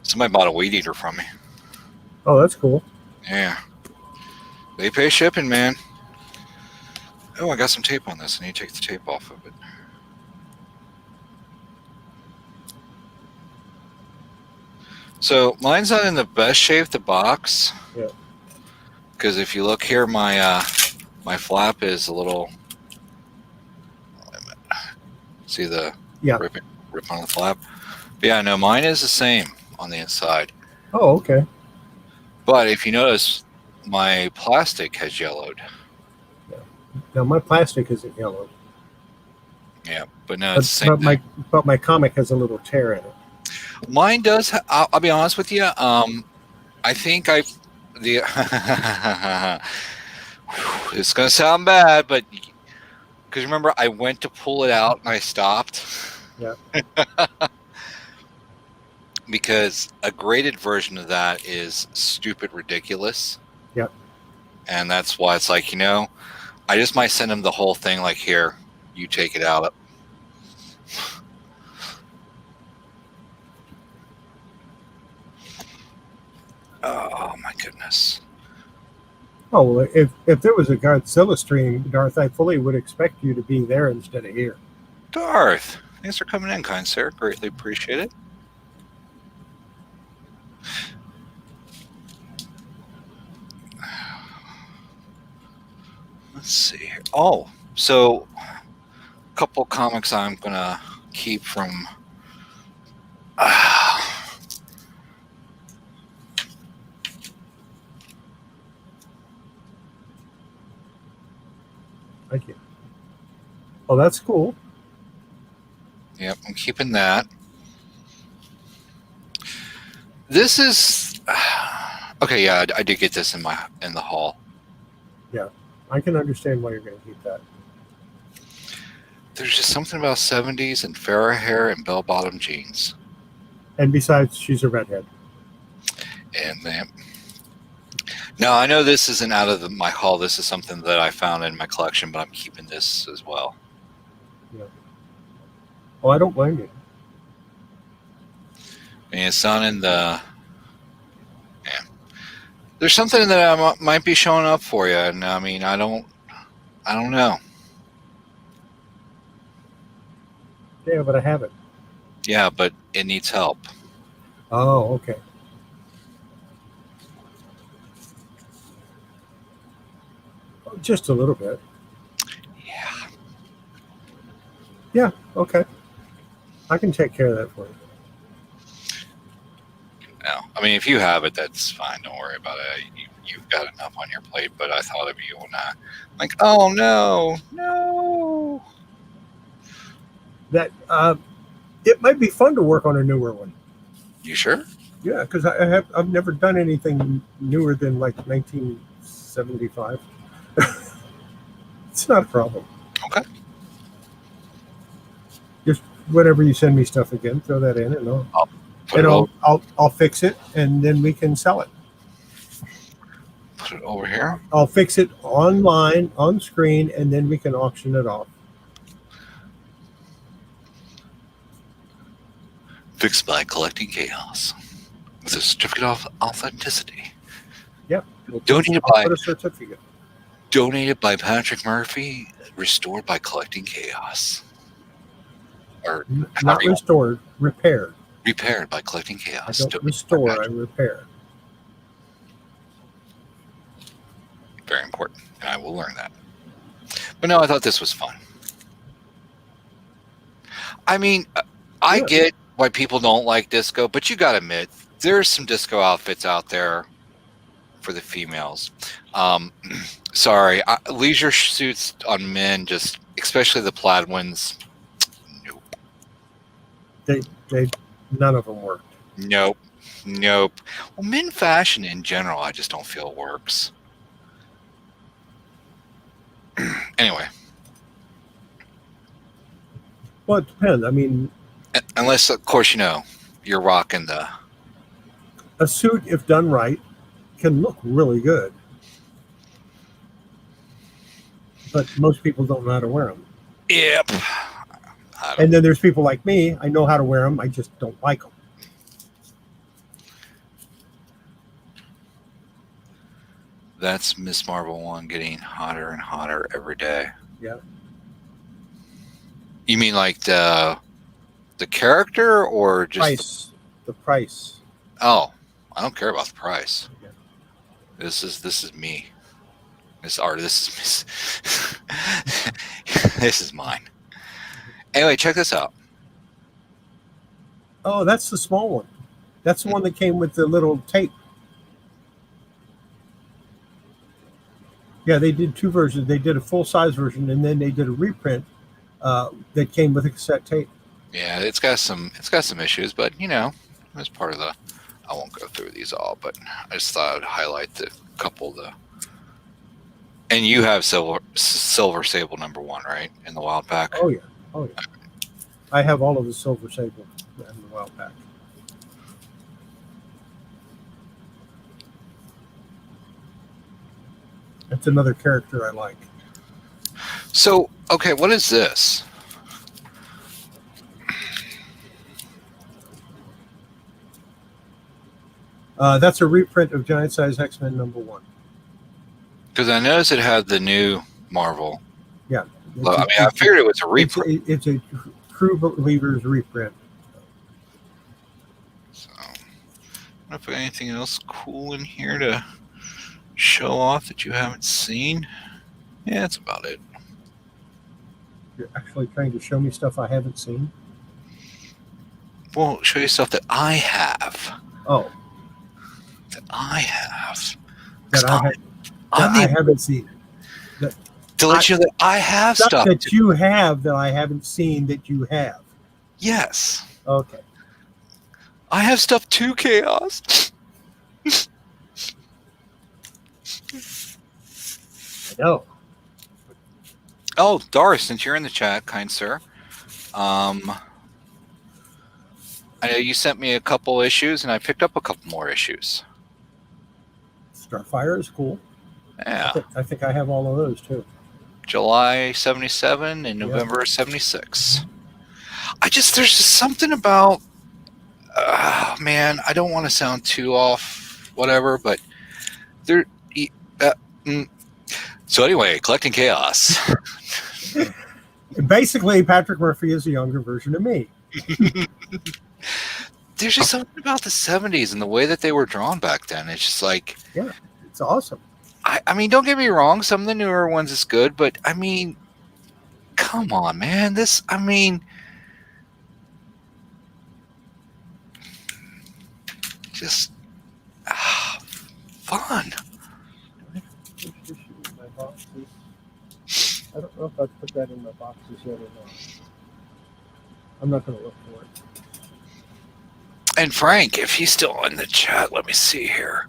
Somebody bought a weed eater from me. Oh, that's cool. Yeah. They pay shipping, man. Oh, I got some tape on this. I need to take the tape off of it. So mine's not in the best shape, the box. Yeah. Because if you look here, my My flap is a little. Wait a minute. See the rip on the flap? But yeah, no, mine is the same on the inside. Oh, okay. But if you notice, my plastic has yellowed. Now my plastic isn't yellow. Yeah, but no, it's the same thing. But my comic has a little tear in it. Mine does. I'll be honest with you. I think it's gonna sound bad, but because remember, I went to pull it out and I stopped. Yeah. Because a graded version of that is stupid ridiculous. Yep. And that's why it's like, I just might send him the whole thing. Like, here, you take it out. Oh my goodness. Oh, well, if there was a Godzilla stream, Darth, I fully would expect you to be there instead of here. Darth, thanks for coming in, kind sir. Greatly appreciate it. Let's see here. Oh, so a couple comics I'm gonna keep from. Thank you. Oh, that's cool. Yep, I'm keeping that. This is okay. Yeah, I did get this in the haul. Yeah, I can understand why you're going to keep that. There's just something about 70s and Farrah hair and bell-bottom jeans. And besides, she's a redhead. And then, now I know this isn't out of my haul. This is something that I found in my collection, but I'm keeping this as well. Yeah. Oh, I don't blame you. And it's not in the. Yeah. There's something that I might be showing up for you, and I mean, I don't know. Yeah, but I have it. Yeah, but it needs help. Oh, okay. Just a little bit. Yeah. Yeah, okay. I can take care of that for you. No, I mean, if you have it, that's fine. Don't worry about it. You've got enough on your plate, but I thought of you and like, oh no. That it might be fun to work on a newer one. You sure? Yeah, because I've never done anything newer than like 1975. It's not a problem. Okay. Just whenever you send me stuff again, throw that in, and I'll fix it, and then we can sell it. Put it over here. I'll fix it online, on screen, and then we can auction it off. Fixed by Kollecting Kaos with a certificate of authenticity. Yep. Donated Put a certificate. Donated by Patrick Murphy. Restored by Kollecting Kaos. Or not restored, repaired. Repaired by Kollecting Kaos. I don't restore, I repair. Very important, and I will learn that. But no, I thought this was fun. I mean, I get why people don't like disco, but you got to admit, there's some disco outfits out there for the females. Sorry, leisure suits on men, just especially the plaid ones. Nope. They none of them worked. Nope. Well, men fashion in general, I just don't feel works. Anyway. Well, it depends. I mean, unless, of course, you're rocking a suit, if done right, can look really good. But most people don't know how to wear them. Yep. And then there's people like me. I know how to wear them. I just don't like them. That's Miss Marvel 1 getting hotter and hotter every day. Yeah. You mean like the character or just the price? Oh, I don't care about the price. Yeah. This is me. Miss Art. This is this is mine. Anyway, check this out. Oh, that's the small one. That's the one that came with the little tape. Yeah, they did two versions. They did a full-size version, and then they did a reprint that came with a cassette tape. Yeah, it's got some issues, but you know, it's part of the. I won't go through these all, but I just thought I'd highlight the couple of the. And you have Silver Sable #1, right, in the Wild Pack? Oh yeah. I have all of the Silver Sable in the Wild Pack. That's another character I like. So, okay, what is this? That's a reprint of Giant Size X-Men #1. Because I noticed it had the new Marvel. Yeah. Well, I mean, I figured it was a reprint. It's a True Believers reprint. So, I don't know if there's anything else cool in here to show off that you haven't seen. Yeah, that's about it. You're actually trying to show me stuff I haven't seen? Well, show you stuff that I have. Oh. That I have. That I haven't seen. To let you know that I have stuff that you have that I haven't seen that you have. Yes. Okay. I have stuff too, Chaos. I know. Oh, Doris, since you're in the chat, kind sir. I know you sent me a couple issues, and I picked up a couple more issues. Starfire is cool. Yeah. I think I have all of those too. July 77 and November 76. There's just something about, man, I don't want to sound too off, whatever, but there. So anyway, Collecting Chaos. Basically, Patrick Murphy is a younger version of me. There's just something about the 70s and the way that they were drawn back then. It's just like, yeah, it's awesome. I mean, don't get me wrong. Some of the newer ones is good, but I mean, come on, man. Just fun. I don't know if I've put that in my boxes yet or not. I'm not going to look for it. And Frank, if he's still in the chat, let me see here.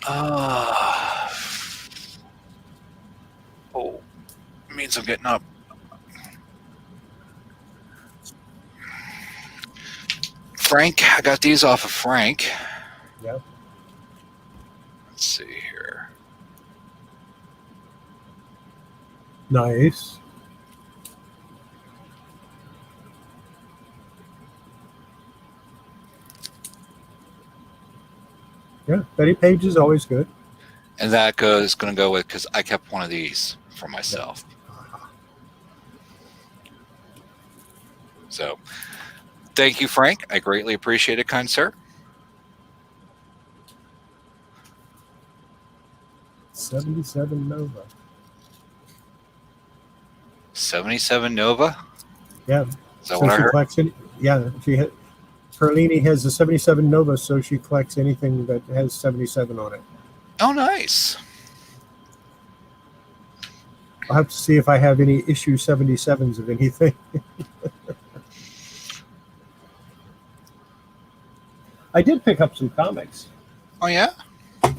Oh, it means I'm getting up. Frank, I got these off of Frank. Yeah. Let's see here. Nice. Yeah, Betty Page is always good. And that going to go with, because I kept one of these for myself. Yeah. So, thank you, Frank. I greatly appreciate it, kind sir. 77 Nova. 77 Nova? Yeah. Is that what I heard? Perlini has a 77 Nova, so she collects anything that has 77 on it. Oh, nice. I'll have to see if I have any issue 77s of anything. I did pick up some comics. Oh, yeah? Yeah.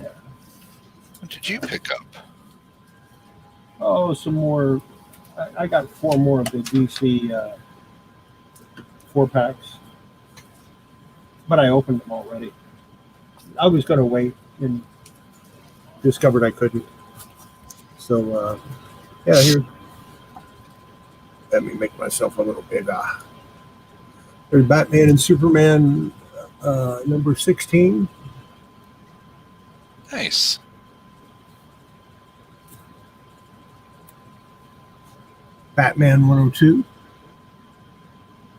What did you pick up? Oh, some more. I got 4 more of the DC 4-packs. But I opened them already. I was going to wait and discovered I couldn't. So, yeah, here. Let me make myself a little bigger. There's Batman and Superman number 16. Nice. Batman 102.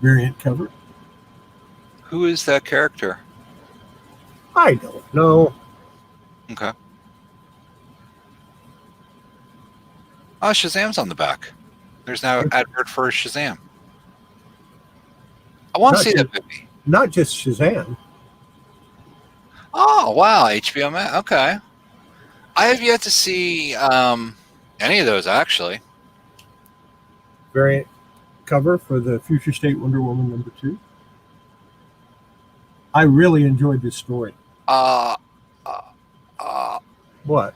Variant cover. Who is that character? I don't know. Okay. Oh, Shazam's on the back. There's now an advert for Shazam. I want to see that movie. Not just Shazam. Oh, wow. HBO Max. Okay. I have yet to see any of those, actually. Variant cover for the Future State Wonder Woman #2. I really enjoyed this story. What?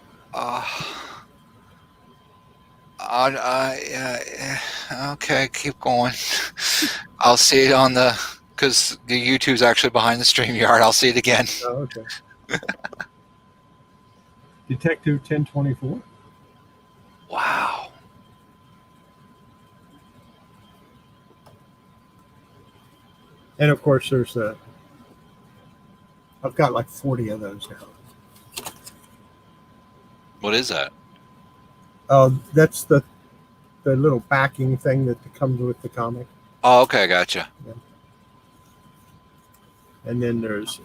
Okay, keep going. I'll see it on because the YouTube's actually behind the StreamYard. I'll see it again. Oh, okay. Detective 1024. Wow. And of course, there's I've got like 40 of those now. What is that? That's the little backing thing that comes with the comic. Oh, okay, gotcha. Yeah. And then there's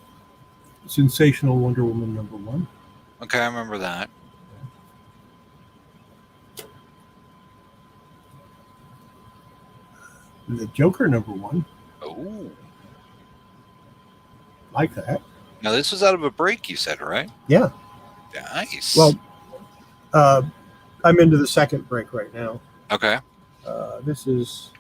Sensational Wonder Woman #1. Okay, I remember that. The Joker #1. Oh. Like that. Now, this was out of a break, you said, right? Yeah. Nice. Well, I'm into the second break right now. Okay. This is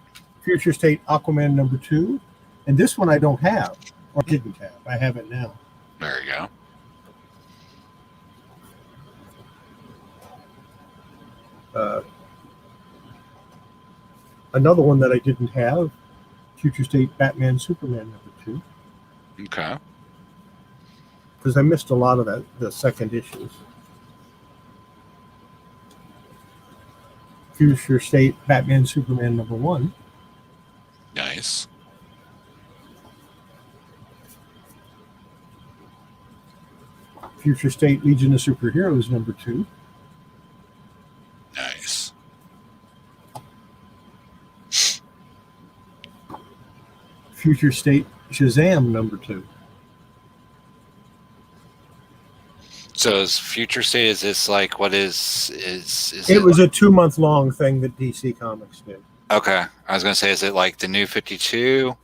Future State Aquaman #2. And this one I don't have, or didn't have. I have it now. There you go. Another one that I didn't have, Future State Batman Superman #2. Okay. Because I missed a lot of the second issues. Future State Batman Superman #1. Nice. Future State Legion of Superheroes #2. Nice. Future State Shazam #2. So is Future State, is this like, what is It was a 2-month long thing that DC Comics did. Okay. I was going to say, is it like the new 52?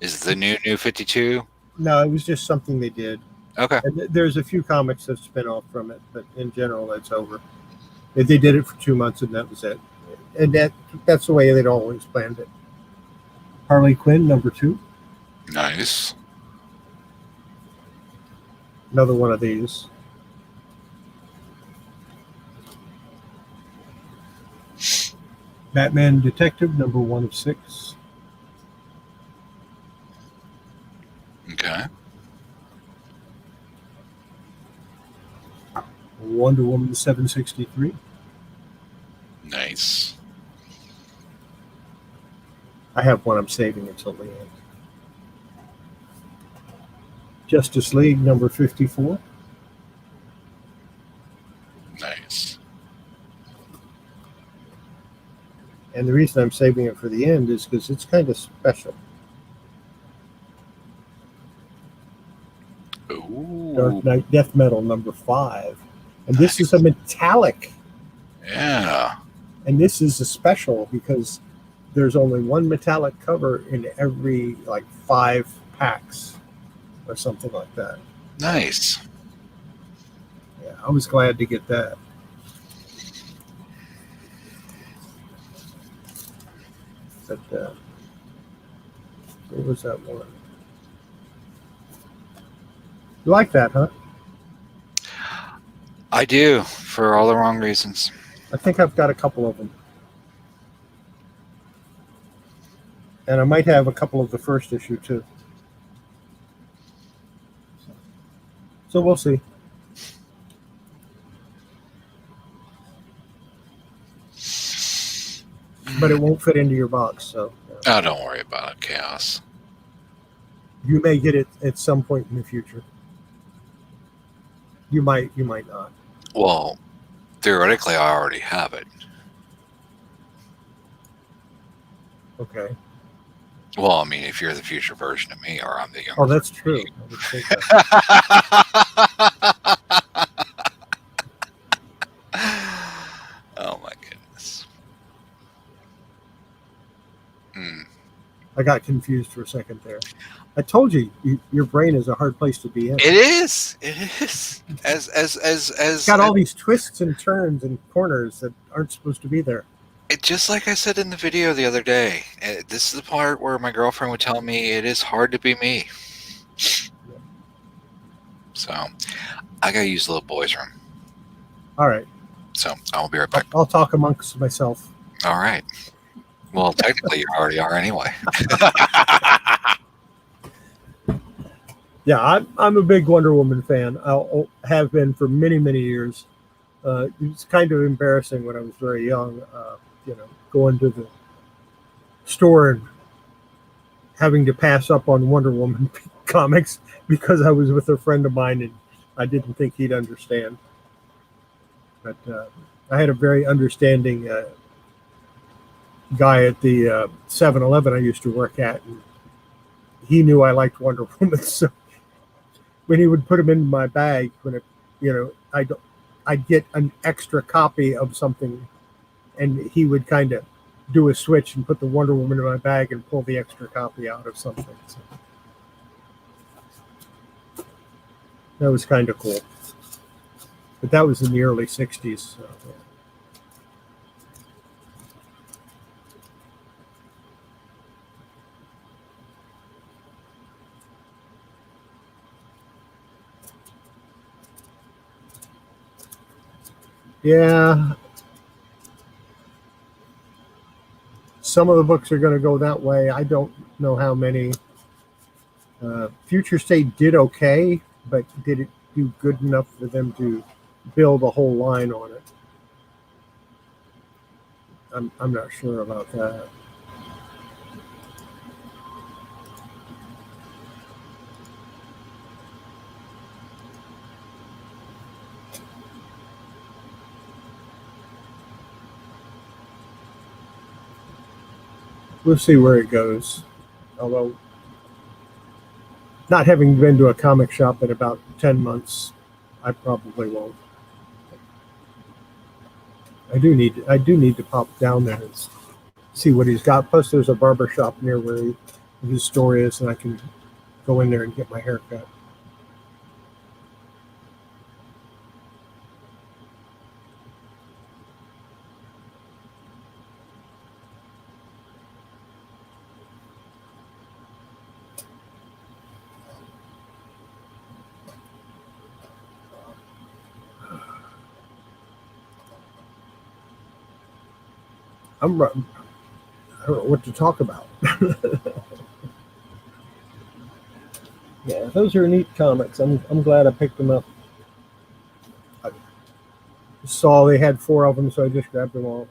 Is it the new 52? No, it was just something they did. Okay. And there's a few comics that spin off from it, but in general, it's over. They did it for 2 months, and that was it. And that's the way they'd always planned it. Harley Quinn #2. Nice. Another one of these. Batman Detective #1 of 6. Okay. Wonder Woman 763. Nice. I have one I'm saving until the end. Justice League #54. Nice. And the reason I'm saving it for the end is because it's kind of special. Ooh. Dark Knight Death Metal #5. And this is a metallic. Yeah. And this is a special because there's only one metallic cover in every 5 packs or something like that. Nice. Yeah, I was glad to get that. But what was that one? You like that, huh? I do, for all the wrong reasons. I think I've got a couple of them. And I might have a couple of the first issue, too. So we'll see. But it won't fit into your box, so. Oh, don't worry about it, Chaos. You may get it at some point in the future. You might not. Well, theoretically, I already have it. Okay. Well, I mean, if you're the future version of me, or I'm the younger. Oh, that's true. I would think that. Oh my goodness. I got confused for a second there. I told you, your brain is a hard place to be in. It is. It is. It's got all these twists and turns and corners that aren't supposed to be there. Just like I said in the video the other day, this is the part where my girlfriend would tell me it is hard to be me. So I gotta use the little boy's room. All right. So I'll be right back. I'll talk amongst myself. All right. Well, technically you already are anyway. Yeah, I'm a big Wonder Woman fan. I have been for many, many years. It's kind of embarrassing when I was very young, going to the store and having to pass up on Wonder Woman comics because I was with a friend of mine and I didn't think he'd understand. But I had a very understanding guy at the 7-Eleven I used to work at, and he knew I liked Wonder Woman, so when he would put them in my bag, I'd get an extra copy of something, and he would kind of do a switch and put the Wonder Woman in my bag and pull the extra copy out of something. So that was kind of cool. But that was in the early 60s. So, yeah. Yeah. Some of the books are going to go that way. I don't know how many. Future State did okay, but did it do good enough for them to build a whole line on it? I'm not sure about that. We'll see where it goes. Although, not having been to a comic shop in about 10 months, I probably won't. I do need to pop down there and see what he's got. Plus, there's a barber shop near where his store is, and I can go in there and get my hair cut. I don't know what to talk about. Yeah, those are neat comics. I'm glad I picked them up. I saw they had 4 of them, so I just grabbed them all.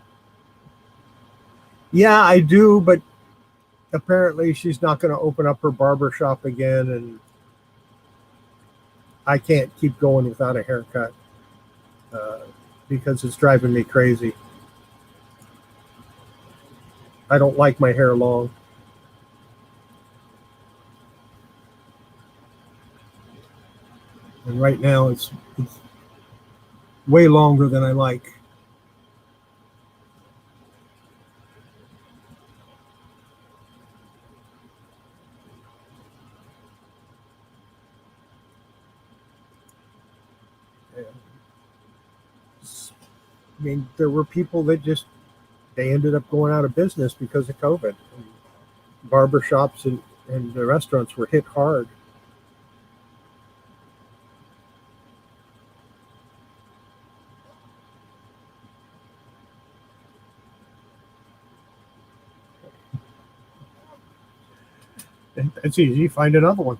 Yeah, I do, but apparently she's not going to open up her barber shop again, and I can't keep going without a haircut because it's driving me crazy. I don't like my hair long. And right now it's way longer than I like. I mean, there were people that they ended up going out of business because of COVID. Barbershops and the restaurants were hit hard. And it's easy. Find another one.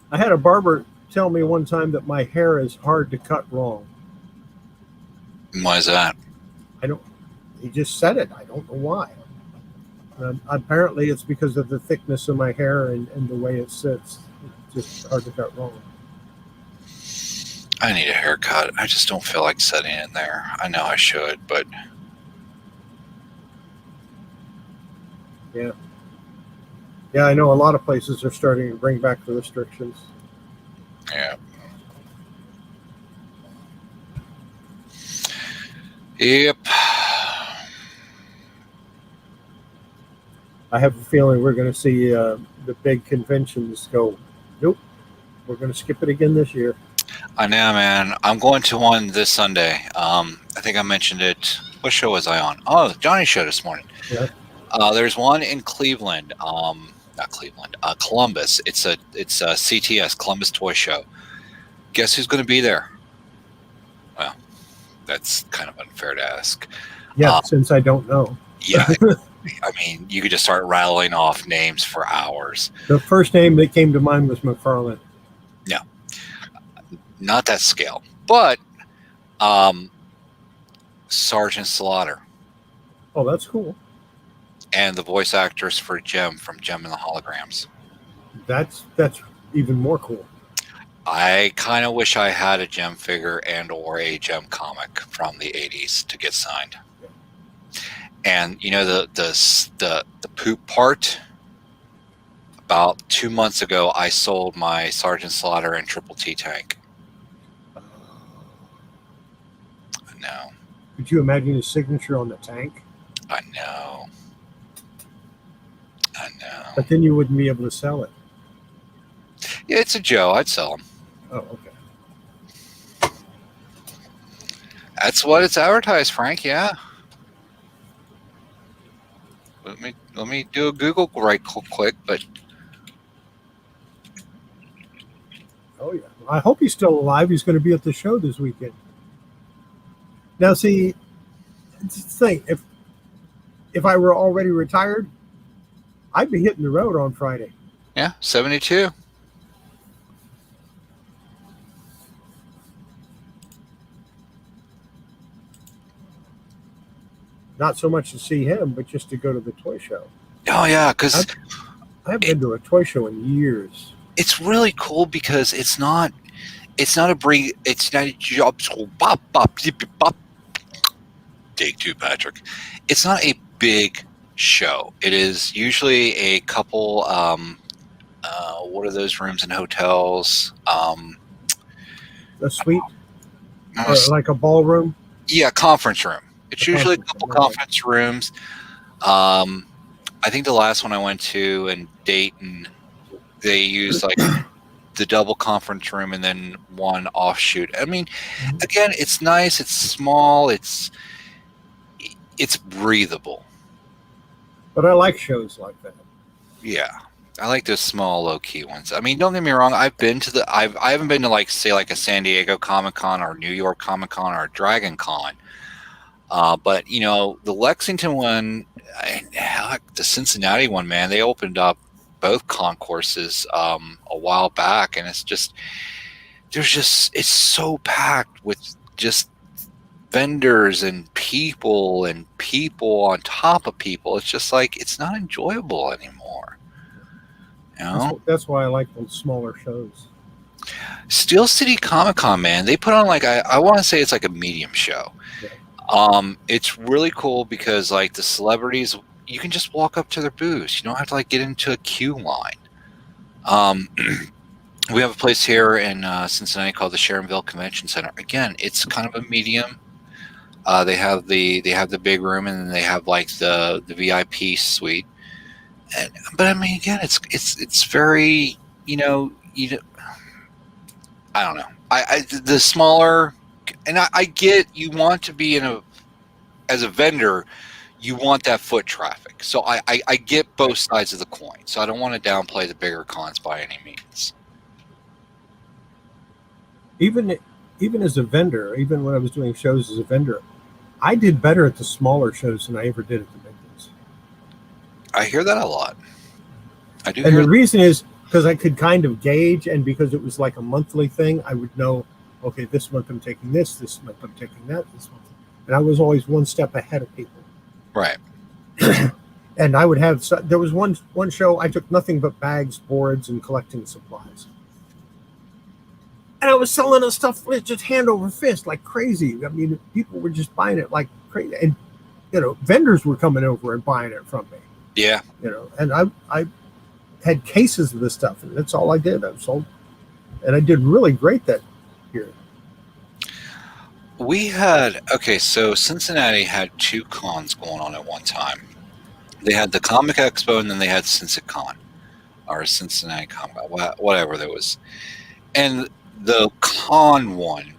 I had a barber tell me one time that my hair is hard to cut wrong. Why is that? He just said it. I don't know why. Apparently it's because of the thickness of my hair and the way it sits. It's just hard to cut wrong. I need a haircut. I just don't feel like sitting in there. I know I should, but Yeah, I know a lot of places are starting to bring back the restrictions. yeah. Yep. I have a feeling we're going to see the big conventions go, nope, we're going to skip it again this year. I know, man. I'm going to one this Sunday. I think I mentioned it. What show was I on? Oh, Johnny's show this morning. Yeah. There's one in Cleveland. Not Cleveland. Columbus. It's a CTS, Columbus Toy Show. Guess who's going to be there? Well, that's kind of unfair to ask. Yeah, since I don't know. Yeah. I mean, you could just start rattling off names for hours. The first name that came to mind was McFarlane. No, not that scale, but Sergeant Slaughter. Oh, that's cool. And the voice actors for Jem from Jem and the Holograms. That's even more cool. I kind of wish I had a Jem figure and or a Jem comic from the 80s to get signed. And you know the poop part. About 2 months ago, I sold my Sergeant Slaughter and Triple T tank. I know. Could you imagine his signature on the tank? I know. But then you wouldn't be able to sell it. Yeah, it's a Joe. I'd sell them. Oh, okay. That's what it's advertised, Frank. Yeah. Let me do a Google right quick, but oh yeah, I hope he's still alive. He's going to be at the show this weekend. Now, see, it's the thing. If I were already retired, I'd be hitting the road on Friday. yeah, 72. Not so much to see him, but just to go to the toy show. Oh yeah, because I haven't been to a toy show in years. it's really cool because it's not a job school. Bop bop zip bop. Take two, Patrick. It's not a big show. It is usually a couple. What are those rooms in hotels? A suite, or like a ballroom. Yeah, conference room. It's usually a couple right. conference rooms. I think the last one I went to in Dayton, they used like the double conference room and then one offshoot. I mean, again, it's nice. It's small. It's breathable. But I like shows like that. Yeah, I like those small, low key ones. I mean, don't get me wrong. I haven't been to like say like a San Diego Comic Con or New York Comic Con or Dragon Con. But you know, the Lexington one, heck, the Cincinnati one, man, they opened up both concourses a while back, and it's so packed with just vendors and people on top of people. It's just like it's not enjoyable anymore. You know? That's why I like those smaller shows. Steel City Comic Con, man, they put on like I want to say it's like a medium show. Yeah. It's really cool because like the celebrities, you can just walk up to their booths. You don't have to like get into a queue line. We have a place here in Cincinnati called the Sharonville Convention Center. Again, it's kind of a medium. They have the big room, and then they have like the VIP suite. But I mean, again, it's very, you know, I don't know. The smaller, and I get you want to be as a vendor, you want that foot traffic. So I get both sides of the coin. So I don't want to downplay the bigger cons by any means. Even as a vendor, even when I was doing shows as a vendor, I did better at the smaller shows than I ever did at the big ones. I hear that a lot. I do. And the reason is because I could kind of gauge, and because it was like a monthly thing, I would know, okay, this month I'm taking this month I'm taking that, this month. And I was always one step ahead of people. Right. And I would have, there was one show I took nothing but bags, boards, and collecting supplies. And I was selling the stuff just hand over fist like crazy. I mean, people were just buying it like crazy, and vendors were coming over and buying it from me. Yeah. And I had cases of this stuff, and that's all I did. I sold, and I did really great that year. So Cincinnati had 2 cons going on at one time. They had the Comic Expo, and then they had CincyCon, or Cincinnati Comic, whatever that was. And the con one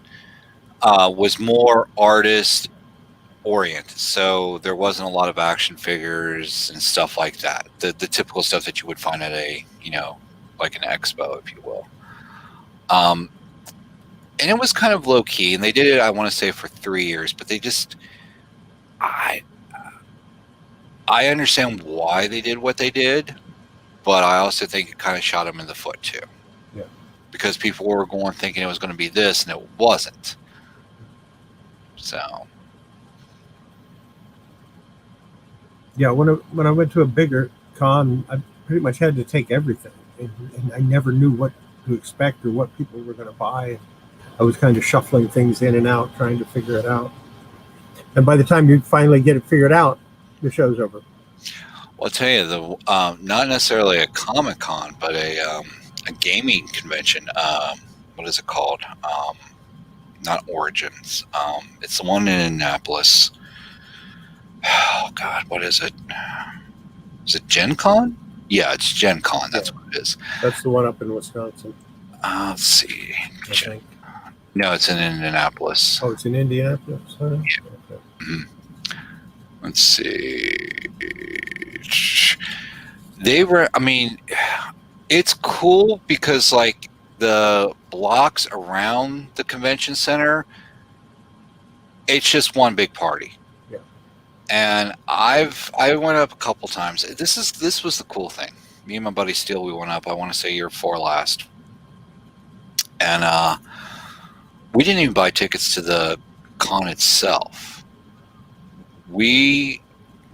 was more artist oriented, so there wasn't a lot of action figures and stuff like that. The typical stuff that you would find at a like an expo, if you will. And it was kind of low key, and they did it, I want to say, for 3 years, but they just, I understand why they did what they did, but I also think it kind of shot them in the foot too. Yeah. Because people were going thinking it was going to be this, and it wasn't. So. Yeah, when I went to a bigger con, I pretty much had to take everything, and I never knew what to expect or what people were going to buy. I was kind of shuffling things in and out, trying to figure it out. And by the time you finally get it figured out, the show's over. Well, I'll tell you, not necessarily a Comic-Con, but a gaming convention. What is it called? Not Origins. It's the one in Annapolis. Oh, God, what is it? Is it Gen Con? Yeah, it's Gen Con. That's what it is. That's the one up in Wisconsin. Let's see. I think. No, it's in Indianapolis. Oh, it's in Indianapolis? Huh? Yeah. Okay. Mm-hmm. Let's see. They were, I mean, it's cool because, like, the blocks around the convention center, it's just one big party. Yeah. And I went up a couple times. This was the cool thing. Me and my buddy Steele, we went up, I want to say year 4 last. And we didn't even buy tickets to the con itself. We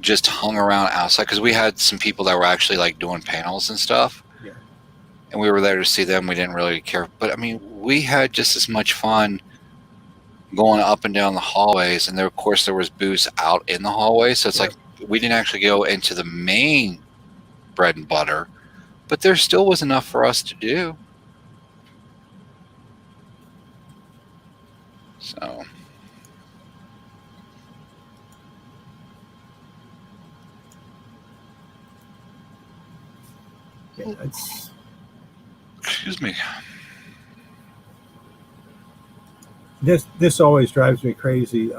just hung around outside because we had some people that were actually like doing panels and stuff. Yeah. And we were there to see them. We didn't really care. But I mean, we had just as much fun going up and down the hallways. And there, of course, there was booths out in the hallway. So it's like we didn't actually go into the main bread and butter, but there still was enough for us to do. So. Yeah, Excuse me. This always drives me crazy.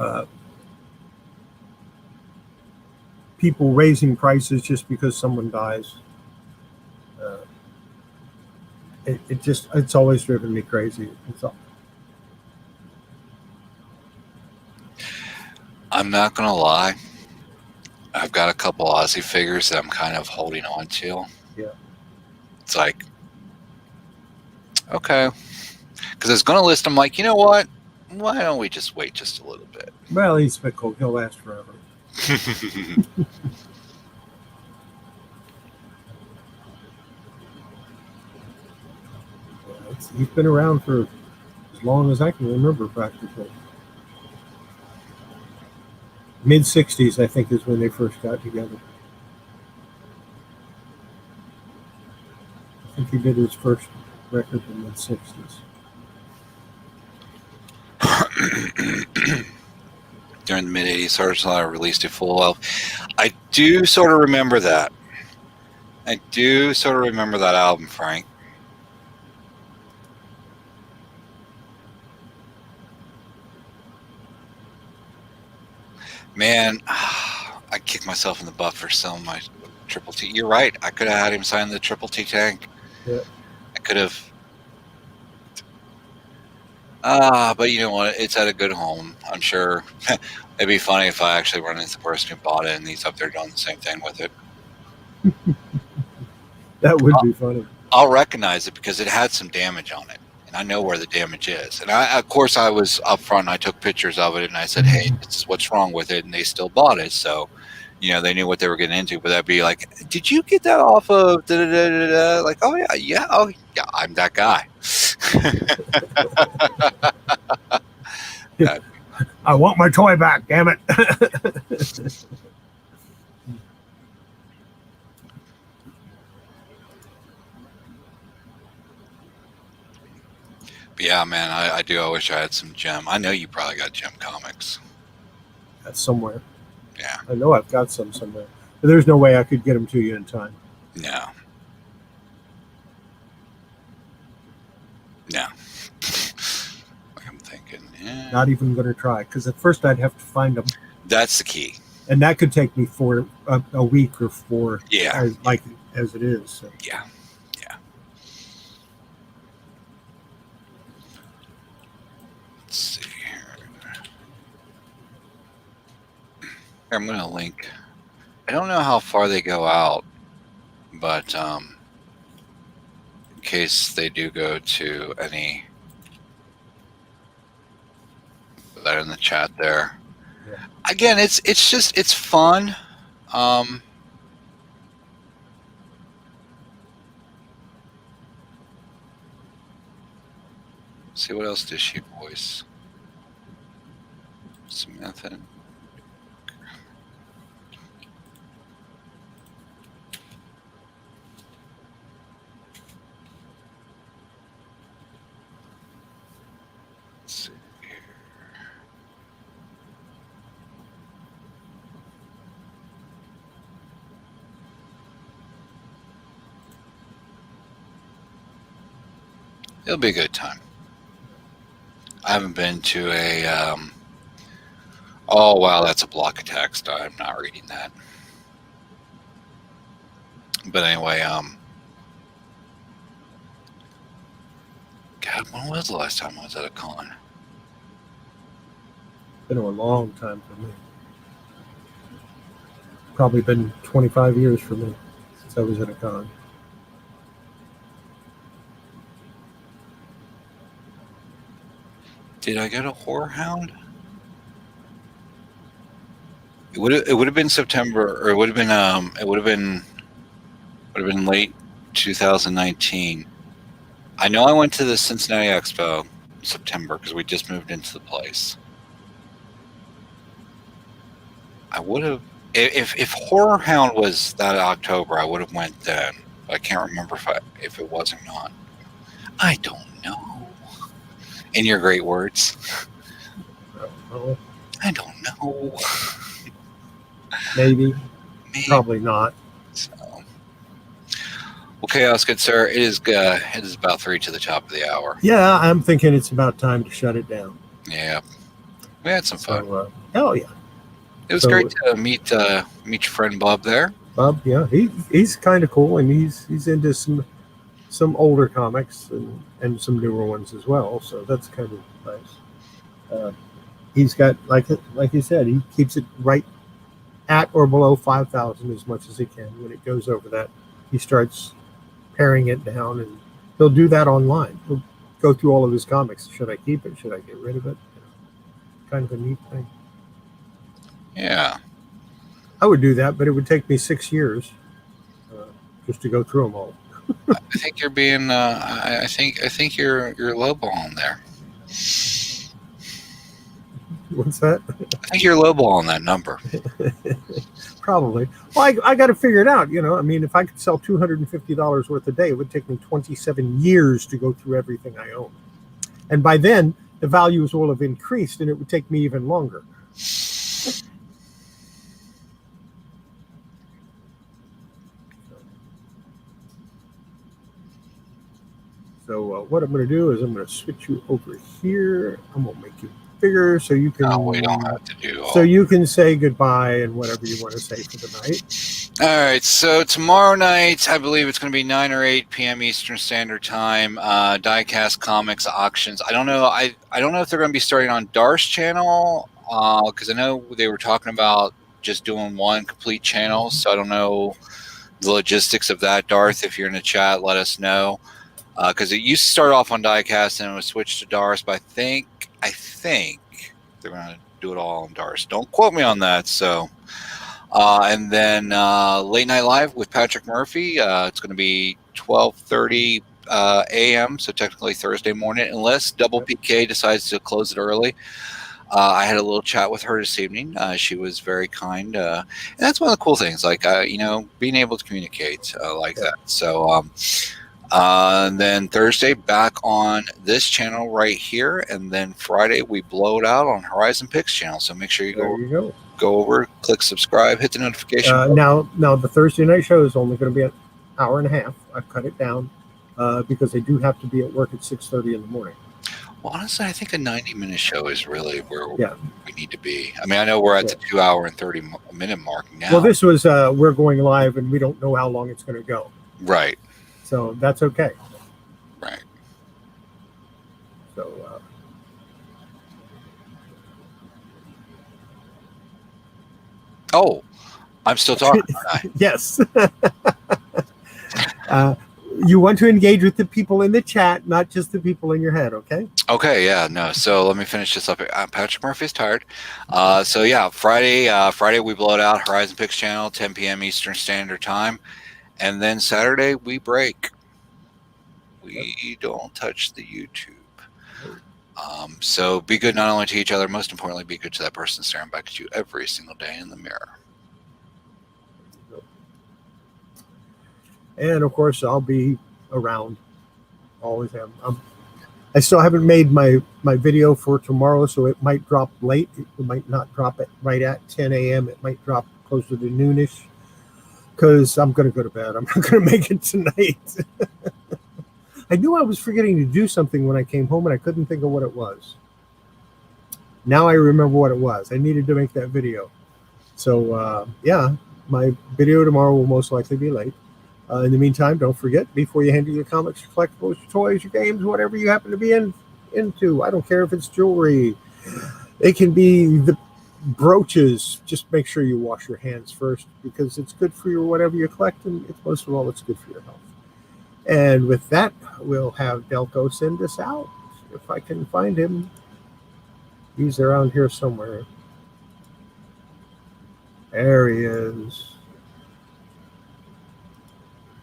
People raising prices just because someone dies. It's always driven me crazy. I'm not gonna lie. I've got a couple Aussie figures that I'm kind of holding on to. Yeah. It's like, okay. Because I was going to list them like, you know what? Why don't we just wait just a little bit? Well, he's fickle. He'll last forever. He's been around for as long as I can remember, practically. Mid-'60s, I think, is when they first got together. I think he did his first record in the mid-'60s. During the mid-'80s, Sensational released a full album. I do sort of remember that. Album, Frank. Man, I kicked myself in the butt for selling my Triple T. You're right. I could have had him sign the Triple T tank. Yeah. I could have. But you know what? It's at a good home. I'm sure it'd be funny if I actually run into the person who bought it and he's up there doing the same thing with it. That would be funny. I'll recognize it because it had some damage on it. I know where the damage is. And of course, I was up front and I took pictures of it and I said, hey, this is what's wrong with it. And they still bought it. So, they knew what they were getting into. But that'd be like, did you get that off of da-da-da-da-da? Like, oh, yeah. Oh, yeah, I'm that guy. I want my toy back, damn it. But yeah, man, I do. I wish I had some Gem. I know you probably got Gem comics. That's somewhere. Yeah. I know I've got some somewhere. But there's no way I could get them to you in time. No. No. I'm thinking, yeah. Not even going to try, because at first I'd have to find them. That's the key. And that could take me for a week or 4. Yeah. As it is. So. Yeah. Yeah. Let's see here. I'm going to link. I don't know how far they go out, but in case they do go to any, put that in the chat there. Yeah. Again, it's fun. See what else does she voice? Samantha. Let's see here. It'll be a good time. I haven't been to a. Oh wow, that's a block of text. I'm not reading that. But anyway, God, when was the last time I was at a con? Been a long time for me. Probably been 25 years for me since I was at a con. Did I go to Horror Hound? It would have been September, or it would have been late 2019. I know I went to the Cincinnati Expo in September because we just moved into the place. I would have, if Horror Hound was that October, I would have went then. But I can't remember if it was or not. I don't know. In your great words. I don't know. Maybe. Probably not. So. Well, Chaos, good sir. It is about 3 to the top of the hour. Yeah, I'm thinking it's about time to shut it down. Yeah. We had some fun. Hell yeah. It was great to meet your friend Bob there. Bob, yeah, he's kind of cool, and he's into some older comics and some newer ones as well. So that's kind of nice. He's got, like you said, he keeps it right at or below 5,000 as much as he can. When it goes over that, he starts paring it down, and he'll do that online. He'll go through all of his comics. Should I keep it? Should I get rid of it? Kind of a neat thing. Yeah, I would do that, but it would take me 6 years just to go through them all. I think you're being. I think you're lowballing there. What's that? I think you're lowballing that number. Probably. Well, I got to figure it out. I mean, if I could sell $250 worth a day, it would take me 27 years to go through everything I own. And by then, the values will have increased, and it would take me even longer. So what I'm going to do is I'm going to switch you over here. I'm going to make you bigger so you can. No, we don't have to do. So you can say goodbye and whatever you want to say for the night. All right. So tomorrow night, I believe it's going to be 9 or 8 p.m. Eastern Standard Time. Diecast Comics auctions. I don't know. I don't know if they're going to be starting on Dar's channel because I know they were talking about just doing one complete channel. So I don't know the logistics of that. Darth, if you're in the chat, let us know. Because it used to start off on Diecast and it was switched to Dars, but I think they're going to do it all on Dars. Don't quote me on that. So, and then Late Night Live with Patrick Murphy. It's going to be 12:30 a.m., so technically Thursday morning, unless Double PK decides to close it early. I had a little chat with her this evening. She was very kind, and that's one of the cool things, like being able to communicate like that. So and then Thursday back on this channel right here, and then Friday we blow it out on Horizon Picks channel. So make sure you go over, click subscribe, hit the notification. Now the Thursday night show is only going to be an hour and a half. I've cut it down because I do have to be at work at 6:30 in the morning. Well, honestly, I think a 90-minute show is really where we need to be. I mean, I know we're at the 2 hour and 30-minute mark now. Well, this was we're going live, and we don't know how long it's going to go. Right. So that's okay. Right. So. Oh, I'm still talking. Yes. You want to engage with the people in the chat, not just the people in your head, okay? Okay, yeah, no. So let me finish this up. Patrick Murphy's tired. So yeah, Friday we blow it out, Horizon Picks channel, 10 p.m. Eastern Standard Time. And then Saturday we break. We don't touch the YouTube. So be good not only to each other, most importantly, be good to that person staring back at you every single day in the mirror. And of course, I'll be around. Always am. I still haven't made my video for tomorrow, so it might drop late. It might not drop it right at 10 a.m. It might drop closer to noonish because I'm going to go to bed. I'm not going to make it tonight. I knew I was forgetting to do something when I came home, and I couldn't think of what it was. Now I remember what it was. I needed to make that video. So, yeah, my video tomorrow will most likely be late. In the meantime, don't forget, before you handle your comics, your collectibles, your toys, your games, whatever you happen to be into, I don't care if it's jewelry. It can be the brooches. Just make sure you wash your hands first because it's good for your whatever you're collecting. Most of all, it's good for your health. And with that, we'll have Delco send us out. If I can find him. He's around here somewhere. There he is.